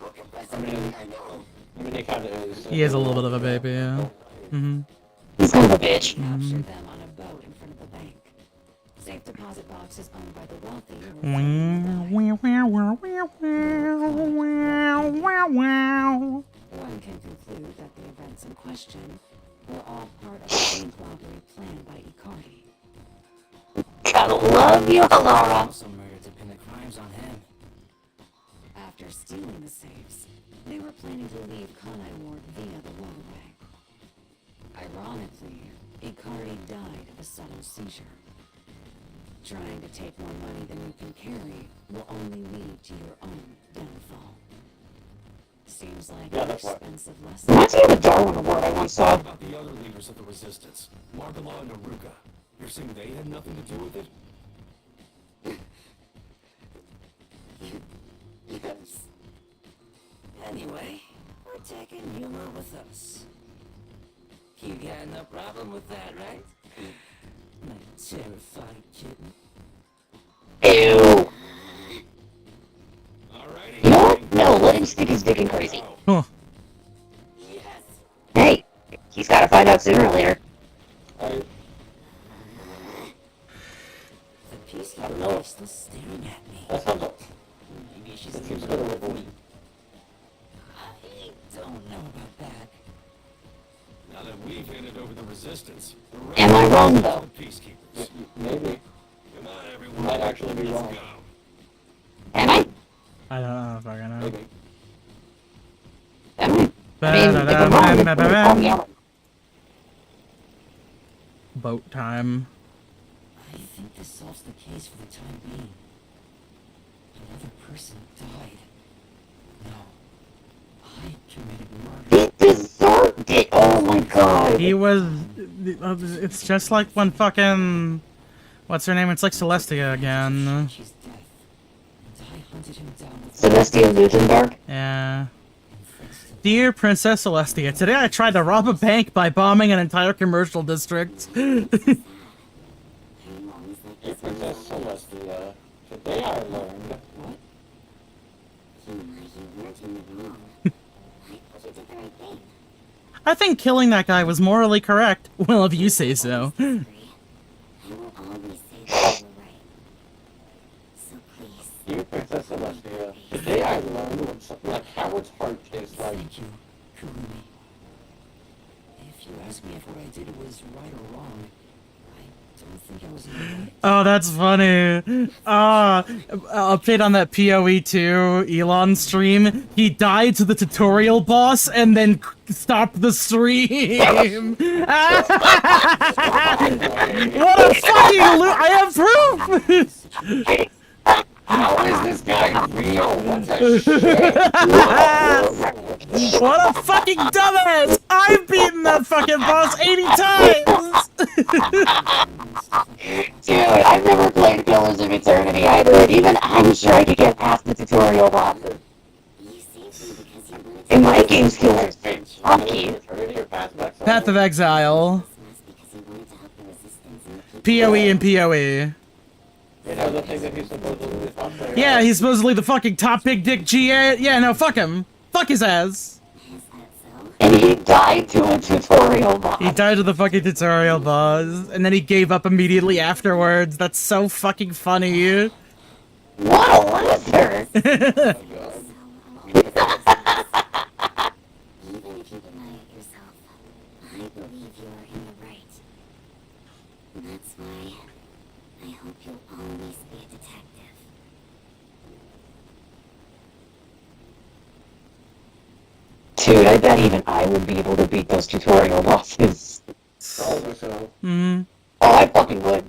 confess everything I know. I mean, he kind of is. He is a little bit of a baby, yeah. Mm-hmm. He's kind of a bitch. Captured them on a boat in front of the bank. Safe deposit boxes owned by the wealthy were One can conclude that the events in question were all part of the same robbery planned by Ikari. Gotta love you, Alara. Also murdered to pin the crimes on him. After stealing the safes, they were planning to leave Kanai Ward via the waterway. Ironically, Ikari died of a sudden seizure. Trying to take more money than you can carry will only lead to your own downfall. Seems like Yeah, an that's what- expensive lesson. Reminds me of a Darwin Award I once saw. What about the other leaders of the resistance? Margala and Aruka. You're saying they had nothing to do with it? Yes. Anyway, we're taking Yuma with us. You got no problem with that, right? My terrifying kitten. Ew. Alrighty. You know what? No, let him stick his dick in crazy. Huh. Yes! Hey, he's gotta find out sooner or later. I The don't peacekeeper know. is still staring at me. that sounds. Maybe she's That seems a little weird. I don't know about that. Now that we've handed over the resistance, the rest Am I wrong, is though? the peacekeepers. Maybe. Come on, everyone. Might actually be Let's wrong. go. Am I? I don't know if I can know. Maybe. Am I? I mean, if I'm wrong, then call me out. Boat time. I think this solves the case for the time being. Another person died. No. I committed murder. He deserved it. Oh my god. He was. It's just like when fucking. What's her name? It's like Celestia again. She's death. And I hunted him down with Celestia Lutenberg. Yeah. and friends. Dear Princess Celestia, today I tried to rob a bank by bombing an entire commercial district. Hey, Princess Celestia. Today I learned. What? You weren't in the wrong. I thought you did the right thing. I think killing that guy was morally correct. Well, if you say so. I will always say that you were right. So please, Dear Princess Celestia. Today I learned what something like Howard's heart tastes like. Thank you, Kurumi. If you ask me if what I did was right or wrong, I don't think I was in the right. Oh, that's funny. Update on that PoE2 Elon stream. He died to the tutorial boss and then stopped the stream. What a fucking I have proof! How is this guy real? What the shit? What a fucking dumbass! I've beaten that fucking boss 80 times! Dude, I've never played Pillars of Eternity either, and even I'm sure I could get past the tutorial boss. you saved me because you wanted to. And my game skills are funky. Path of Exile. Because you wanted to help the resistance and the people. PoE and PoE. You know the thing that he's supposedly the top player. Yeah, he's supposedly the fucking top big dick GA. Yeah, no, fuck him. Fuck his ass. Is that so? And he died to a tutorial boss. He died to the fucking tutorial boss, and then he gave up immediately afterwards. That's so fucking funny. What a loser! Even if you deny it yourself, I believe you are in the right. That's why I hope you'll always be a detective. Dude, I bet even I would be able to beat those tutorial bosses. Probably so. Hmm. Oh, I fucking would.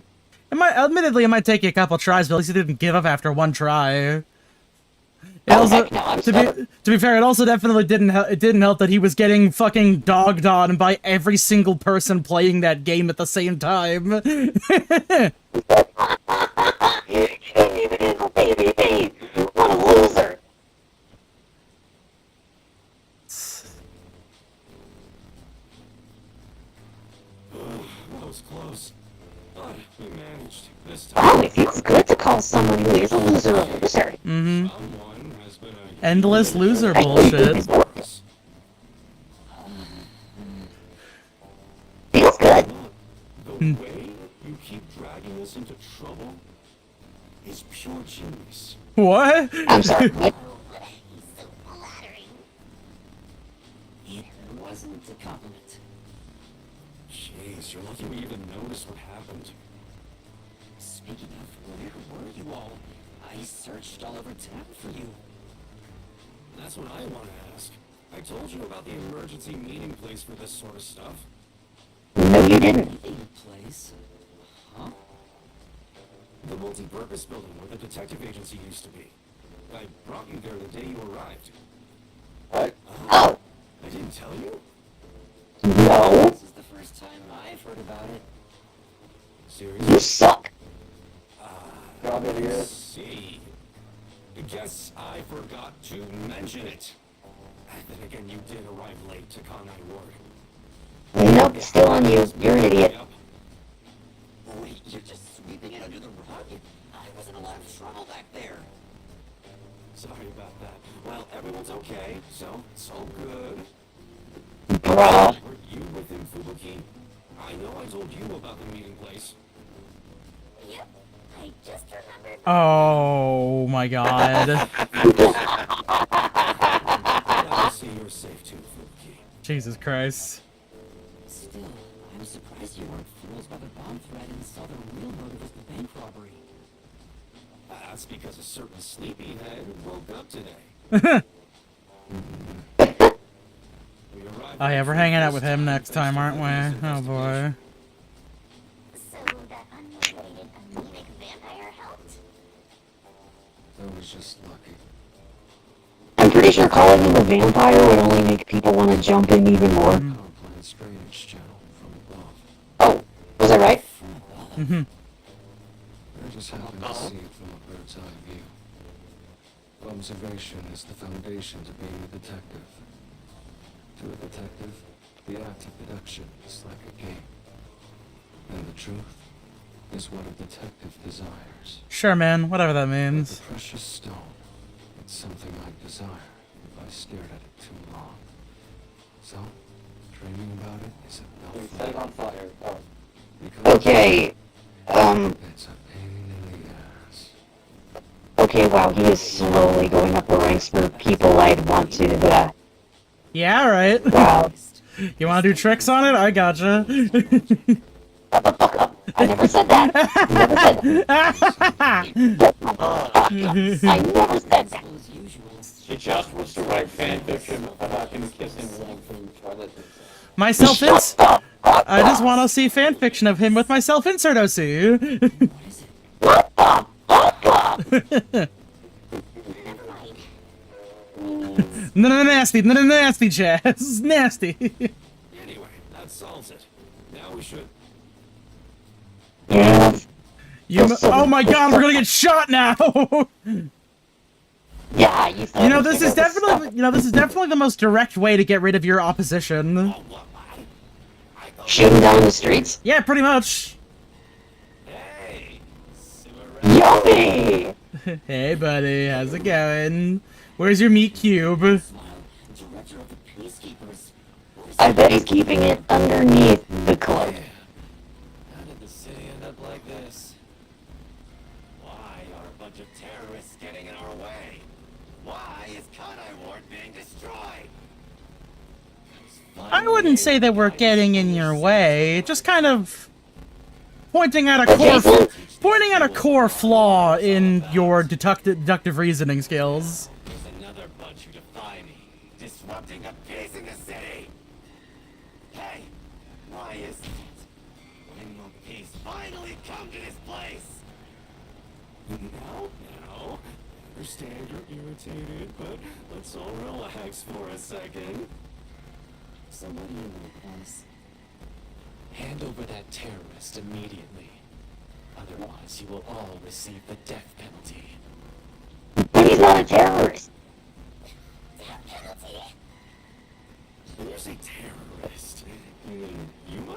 Admittedly, it might take you a couple tries, but at least he didn't give up after one try. It Oh, also, heck no, I'm to stubborn. be fair, it also definitely didn't help that he was getting fucking dogged on by every single person playing that game at the same time. You don't even handle someone who is a loser of a loser. Mm-hmm. Someone has been a Endless loser I hate bullshit. this work. Feels good. The way you keep dragging us into trouble is pure genius. What? I'm sorry. What? He's so flattering. It wasn't a compliment. Jeez, you're lucky we even noticed what happened. Speaking of, where were you all? I searched all over town for you. That's what I want to ask. I told you about the emergency meeting place for this sort of stuff. No, you didn't. Meeting place? Huh? The multi-purpose building where the detective agency used to be. I brought you there the day you arrived. What? Oh, I didn't tell you? no. This is the first time I've heard about it. Seriously? You suck. Job I idiot. see. Guess I forgot to mention it. Then again, you did arrive late to Conrad Ward. Nope, still on you. You're an idiot. Yep. Wait, you're just sweeping it under the rug? I wasn't a lot of trouble back there. Sorry about that. Well, everyone's okay, so it's all good. Bruh. Were you with him, Fubuki? I know I told you about the meeting place. Yep, I just remembered. Oh my god. Glad to see you're safe too, Fubuki. Jesus Christ. Still, I'm surprised you weren't fooled by the bomb threat and saw the real motive as the bank robbery. That's because a certain sleepyhead woke up today. We arrived Oh yeah, we're hanging out with him next time, aren't we? Oh boy. So that unmotivated, anemic vampire helped? That was just lucky. I'm pretty sure calling him a vampire would only make people want to jump in even more. Power plant's drainage channel from above. Oh, was I right? Mm-hmm. I just happened to see it from a bird's eye view. Observation is the foundation to being a detective. To a detective, the act of deduction is like a game. And the truth is what a detective desires. Sure, man. Whatever that The means. precious stone. It's something I'd desire if I stared at it too long. So, dreaming about it is a Dude, set it no on fire. Oh. because Okay, it's a pain in the ass. okay, wow, he is slowly going up the ranks for people I'd want to, Yeah, right. wow. You want to do tricks on it? I gotcha. Shut the fuck up. I never said that. Never said that. I never said that. As usual. She just wants to write fanfiction about him kissing one from Twilight Princess. Myself ins. I just want to see fanfiction of him with myself insert OC. What is it? Never mind. No, nasty, Chaz. Nasty. Anyway, that solves it. Now we should... Yeah. Oh my god, we're gonna get shot now. Yeah, you said You know, everything this is definitely the most direct way to get rid of your opposition. Oh, what? I thought... Shoot him down the streets. Yeah, pretty much. Hey! Simmer Yummy! Hey, buddy, how's it going? Where's your meat cube? Smile, director of the Peacekeepers. I bet he's keeping it underneath the cloak. How did the city end up like this? Why are a bunch of terrorists getting in our way? Why is Kanai Ward being destroyed? I wouldn't say that we're getting in your way, just kind of pointing at a core flaw in your deductive reasoning skills. There's another bunch who defy me, disrupting the peace in the city. Hey, why is it? When will peace finally come to this place? Now, I understand you're irritated, but let's all relax for a second. So what do you want, boss? Hand over that terrorist immediately. Otherwise, you will all receive the death penalty. But he's not a terrorist. When you say terrorist, you mean Yuma?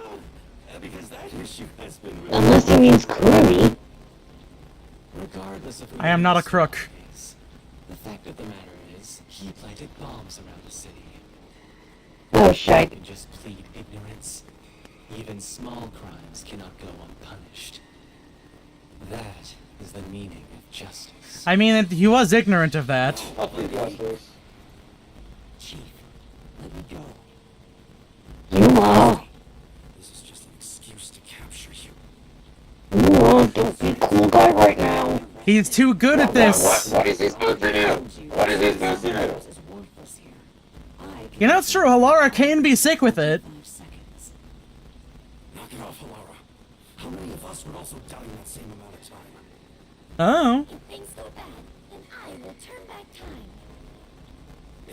Because that issue has been... Unless he means Kurumi. Regardless Regardless of who I am not a the crook. asshole is, the fact of the matter is, he planted bombs around the city. Oh, shite. You can just plead ignorance. Even small crimes cannot go unpunished. That is the meaning of justice. I mean, he was ignorant of that. Lovely justice. Chief, let me go. Yuma. This is just an excuse to capture you. Yuma, don't be a cool guy right now. He's too good at this. What is he supposed to do? What is he supposed to do? Is worthless here. I You know, it's true, Halara can be sick with it. 5 seconds. Knock it off, Halara. How many of us would also die in that same amount of time? Oh. If things go bad, then I will turn back time.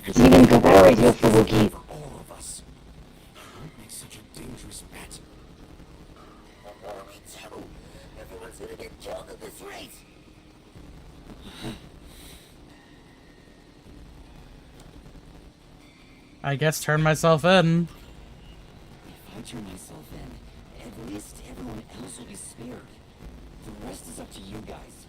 It's even a better idea for Wookiee. For all of us. Don't make such a dangerous bet. Me too. Everyone's gonna get killed at this rate. I guess turn myself in. If I turn myself in, at least everyone else will be spared. The rest is up to you guys.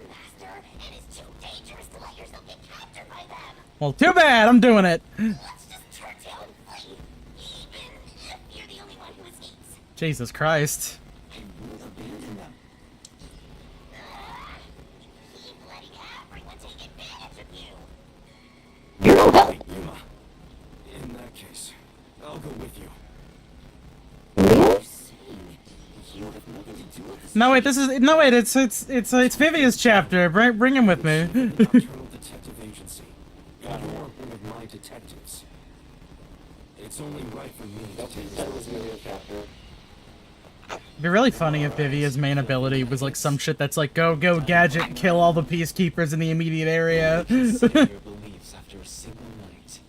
Master, it is too dangerous to let yourself get captured by them. Well, too bad, I'm doing it. Let's just turn tail and flee. Even if you're the only one who escapes. Jesus Christ. I won't abandon them. Keep letting everyone take advantage of you. You're no help. Yuma. In that case, I'll go with you. Really? You have nothing to do with this. No wait, it's Vivia's chapter. Bring him with me. Nocturnal Detective Agency. You're one of my detectives. It's only right for me to take responsibility. It'd be really funny if Vivia's main ability was like some shit that's like go gadget, kill all the peacekeepers in the immediate area. Consider your beliefs after a single night.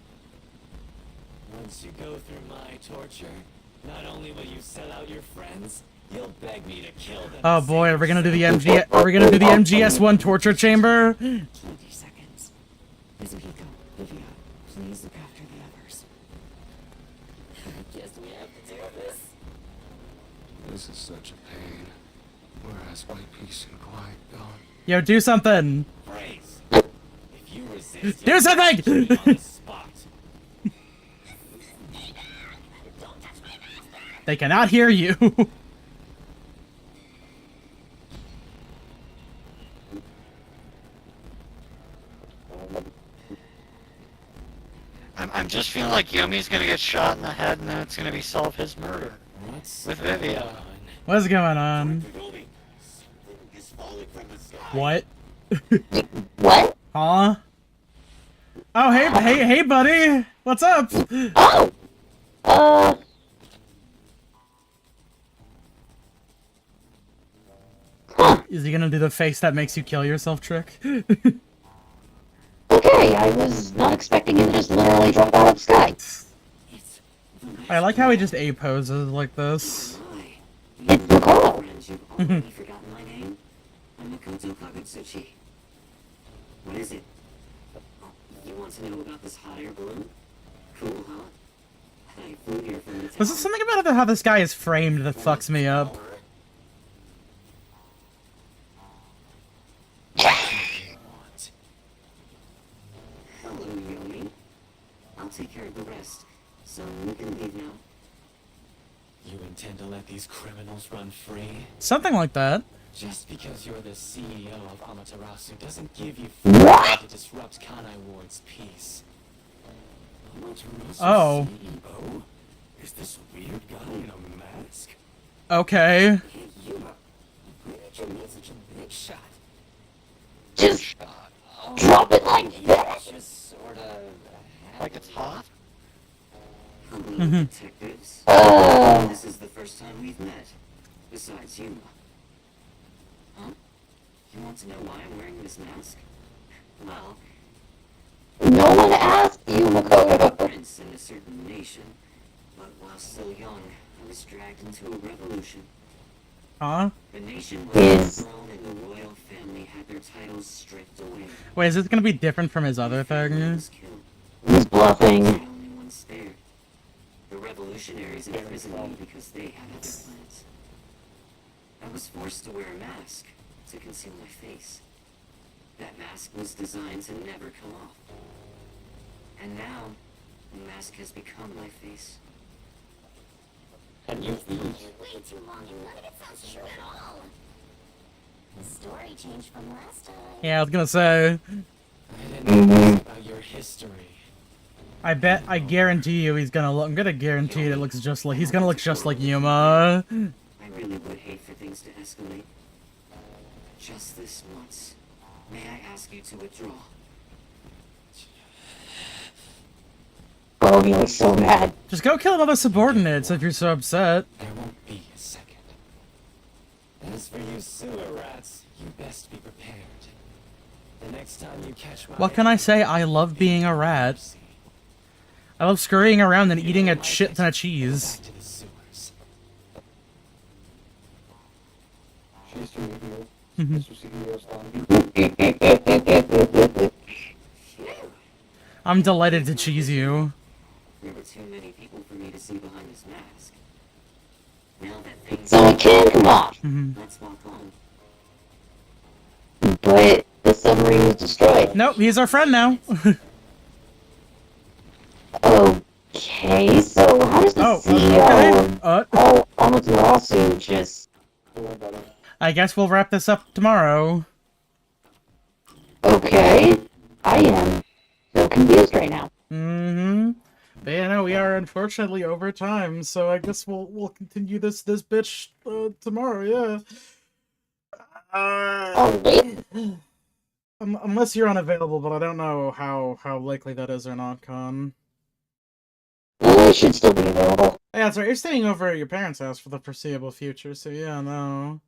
Once you go through my torture, not only will you sell out your friends, you'll beg me to kill them. Oh boy, are we gonna do the MGS1 torture chamber? 20 seconds. Mizuhiko, Livia, please look after the others. I guess we have to do this. This is such a pain. Where has my peace and quiet gone? Yo, do something. Praise. If you resist, Do you'll something! kill me on the spot. Don't touch my master. They cannot hear you. I'm just feeling like Yumi's gonna get shot in the head and then it's gonna be solve his murder. What's With Vivia. going on? What's going on? Kagome, something is falling from the sky. What? What? Huh? Oh, hey, buddy. What's up? Oh! Huh. Is he gonna do the face that makes you kill yourself trick? Okay, I was not expecting him to just literally drop out of the sky. It's the I like how he just A poses like this. Rai. It's Makoto. Friends, you've already forgotten my name. I'm Makoto Kagutsuchi. What is it? Oh, you want to know about this hot air balloon? Cool, huh? I flew here from the town. There's something about how this guy is framed that fucks me up. What? Hello, Yomi. I'll take care of the rest, so we can leave now. You intend to let these criminals run free? Something like that. Just because you're the CEO of Amaterasu doesn't give you What? freedom to disrupt Kanai Ward's peace. Amaterasu Oh. CEO? Is this weird guy in a mask? Okay. Hey, Yuma. Why did you make such a big shot? Just drop it like that. Just sorta... Like it's hot? Hello, detectives. This is the first time we've met. Besides Yuma. Huh? You want to know why I'm wearing this mask? Well, No one asked you, Makoto. prince in a certain nation. But while still young, I was dragged into a revolution. Huh? The nation Is- was overthrown and the royal family had their titles stripped away. Wait, is this gonna be different from his other My family thing? was killed. He's bluffing. The only one spared. The revolutionaries imprisoned me because they had other plans. I was forced to wear a mask to conceal my face. That mask was designed to never come off. And now, the mask has become my face. And you Way too long and none of it sounds true at all. The story changed from last time. Yeah, I was gonna say. I didn't know about your history. I guarantee you he's gonna look. I'm gonna guarantee it looks just like he's gonna look just like Yuma. I really would hate for things to escalate. Just this once. May I ask you to withdraw? Oh, you look so mad. Just go kill other subordinates if you're so upset. There won't be a second. As for you sewer rats, you best be prepared. The next time you catch my What can I say? I love being a rat. I love scurrying around and eating a shit ton of cheese. Back to the sewers. She's too evil. Mhm. Mr. CEO's on. I'm delighted to cheese you. There were too many people for me to see behind this mask. Now that things So it can come off, Mhm. let's walk on. but the submarine was destroyed. Nope, he's our friend now. Okay, so how does the Oh, CEO okay. all of the lawsuit just... I guess we'll wrap this up tomorrow. Okay, I am so confused right now. Mm-hmm. But yeah, no, we are unfortunately over time, so I guess we'll continue this bitch tomorrow. Yeah. Oh, wait. Unless you're unavailable, but I don't know how likely that is or not, Con. Well, it should still be available. Yeah, that's right. You're staying over at your parents' house for the foreseeable future, so yeah, no.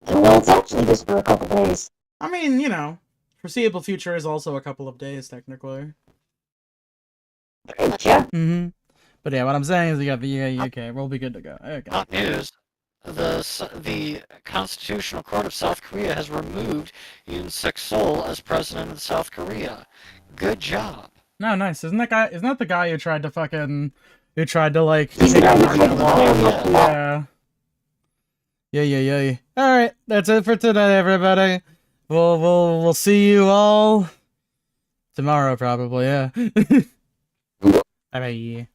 Well, it's actually just for a couple days. I mean, you know, foreseeable future is also a couple of days, technically. Pretty much, yeah. Mm-hmm. But yeah, what I'm saying is, yeah, okay, we'll be good to go. Okay. Hot news. The Constitutional Court of South Korea has removed Yoon Suk Yeol as president of South Korea. Good job. No, nice. Isn't that the guy who tried to like He's take the guy out who North tried to Korea? blow Yeah. Yeah. Alright, that's it for today, everybody. We'll see you all tomorrow, probably, yeah. Bye-bye.